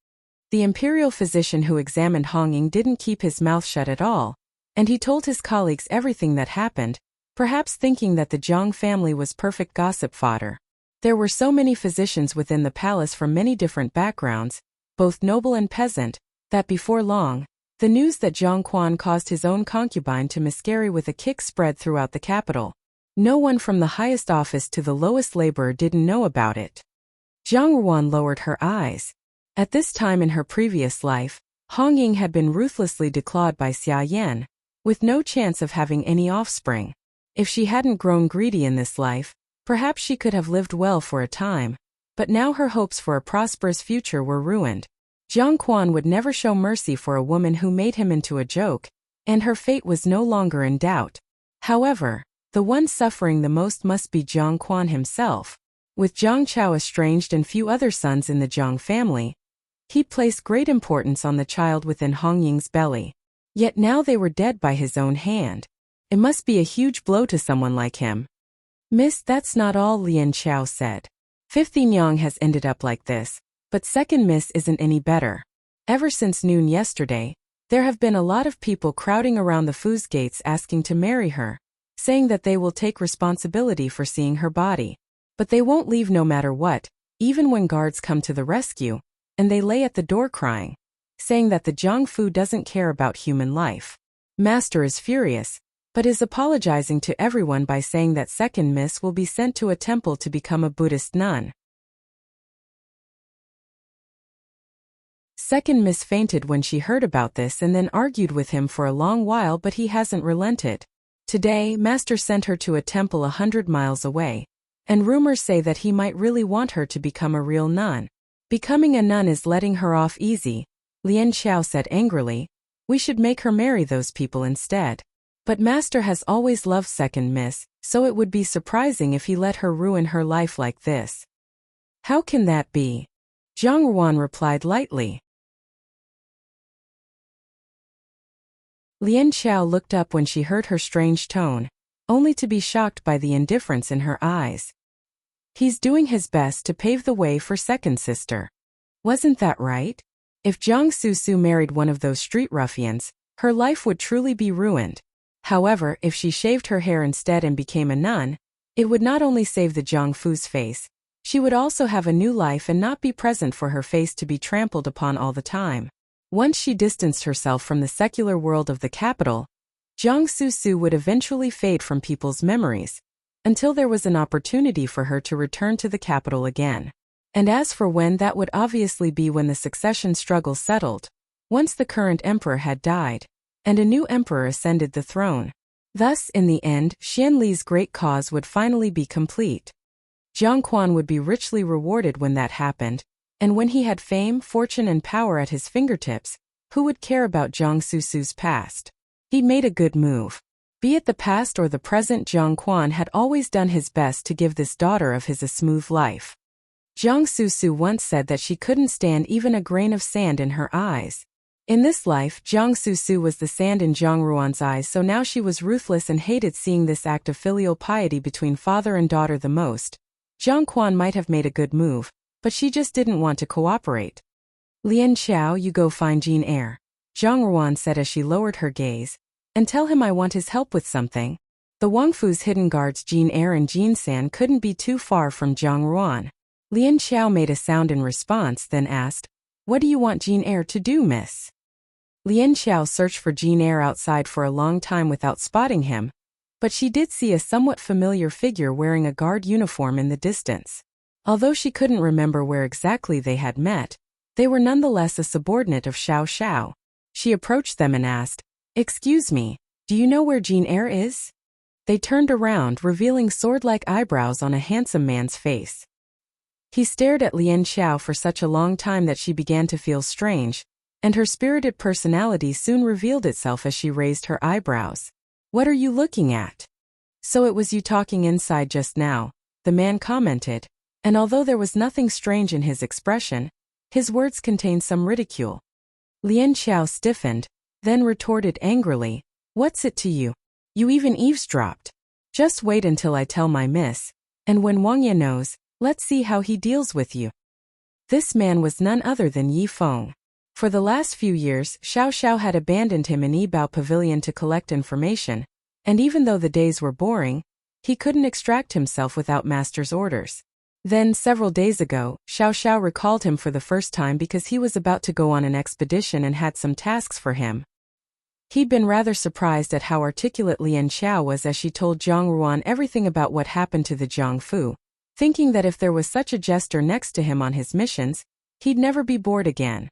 The imperial physician who examined Hong Ying didn't keep his mouth shut at all, and he told his colleagues everything that happened, perhaps thinking that the Jiang family was perfect gossip fodder. There were so many physicians within the palace from many different backgrounds, both noble and peasant, that before long, the news that Jiang Quan caused his own concubine to miscarry with a kick spread throughout the capital. No one from the highest office to the lowest laborer didn't know about it. Zhang Ruan lowered her eyes. At this time in her previous life, Hong Ying had been ruthlessly declawed by Xia Yan, with no chance of having any offspring. If she hadn't grown greedy in this life, perhaps she could have lived well for a time, but now her hopes for a prosperous future were ruined. Jiang Quan would never show mercy for a woman who made him into a joke, and her fate was no longer in doubt. However, the one suffering the most must be Jiang Quan himself. With Jiang Chao estranged and few other sons in the Jiang family, he placed great importance on the child within Hong Ying's belly. Yet now they were dead by his own hand. It must be a huge blow to someone like him. Miss, that's not all, Lian Xiao said. Fifth Yin has ended up like this, but second miss isn't any better. Ever since noon yesterday, there have been a lot of people crowding around the Fu's gates asking to marry her, saying that they will take responsibility for seeing her body. But they won't leave no matter what, even when guards come to the rescue, and they lay at the door crying, saying that the Jiang Fu doesn't care about human life. Master is furious, but is apologizing to everyone by saying that second miss will be sent to a temple to become a Buddhist nun. Second miss fainted when she heard about this and then argued with him for a long while, but he hasn't relented. Today, Master sent her to a temple 100 miles away, and rumors say that he might really want her to become a real nun. Becoming a nun is letting her off easy, Lian Xiao said angrily. We should make her marry those people instead. But Master has always loved second miss, so it would be surprising if he let her ruin her life like this. How can that be? Zhang Ruan replied lightly. Lian Xiao looked up when she heard her strange tone, only to be shocked by the indifference in her eyes. He's doing his best to pave the way for second sister. Wasn't that right? If Jiang Susu married one of those street ruffians, her life would truly be ruined. However, if she shaved her hair instead and became a nun, it would not only save the Jiang Fu's face, she would also have a new life and not be present for her face to be trampled upon all the time. Once she distanced herself from the secular world of the capital, Jiang Susu would eventually fade from people's memories, until there was an opportunity for her to return to the capital again. And as for when, that would obviously be when the succession struggle settled, once the current emperor had died, and a new emperor ascended the throne. Thus, in the end, Xian Li's great cause would finally be complete. Jiang Quan would be richly rewarded when that happened, and when he had fame, fortune and power at his fingertips, who would care about Jiang Susu's past? He made a good move. Be it the past or the present, Jiang Quan had always done his best to give this daughter of his a smooth life. Jiang Susu once said that she couldn't stand even a grain of sand in her eyes. In this life, Jiang Susu was the sand in Jiang Ruan's eyes, so now she was ruthless and hated seeing this act of filial piety between father and daughter the most. Jiang Quan might have made a good move, but she just didn't want to cooperate. Lian Xiao, you go find Jin Air, Jiang Ruan said as she lowered her gaze, and tell him I want his help with something. The Wangfu's hidden guards Jin Air and Jin San couldn't be too far from Jiang Ruan. Lian Xiao made a sound in response, then asked, "What do you want Jin Air to do, miss?" Lian Xiao searched for Jin Air outside for a long time without spotting him, but she did see a somewhat familiar figure wearing a guard uniform in the distance. Although she couldn't remember where exactly they had met, they were nonetheless a subordinate of Xiao Xiao. She approached them and asked, "Excuse me, do you know where Jin Air is?" They turned around, revealing sword-like eyebrows on a handsome man's face. He stared at Lian Xiao for such a long time that she began to feel strange, and her spirited personality soon revealed itself as she raised her eyebrows. "What are you looking at?" "So it was you talking inside just now," the man commented, and although there was nothing strange in his expression, his words contained some ridicule. Lian Xiao stiffened, then retorted angrily, "What's it to you? You even eavesdropped. Just wait until I tell my miss, and when Wangya knows, let's see how he deals with you." This man was none other than Yi Feng. For the last few years, Xiao Xiao had abandoned him in Yibao Pavilion to collect information, and even though the days were boring, he couldn't extract himself without master's orders. Then, several days ago, Xiao Xiao recalled him for the first time because he was about to go on an expedition and had some tasks for him. He'd been rather surprised at how articulate Lian Xiao was as she told Jiang Ruan everything about what happened to the Jiangfu, thinking that if there was such a jester next to him on his missions, he'd never be bored again.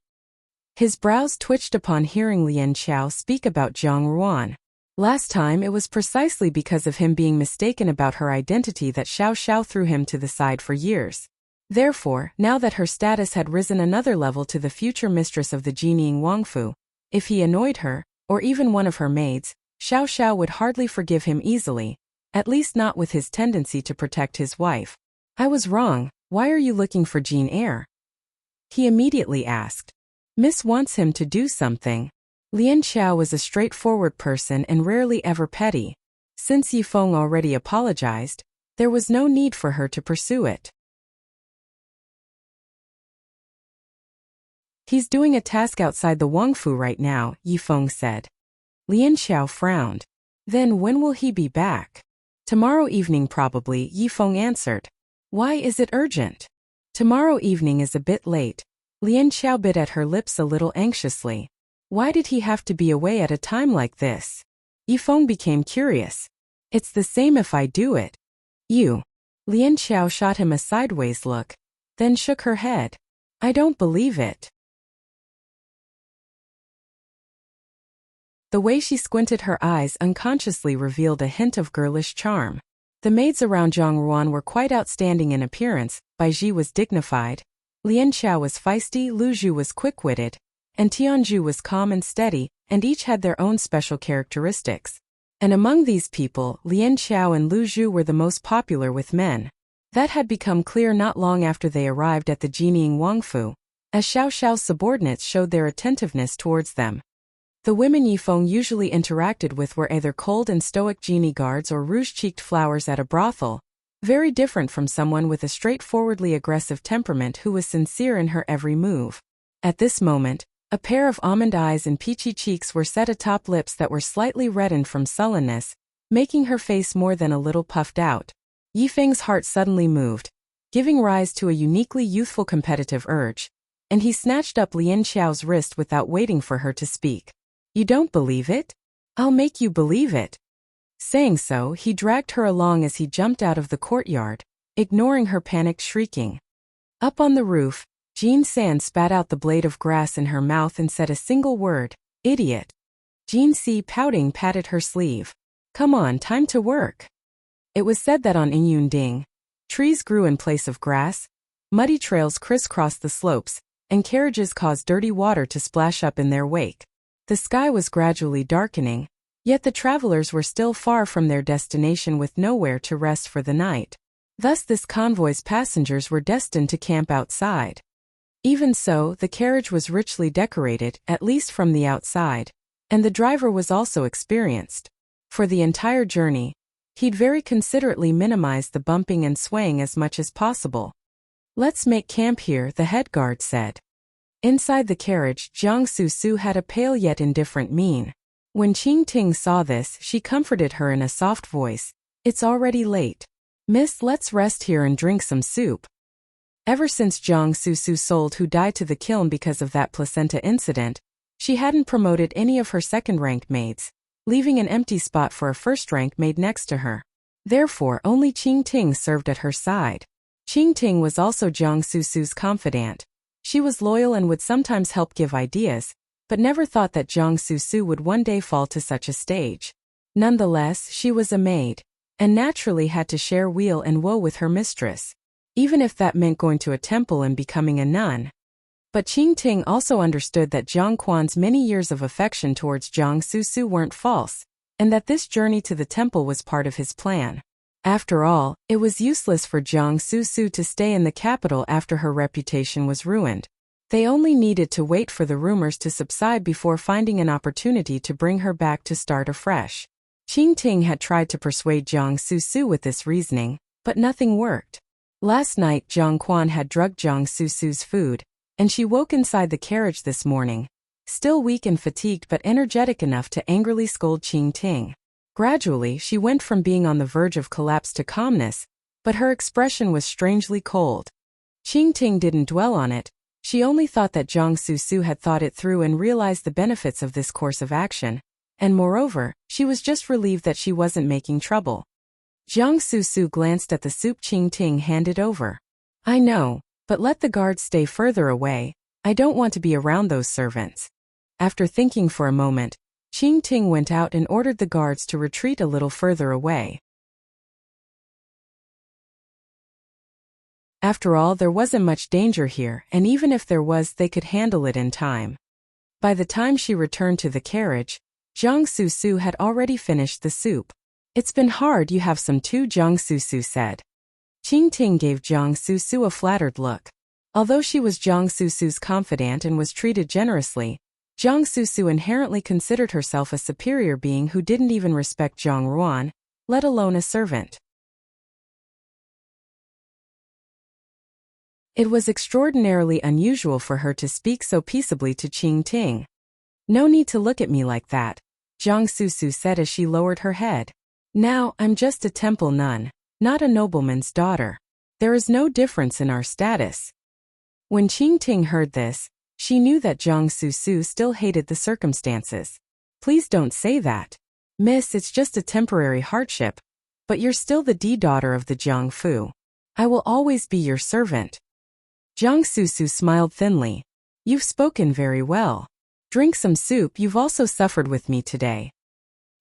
His brows twitched upon hearing Lian Xiao speak about Jiang Ruan. Last time it was precisely because of him being mistaken about her identity that Xiao Xiao threw him to the side for years. Therefore, now that her status had risen another level to the future mistress of the Jining Wangfu, if he annoyed her, or even one of her maids, Xiao Xiao would hardly forgive him easily, at least not with his tendency to protect his wife. "I was wrong, why are you looking for Jin Air?" he immediately asked. "Miss wants him to do something." Lian Xiao was a straightforward person and rarely ever petty. Since Yi Feng already apologized, there was no need for her to pursue it. "He's doing a task outside the Wangfu right now," Yi Feng said. Lian Xiao frowned. "Then when will he be back?" "Tomorrow evening probably," Yi Feng answered. "Why is it urgent?" "Tomorrow evening is a bit late." Lian Xiao bit at her lips a little anxiously. Why did he have to be away at a time like this? Yi Feng became curious. "It's the same if I do it." "You." Lian Xiao shot him a sideways look, then shook her head. "I don't believe it." The way she squinted her eyes unconsciously revealed a hint of girlish charm. The maids around Jiang Ruan were quite outstanding in appearance, Bai Ji was dignified, Lian Xiao was feisty, Lu Zhu was quick-witted, and Tianzhu was calm and steady, and each had their own special characteristics. And among these people, Lian Xiao and Lu Zhu were the most popular with men. That had become clear not long after they arrived at the Jining Wangfu, as Xiao Xiao's subordinates showed their attentiveness towards them. The women Yi Feng usually interacted with were either cold and stoic genie guards or rouge-cheeked flowers at a brothel, very different from someone with a straightforwardly aggressive temperament who was sincere in her every move. At this moment, a pair of almond eyes and peachy cheeks were set atop lips that were slightly reddened from sullenness, making her face more than a little puffed out. Yi Feng's heart suddenly moved, giving rise to a uniquely youthful competitive urge, and he snatched up Lian Xiao's wrist without waiting for her to speak. "You don't believe it? I'll make you believe it." Saying so, he dragged her along as he jumped out of the courtyard, ignoring her panicked shrieking. Up on the roof, Jean San spat out the blade of grass in her mouth and said a single word, "Idiot." Jean Si, pouting, patted her sleeve. "Come on, time to work." It was said that on Inyun Ding, trees grew in place of grass, muddy trails crisscrossed the slopes, and carriages caused dirty water to splash up in their wake. The sky was gradually darkening, Yet the travelers were still far from their destination with nowhere to rest for the night. Thus this convoy's passengers were destined to camp outside. Even so, the carriage was richly decorated, at least from the outside, and the driver was also experienced. For the entire journey, he'd very considerately minimized the bumping and swaying as much as possible. "Let's make camp here," the head guard said. Inside the carriage, Jiang Susu had a pale yet indifferent mien. When Qing Ting saw this, she comforted her in a soft voice. "It's already late. Miss, let's rest here and drink some soup." Ever since Jiang Susu sold who died to the kiln because of that placenta incident, she hadn't promoted any of her second-ranked maids, leaving an empty spot for a first-rank maid next to her. Therefore, only Qing Ting served at her side. Qing Ting was also Jiang Susu's confidant. She was loyal and would sometimes help give ideas, but never thought that Jiang Susu would one day fall to such a stage. Nonetheless, she was a maid, and naturally had to share weal and woe with her mistress, even if that meant going to a temple and becoming a nun. But Qing Ting also understood that Jiang Quan's many years of affection towards Jiang Susu weren't false, and that this journey to the temple was part of his plan. After all, it was useless for Jiang Susu to stay in the capital after her reputation was ruined. They only needed to wait for the rumors to subside before finding an opportunity to bring her back to start afresh. Qing Ting had tried to persuade Jiang Susu with this reasoning, but nothing worked. Last night Jiang Quan had drugged Jiang Susu's food, and she woke inside the carriage this morning, still weak and fatigued but energetic enough to angrily scold Qing Ting. Gradually, she went from being on the verge of collapse to calmness, but her expression was strangely cold. Qing Ting didn't dwell on it. She only thought that Jiang Susu had thought it through and realized the benefits of this course of action, and moreover, she was just relieved that she wasn't making trouble. Jiang Susu glanced at the soup Qing Ting handed over. "I know, but let the guards stay further away. I don't want to be around those servants." After thinking for a moment, Qing Ting went out and ordered the guards to retreat a little further away. After all, there wasn't much danger here, and even if there was, they could handle it in time. By the time she returned to the carriage, Jiang Susu had already finished the soup. "It's been hard, you have some too," Jiang Susu said. Qing Ting gave Jiang Susu a flattered look. Although she was Jiang Susu's confidant and was treated generously, Jiang Susu inherently considered herself a superior being who didn't even respect Jiang Ruan, let alone a servant. It was extraordinarily unusual for her to speak so peaceably to Qing Ting. "No need to look at me like that," Jiang Susu said as she lowered her head. "Now, I'm just a temple nun, not a nobleman's daughter. There is no difference in our status." When Qing Ting heard this, she knew that Jiang Susu still hated the circumstances. "Please don't say that. Miss, it's just a temporary hardship, but you're still the daughter of the Jiang Fu. I will always be your servant." Jiang Susu smiled thinly. "You've spoken very well. Drink some soup, you've also suffered with me today."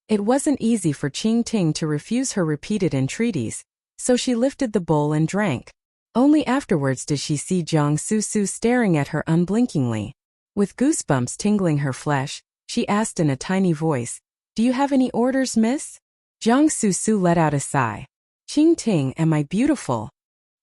It wasn't easy for Qing Ting to refuse her repeated entreaties, so she lifted the bowl and drank. Only afterwards did she see Jiang Susu staring at her unblinkingly. With goosebumps tingling her flesh, she asked in a tiny voice, "Do you have any orders, miss?" Jiang Susu let out a sigh. "Qing Ting, am I beautiful?"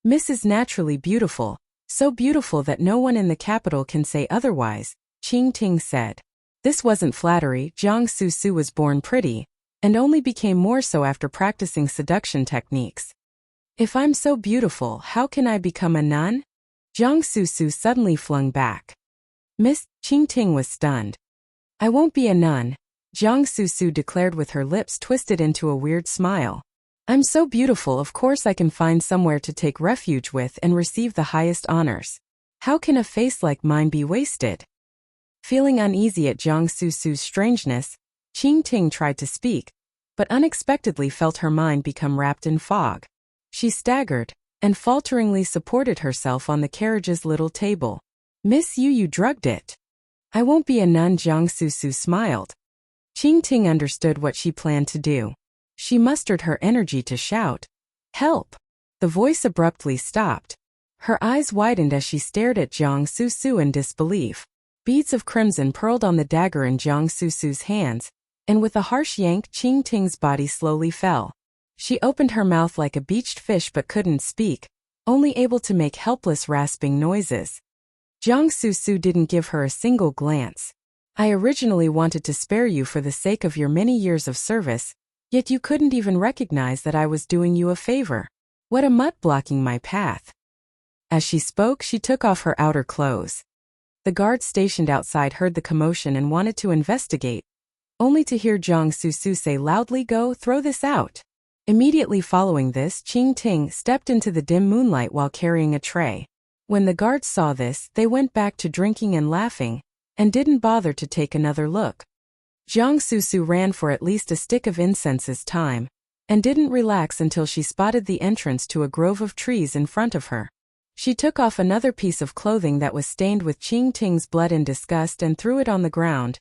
"Miss is naturally beautiful, so beautiful that no one in the capital can say otherwise," Qing Ting said. This wasn't flattery. Jiang Susu was born pretty, and only became more so after practicing seduction techniques. "If I'm so beautiful, how can I become a nun?" Jiang Susu suddenly flung back. "Miss," Qing Ting was stunned. "I won't be a nun," Jiang Susu declared with her lips twisted into a weird smile. "I'm so beautiful, of course I can find somewhere to take refuge with and receive the highest honors. How can a face like mine be wasted?" Feeling uneasy at Jiang Susu's strangeness, Qing Ting tried to speak, but unexpectedly felt her mind become wrapped in fog. She staggered, and falteringly supported herself on the carriage's little table. "Miss, you drugged it." "I won't be a nun," Jiang Susu smiled. Qing Ting understood what she planned to do. She mustered her energy to shout, "Help!" The voice abruptly stopped. Her eyes widened as she stared at Jiang Susu in disbelief. Beads of crimson pearled on the dagger in Jiang Susu's hands, and with a harsh yank, Qing Ting's body slowly fell. She opened her mouth like a beached fish but couldn't speak, only able to make helpless rasping noises. Jiang Su didn't give her a single glance. I originally wanted to spare you for the sake of your many years of service, yet you couldn't even recognize that I was doing you a favor. What a mutt blocking my path. As she spoke, she took off her outer clothes. The guards stationed outside heard the commotion and wanted to investigate, only to hear Jiang Su say loudly, "Go, throw this out." Immediately following this, Qing Ting stepped into the dim moonlight while carrying a tray. When the guards saw this, they went back to drinking and laughing, and didn't bother to take another look. Jiang Su ran for at least a stick of incense's time, and didn't relax until she spotted the entrance to a grove of trees in front of her. She took off another piece of clothing that was stained with Qing Ting's blood in disgust and threw it on the ground,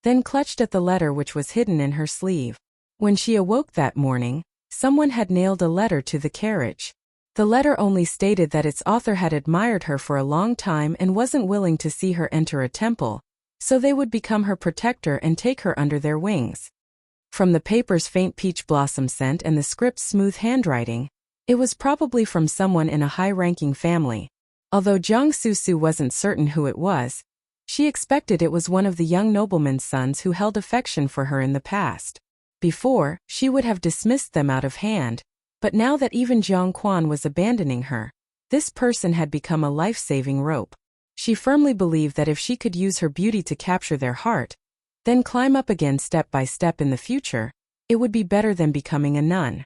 then clutched at the letter which was hidden in her sleeve. When she awoke that morning, someone had nailed a letter to the carriage. The letter only stated that its author had admired her for a long time and wasn't willing to see her enter a temple, so they would become her protector and take her under their wings. From the paper's faint peach blossom scent and the script's smooth handwriting, it was probably from someone in a high-ranking family. Although Jiang Su wasn't certain who it was, she expected it was one of the young nobleman's sons who held affection for her in the past. Before, she would have dismissed them out of hand, but now that even Jiang Quan was abandoning her, this person had become a life-saving rope. She firmly believed that if she could use her beauty to capture their heart, then climb up again step by step in the future, it would be better than becoming a nun.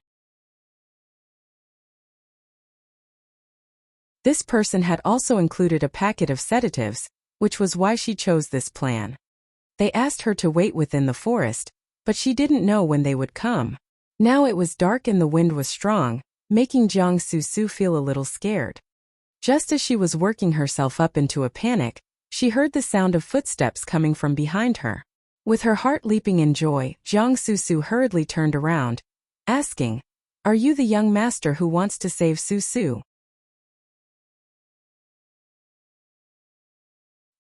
This person had also included a packet of sedatives, which was why she chose this plan. They asked her to wait within the forest, but she didn't know when they would come. Now it was dark and the wind was strong, making Jiang Su feel a little scared. Just as she was working herself up into a panic, she heard the sound of footsteps coming from behind her. With her heart leaping in joy, Jiang Su hurriedly turned around, asking, "Are you the young master who wants to save Su?"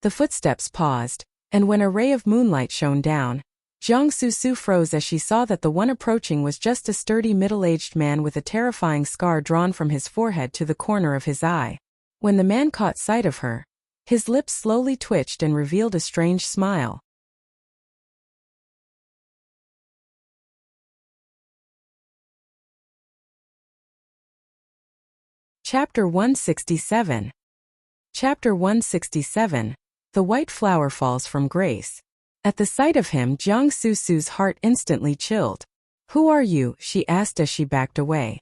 The footsteps paused, and when a ray of moonlight shone down, Jiang Su froze as she saw that the one approaching was just a sturdy middle-aged man with a terrifying scar drawn from his forehead to the corner of his eye. When the man caught sight of her, his lips slowly twitched and revealed a strange smile. Chapter 167. Chapter 167. The White Flower Falls from Grace. At the sight of him, Jiang Su's heart instantly chilled. "Who are you?" she asked as she backed away.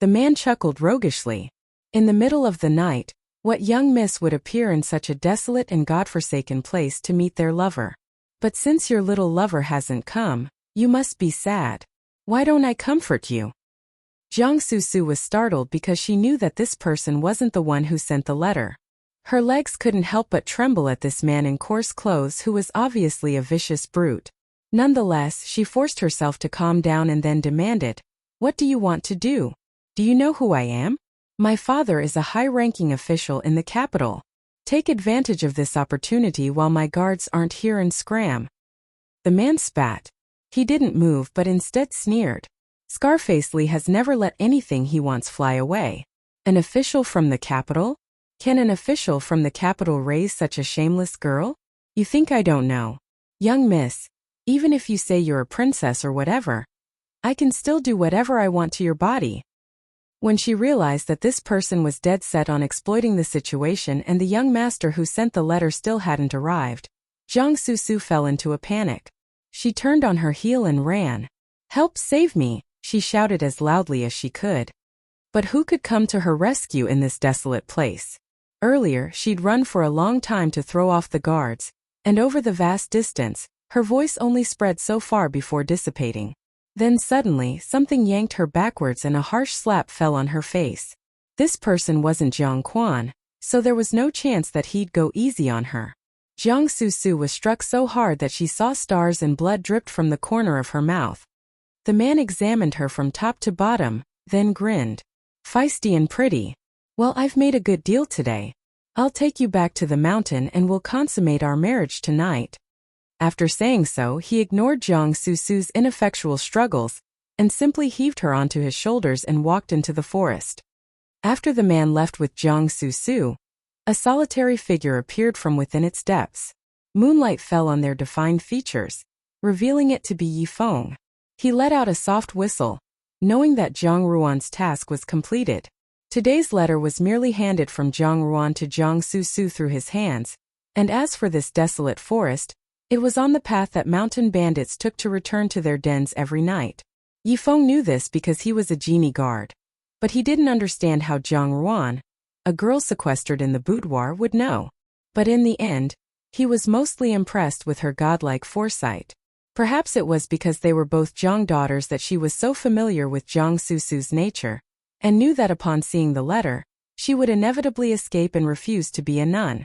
The man chuckled roguishly. In the middle of the night, what young miss would appear in such a desolate and godforsaken place to meet their lover? But since your little lover hasn't come, you must be sad. Why don't I comfort you? Jiang Su was startled because she knew that this person wasn't the one who sent the letter. Her legs couldn't help but tremble at this man in coarse clothes who was obviously a vicious brute. Nonetheless, she forced herself to calm down and then demanded, "What do you want to do? Do you know who I am? My father is a high-ranking official in the capital. Take advantage of this opportunity while my guards aren't here and scram." The man spat. He didn't move but instead sneered. Scarfacely has never let anything he wants fly away. An official from the capital? Can an official from the capital raise such a shameless girl? You think I don't know? Young miss, even if you say you're a princess or whatever, I can still do whatever I want to your body. When she realized that this person was dead set on exploiting the situation and the young master who sent the letter still hadn't arrived, Jiang Su fell into a panic. She turned on her heel and ran. "Help, save me," she shouted as loudly as she could. But who could come to her rescue in this desolate place? Earlier, she'd run for a long time to throw off the guards, and over the vast distance, her voice only spread so far before dissipating. Then suddenly, something yanked her backwards and a harsh slap fell on her face. This person wasn't Jiang Quan, so there was no chance that he'd go easy on her. Jiang Su was struck so hard that she saw stars and blood dripped from the corner of her mouth. The man examined her from top to bottom, then grinned. "Feisty and pretty. Well, I've made a good deal today. I'll take you back to the mountain and we'll consummate our marriage tonight." After saying so, he ignored Jiang Susu's ineffectual struggles and simply heaved her onto his shoulders and walked into the forest. After the man left with Jiang Susu, a solitary figure appeared from within its depths. Moonlight fell on their defined features, revealing it to be Yi Feng. He let out a soft whistle, knowing that Zhang Ruan's task was completed. Today's letter was merely handed from Zhang Ruan to Jiang Susu through his hands, and as for this desolate forest, it was on the path that mountain bandits took to return to their dens every night. Yi Feng knew this because he was a genie guard. But he didn't understand how Zhang Ruan, a girl sequestered in the boudoir, would know. But in the end, he was mostly impressed with her godlike foresight. Perhaps it was because they were both Zhang daughters that she was so familiar with Jiang Susu's nature, and knew that upon seeing the letter, she would inevitably escape and refuse to be a nun.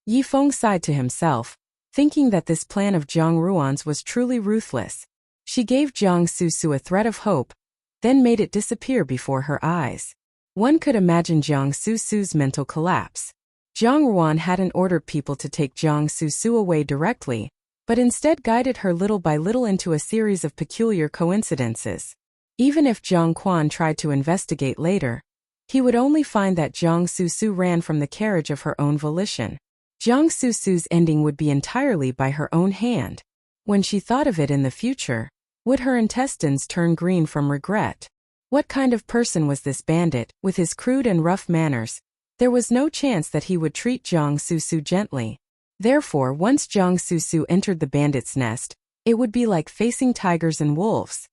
Yi Feng sighed to himself, thinking that this plan of Zhang Ruan's was truly ruthless. She gave Jiang Susu a thread of hope, then made it disappear before her eyes. One could imagine Jiang Susu's mental collapse. Zhang Ruan hadn't ordered people to take Jiang Susu away directly, but instead guided her little by little into a series of peculiar coincidences. Even if Zhang Quan tried to investigate later, he would only find that Jiang Susu ran from the carriage of her own volition. Jiang Susu's ending would be entirely by her own hand. When she thought of it in the future, would her intestines turn green from regret? What kind of person was this bandit, with his crude and rough manners? There was no chance that he would treat Jiang Susu gently. Therefore, once Jiang Susu entered the bandit's nest, it would be like facing tigers and wolves.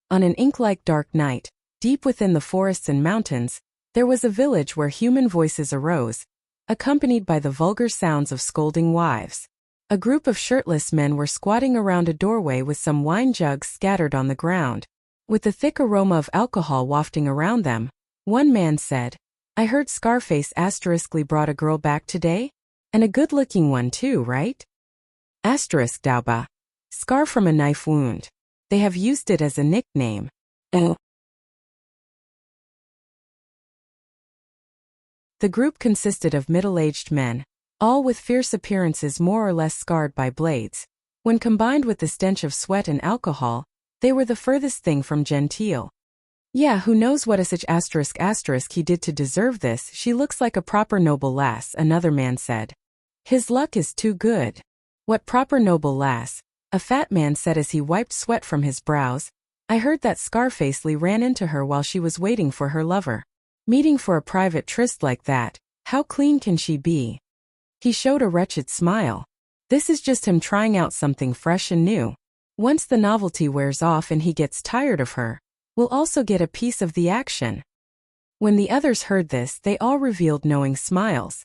On an ink-like dark night, deep within the forests and mountains, there was a village where human voices arose, accompanied by the vulgar sounds of scolding wives. A group of shirtless men were squatting around a doorway with some wine jugs scattered on the ground. With the thick aroma of alcohol wafting around them, one man said, "I heard Scarface asteriskly brought a girl back today? And a good-looking one too, right? Asterisk Daoba. Scar from a knife wound. They have used it as a nickname." Oh. The group consisted of middle-aged men, all with fierce appearances more or less scarred by blades. When combined with the stench of sweat and alcohol, they were the furthest thing from genteel. "Yeah, who knows what a such asterisk he did to deserve this? She looks like a proper noble lass," another man said. "His luck is too good." "What proper noble lass?" a fat man said as he wiped sweat from his brows. "I heard that Scarfacely ran into her while she was waiting for her lover. Meeting for a private tryst like that, how clean can she be?" He showed a wretched smile. This is just him trying out something fresh and new. Once the novelty wears off and he gets tired of her, we'll also get a piece of the action. When the others heard this, they all revealed knowing smiles.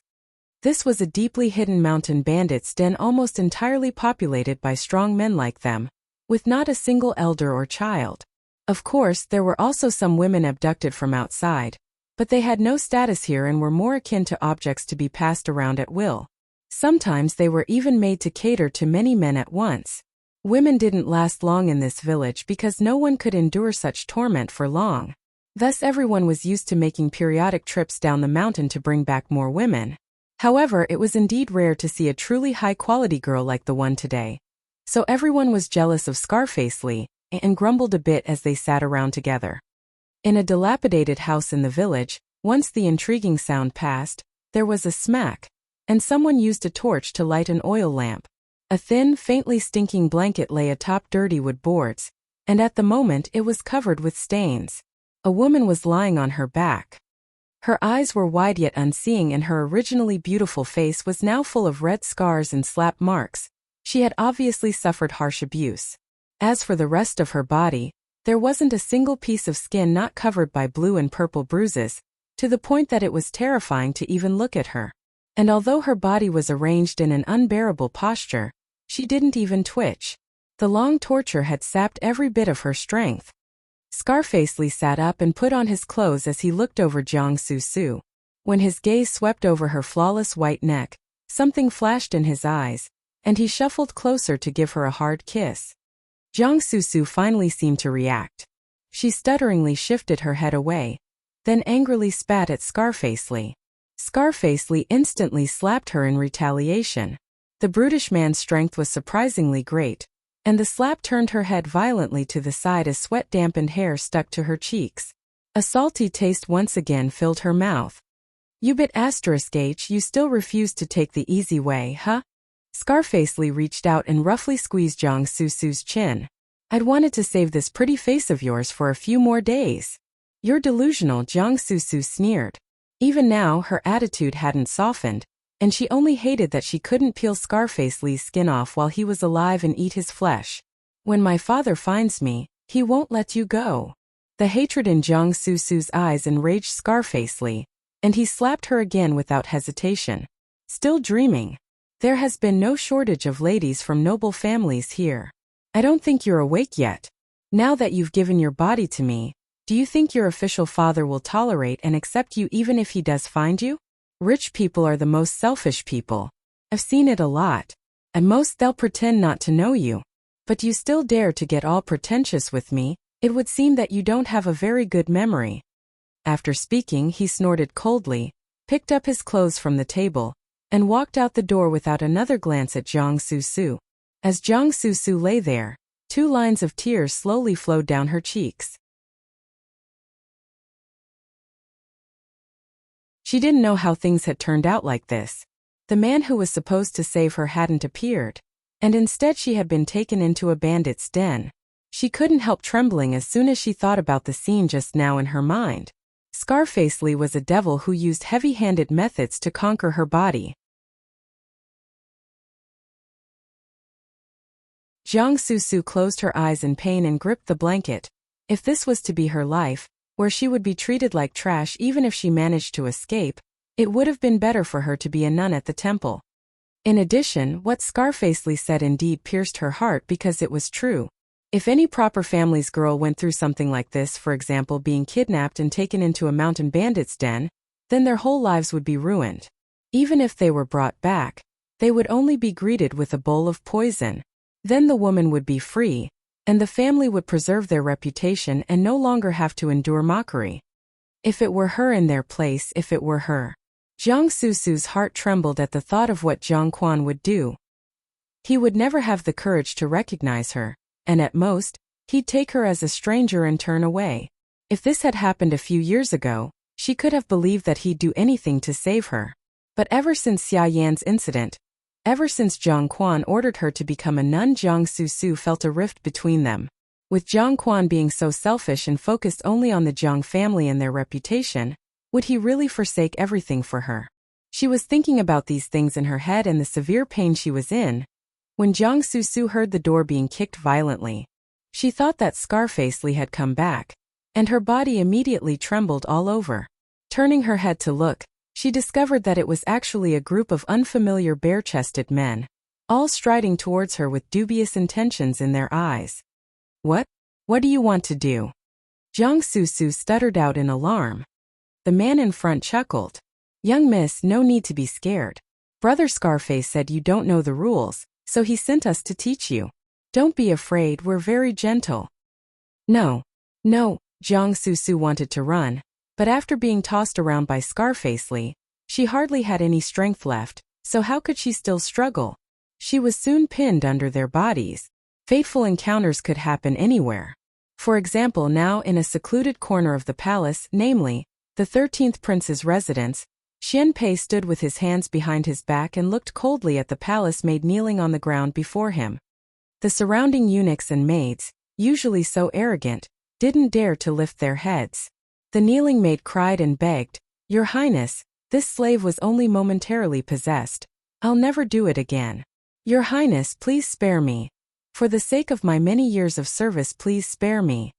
This was a deeply hidden mountain bandits' den almost entirely populated by strong men like them, with not a single elder or child. Of course, there were also some women abducted from outside, but they had no status here and were more akin to objects to be passed around at will. Sometimes they were even made to cater to many men at once. Women didn't last long in this village because no one could endure such torment for long. Thus everyone was used to making periodic trips down the mountain to bring back more women. However, it was indeed rare to see a truly high-quality girl like the one today. So everyone was jealous of Scarfacely, and grumbled a bit as they sat around together. In a dilapidated house in the village, once the intriguing sound passed, there was a smack, and someone used a torch to light an oil lamp. A thin, faintly stinking blanket lay atop dirty wood boards, and at the moment it was covered with stains. A woman was lying on her back. Her eyes were wide yet unseeing, and her originally beautiful face was now full of red scars and slap marks. She had obviously suffered harsh abuse. As for the rest of her body, there wasn't a single piece of skin not covered by blue and purple bruises, to the point that it was terrifying to even look at her. And although her body was arranged in an unbearable posture, she didn't even twitch. The long torture had sapped every bit of her strength. Scarfacely sat up and put on his clothes as he looked over Jiang Susu. When his gaze swept over her flawless white neck, something flashed in his eyes, and he shuffled closer to give her a hard kiss. Jiang Susu finally seemed to react. She stutteringly shifted her head away, then angrily spat at Scarfacely. Scarfacely instantly slapped her in retaliation. The brutish man's strength was surprisingly great, and the slap turned her head violently to the side as sweat-dampened hair stuck to her cheeks. A salty taste once again filled her mouth. "You bit *H, you still refuse to take the easy way, huh?" Scarfacely reached out and roughly squeezed Jiang Susu's chin. "I'd wanted to save this pretty face of yours for a few more days." "You're delusional," Jiang Susu sneered. Even now her attitude hadn't softened, and she only hated that she couldn't peel Scarfacely's skin off while he was alive and eat his flesh. "When my father finds me, he won't let you go." The hatred in Jiang Susu's eyes enraged Scarfacely, and he slapped her again without hesitation. "Still dreaming? There has been no shortage of ladies from noble families here. I don't think you're awake yet. Now that you've given your body to me, do you think your official father will tolerate and accept you even if he does find you? Rich people are the most selfish people. I've seen it a lot. At most they'll pretend not to know you. But you still dare to get all pretentious with me. It would seem that you don't have a very good memory." After speaking, he snorted coldly, picked up his clothes from the table, and walked out the door without another glance at Jiang Susu. As Jiang Susu lay there, 2 lines of tears slowly flowed down her cheeks. She didn't know how things had turned out like this. The man who was supposed to save her hadn't appeared, and instead she had been taken into a bandit's den. She couldn't help trembling as soon as she thought about the scene just now in her mind. Scarfacely was a devil who used heavy-handed methods to conquer her body. Jiang Susu closed her eyes in pain and gripped the blanket. If this was to be her life, where she would be treated like trash even if she managed to escape, it would have been better for her to be a nun at the temple. In addition, what Scarfacely said indeed pierced her heart because it was true. If any proper family's girl went through something like this, for example being kidnapped and taken into a mountain bandit's den, then their whole lives would be ruined. Even if they were brought back, they would only be greeted with a bowl of poison. Then the woman would be free, and the family would preserve their reputation and no longer have to endure mockery. If it were her in their place, if it were her. Jiang Susu's heart trembled at the thought of what Jiang Quan would do. He would never have the courage to recognize her, and at most, he'd take her as a stranger and turn away. If this had happened a few years ago, she could have believed that he'd do anything to save her. But ever since Xia Yan's incident, ever since Jiang Quan ordered her to become a nun, Jiang Susu felt a rift between them. With Jiang Quan being so selfish and focused only on the Jiang family and their reputation, would he really forsake everything for her? She was thinking about these things in her head and the severe pain she was in, when Jiang Susu heard the door being kicked violently. She thought that Scarfacely had come back, and her body immediately trembled all over. Turning her head to look, she discovered that it was actually a group of unfamiliar bare-chested men, all striding towards her with dubious intentions in their eyes. What do you want to do?" Jiang Susu stuttered out in alarm. The man in front chuckled. "Young miss, no need to be scared. Brother Scarface said you don't know the rules, so he sent us to teach you. Don't be afraid, we're very gentle." No, Jiang Susu wanted to run, but after being tossed around by Scarfacely, she hardly had any strength left, so how could she still struggle? She was soon pinned under their bodies. Fateful encounters could happen anywhere. For example, now in a secluded corner of the palace, namely, the 13th prince's residence, Xianpei stood with his hands behind his back and looked coldly at the palace maid kneeling on the ground before him. The surrounding eunuchs and maids, usually so arrogant, didn't dare to lift their heads. The kneeling maid cried and begged, "Your Highness, this slave was only momentarily possessed. I'll never do it again. Your Highness, please spare me. For the sake of my many years of service, please spare me."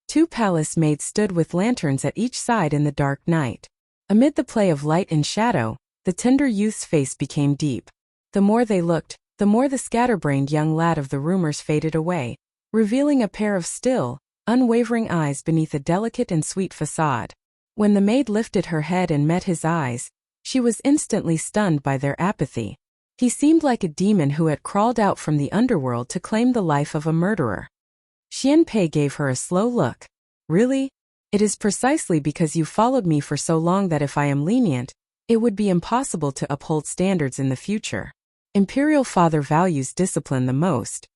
2 palace maids stood with lanterns at each side in the dark night. Amid the play of light and shadow, the tender youth's face became deep. The more they looked, the more the scatterbrained young lad of the rumors faded away, revealing a pair of still, unwavering eyes beneath a delicate and sweet facade. When the maid lifted her head and met his eyes, she was instantly stunned by their apathy. He seemed like a demon who had crawled out from the underworld to claim the life of a murderer. Xianpei gave her a slow look. Really? It is precisely because you followed me for so long that if I am lenient, it would be impossible to uphold standards in the future. Imperial father values discipline the most.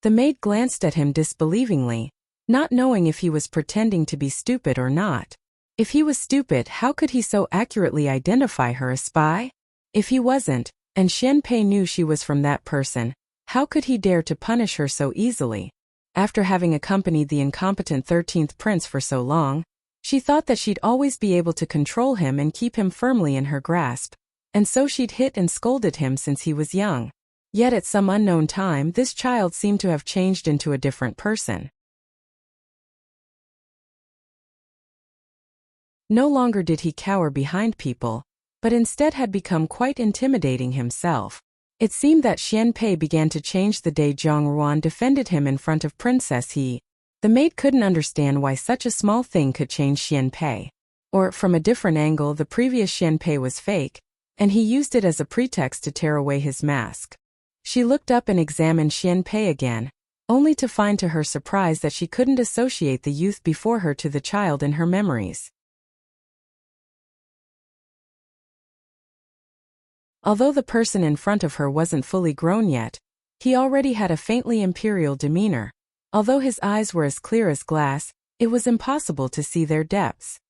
The maid glanced at him disbelievingly, not knowing if he was pretending to be stupid or not. If he was stupid, how could he so accurately identify her as spy? If he wasn't, and Xianpei knew she was from that person, how could he dare to punish her so easily? After having accompanied the incompetent 13th prince for so long, she thought that she'd always be able to control him and keep him firmly in her grasp, and so she'd hit and scolded him since he was young. Yet at some unknown time this child seemed to have changed into a different person. No longer did he cower behind people, but instead had become quite intimidating himself. It seemed that Xianpei began to change the day Zhang Ruan defended him in front of Princess He. The maid couldn't understand why such a small thing could change Xianpei. Or, from a different angle, the previous Xianpei was fake, and he used it as a pretext to tear away his mask. She looked up and examined Xianpei again, only to find to her surprise that she couldn't associate the youth before her to the child in her memories. Although the person in front of her wasn't fully grown yet, he already had a faintly imperial demeanor. Although his eyes were as clear as glass, it was impossible to see their depths.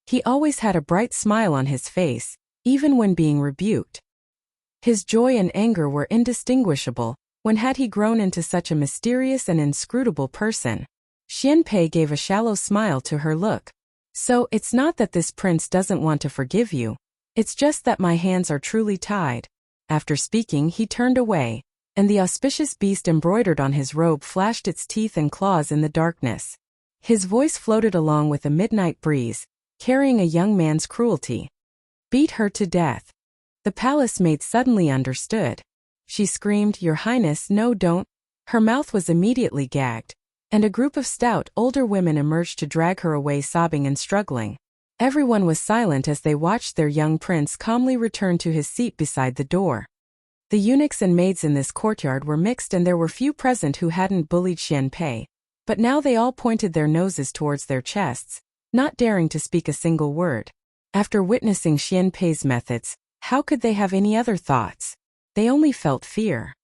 He always had a bright smile on his face, even when being rebuked. His joy and anger were indistinguishable. When had he grown into such a mysterious and inscrutable person? Xianpei gave a shallow smile to her look. So, it's not that this prince doesn't want to forgive you. It's just that my hands are truly tied. After speaking, he turned away, and the auspicious beast embroidered on his robe flashed its teeth and claws in the darkness. His voice floated along with a midnight breeze, carrying a young man's cruelty. Beat her to death. The palace maid suddenly understood. She screamed, "Your Highness, no, don't." Her mouth was immediately gagged, and a group of stout, older women emerged to drag her away sobbing and struggling. Everyone was silent as they watched their young prince calmly return to his seat beside the door. The eunuchs and maids in this courtyard were mixed, and there were few present who hadn't bullied Xianpei, but now they all pointed their noses towards their chests, not daring to speak a single word. After witnessing Xianpei's methods, how could they have any other thoughts? They only felt fear.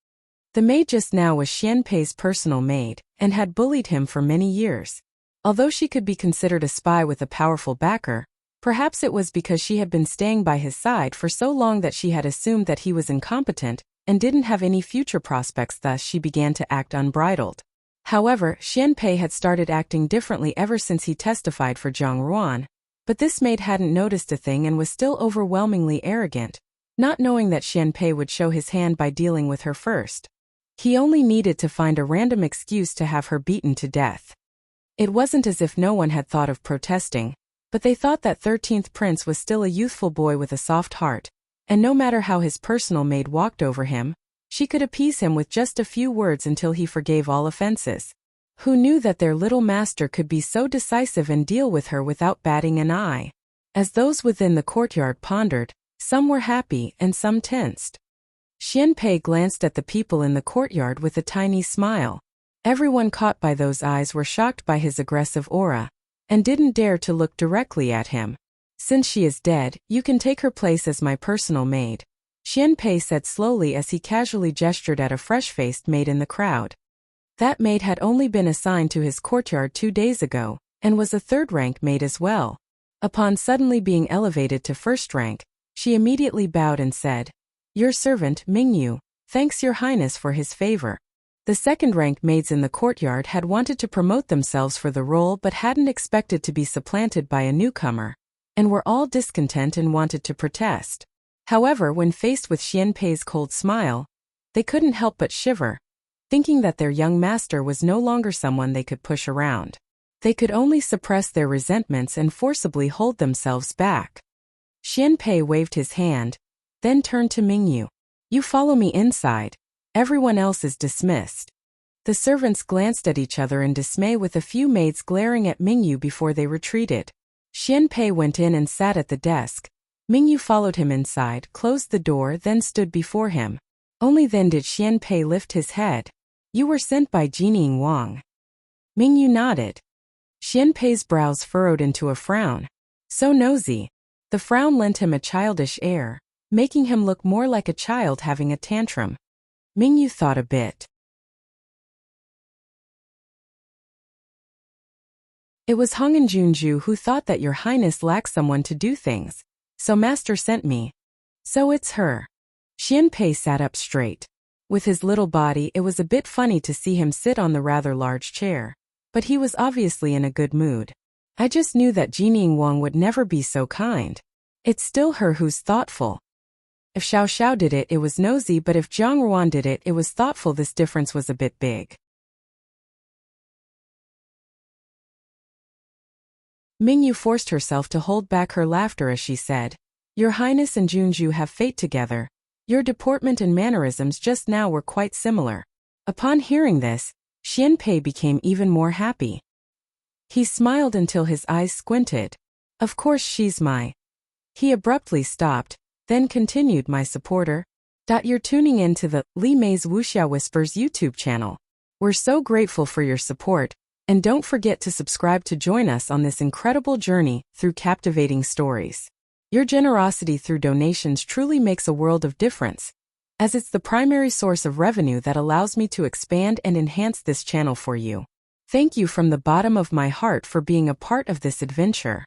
The maid just now was Xianpei's personal maid, and had bullied him for many years. Although she could be considered a spy with a powerful backer, perhaps it was because she had been staying by his side for so long that she had assumed that he was incompetent and didn't have any future prospects, thus she began to act unbridled. However, Xianpei had started acting differently ever since he testified for Zhang Ruan, but this maid hadn't noticed a thing and was still overwhelmingly arrogant, not knowing that Xianpei would show his hand by dealing with her first. He only needed to find a random excuse to have her beaten to death. It wasn't as if no one had thought of protesting, but they thought that 13th prince was still a youthful boy with a soft heart, and no matter how his personal maid walked over him, she could appease him with just a few words until he forgave all offenses. Who knew that their little master could be so decisive and deal with her without batting an eye? As those within the courtyard pondered, some were happy and some tensed. Xianpei glanced at the people in the courtyard with a tiny smile. Everyone caught by those eyes were shocked by his aggressive aura, and didn't dare to look directly at him. "Since she is dead, you can take her place as my personal maid," Xianpei said slowly as he casually gestured at a fresh-faced maid in the crowd. That maid had only been assigned to his courtyard 2 days ago, and was a third-rank maid as well. Upon suddenly being elevated to first rank, she immediately bowed and said, "Your servant, Mingyu, thanks your highness for his favor." The second-rank maids in the courtyard had wanted to promote themselves for the role but hadn't expected to be supplanted by a newcomer, and were all discontent and wanted to protest. However, when faced with Xianpei's cold smile, they couldn't help but shiver, thinking that their young master was no longer someone they could push around. They could only suppress their resentments and forcibly hold themselves back. Xianpei waved his hand, then turned to Mingyu. "You follow me inside. Everyone else is dismissed." The servants glanced at each other in dismay, with a few maids glaring at Mingyu before they retreated. Xianpei went in and sat at the desk. Mingyu followed him inside, closed the door, then stood before him. Only then did Xianpei lift his head. "You were sent by Jining Wang." Mingyu nodded. Xianpei's brows furrowed into a frown. So nosy. The frown lent him a childish air, making him look more like a child having a tantrum. Mingyu thought a bit. It was Hong and Junju who thought that your highness lacked someone to do things, so master sent me. So it's her. Xianpei sat up straight. With his little body, it was a bit funny to see him sit on the rather large chair, but he was obviously in a good mood. I just knew that Jining Wang would never be so kind. It's still her who's thoughtful. If Xiao Xiao did it, it was nosy, but if Zhang Ruan did it, it was thoughtful. This difference was a bit big. Mingyu forced herself to hold back her laughter as she said, Your Highness and Junju have fate together. Your deportment and mannerisms just now were quite similar. Upon hearing this, Xianpei became even more happy. He smiled until his eyes squinted. Of course she's my... He abruptly stopped, then continued, my supporter. You're tuning in to the Li Mei's Wuxia Whispers YouTube channel. We're so grateful for your support. And don't forget to subscribe to join us on this incredible journey through captivating stories. Your generosity through donations truly makes a world of difference, as it's the primary source of revenue that allows me to expand and enhance this channel for you. Thank you from the bottom of my heart for being a part of this adventure.